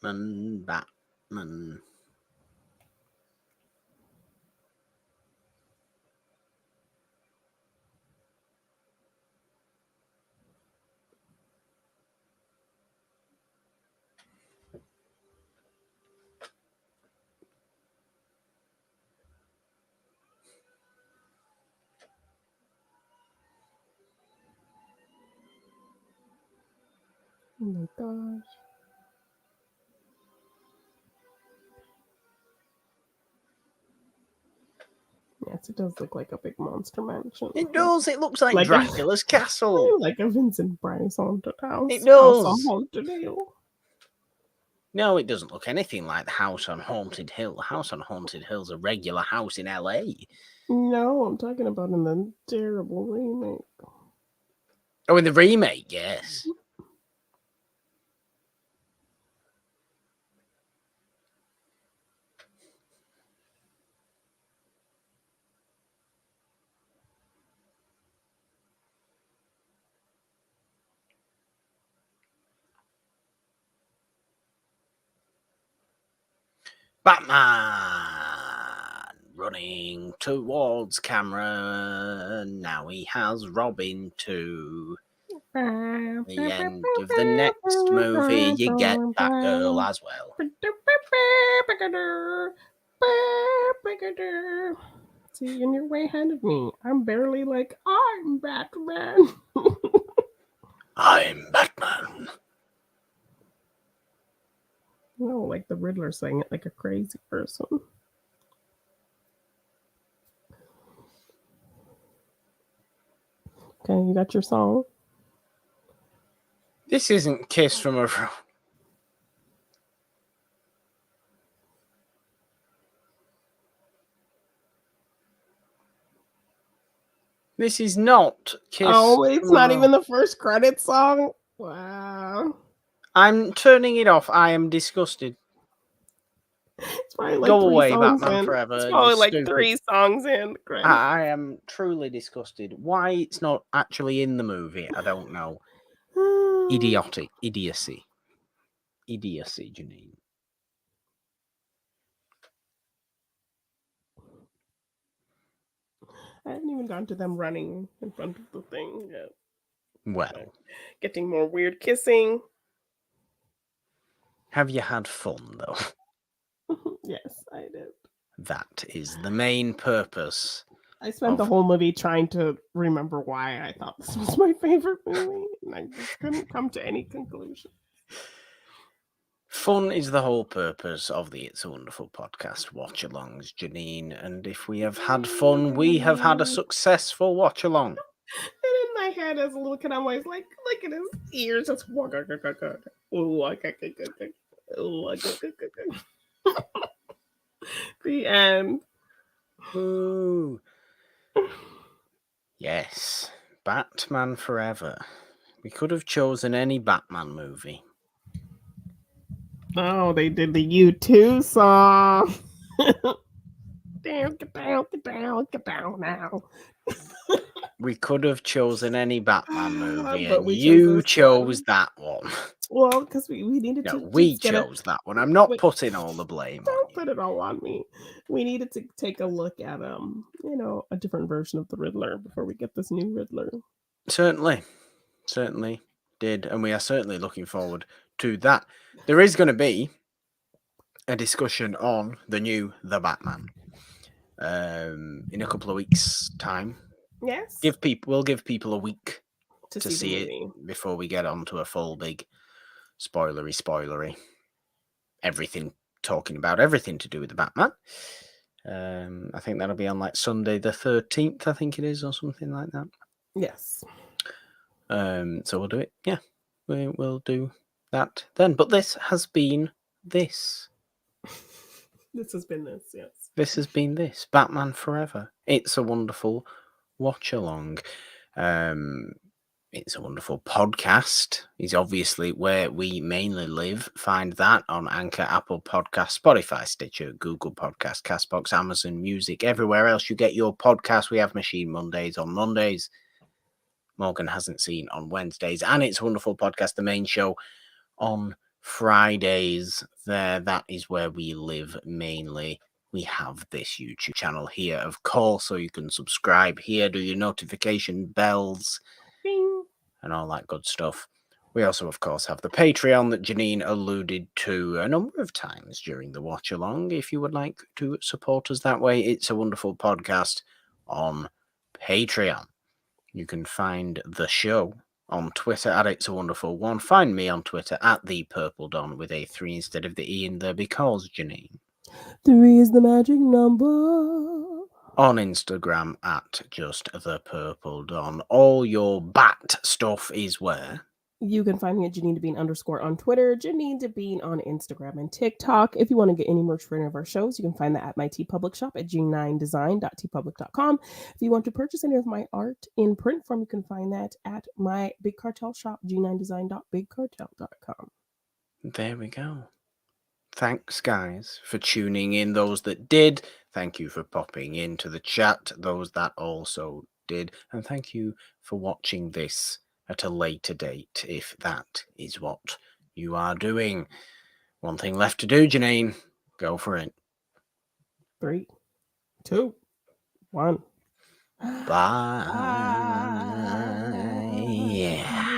Speaker 1: Batman.
Speaker 2: Oh my gosh. Yes, it does look like a big monster mansion.
Speaker 1: It does. It looks like Dracula's castle.
Speaker 2: Like a Vincent Price haunted house.
Speaker 1: It does.
Speaker 2: House on Haunted Hill.
Speaker 1: No, it doesn't look anything like the House on Haunted Hill. The House on Haunted Hill's a regular house in LA.
Speaker 2: No, I'm talking about in the terrible remake.
Speaker 1: Oh, in the remake, yes. Batman running towards camera. Now he has Robin too. The end of the next movie, you get Batgirl as well.
Speaker 2: See, and you're way ahead of me. I'm barely like, I'm Batman.
Speaker 1: I'm Batman.
Speaker 2: No, like the Riddler saying it like a crazy person. Okay, you got your song?
Speaker 1: This isn't Kiss from a... This is not Kiss.
Speaker 2: Oh, it's not even the first credit song? Wow.
Speaker 1: I'm turning it off. I am disgusted.
Speaker 2: It's probably like
Speaker 1: Go away, Batman Forever.
Speaker 2: It's probably like 3 songs in. Great.
Speaker 1: I am truly disgusted. Why it's not actually in the movie, I don't know. Idiocy, Janine.
Speaker 2: I haven't even gotten to them running in front of the thing yet.
Speaker 1: Well,
Speaker 2: getting more weird kissing.
Speaker 1: Have you had fun, though?
Speaker 2: Yes, I did.
Speaker 1: That is the main purpose.
Speaker 2: I spent the whole movie trying to remember why I thought this was my favorite movie, and I just couldn't come to any conclusion.
Speaker 1: Fun is the whole purpose of the It's a Wonderful podcast watch-alongs, Janine. And if we have had fun, we have had a successful watch-along.
Speaker 2: And in my head, as a little kid, I'm always like, look at his ears. Just the end.
Speaker 1: Ooh. Yes, Batman Forever. We could have chosen any Batman movie.
Speaker 2: Oh, they did the U2 song. Get down now.
Speaker 1: We could have chosen any Batman movie, and you chose that one.
Speaker 2: Well, because we needed to.
Speaker 1: We chose that one. I'm not putting all the blame on you.
Speaker 2: Don't put it all on me. We needed to take a look at a different version of the Riddler before we get this new Riddler.
Speaker 1: Certainly did, and we are certainly looking forward to that. There is going to be a discussion on the new The Batman in a couple of weeks' time.
Speaker 2: Yes.
Speaker 1: We'll give people a week to see it before we get on to a full big spoilery everything, talking about everything to do with the Batman. I think that'll be on like Sunday the 13th, I think it is, or something like that.
Speaker 2: Yes.
Speaker 1: So we'll do it. Yeah, we'll do that then. But this has been this.
Speaker 2: This has been this, yes.
Speaker 1: This has been this. Batman Forever. It's a wonderful watch along. It's a wonderful podcast. Is obviously where we mainly live. Find that on Anchor, Apple Podcast, Spotify, Stitcher, Google Podcast, Castbox, Amazon Music, everywhere else you get your podcast. We have Machine Mondays on Mondays. Morgan Hasn't Seen on Wednesdays, and It's a Wonderful Podcast, the main show, on Fridays. That is where we live mainly. We have this YouTube channel here, of course, so you can subscribe here, do your notification bells,
Speaker 2: Bing,
Speaker 1: and all that good stuff. We also, of course, have the Patreon that Janine alluded to a number of times during the watch along. If you would like to support us that way, It's a Wonderful Podcast on Patreon. You can find the show on Twitter at It's a Wonderful One. Find me on Twitter at The Purple Don with a 3 instead of the E in there because, Janine,
Speaker 2: 3 is the magic number.
Speaker 1: On Instagram at Just the Purple Don. All your bat stuff is where?
Speaker 2: You can find me at Janine Bean _ on Twitter, Janine Bean on Instagram and TikTok. If you want to get any merch for any of our shows, you can find that at my TeePublic shop at g9design.tpublic.com. If you want to purchase any of my art in print form, you can find that at my Big Cartel shop, g9design.bigcartel.com.
Speaker 1: There we go. Thanks, guys, for tuning in. Those that did, thank you for popping into the chat. Those that also did, and thank you for watching this at a later date, if that is what you are doing. One thing left to do, Janine. Go for it.
Speaker 2: 3, 2, 1.
Speaker 1: Bye. Yeah.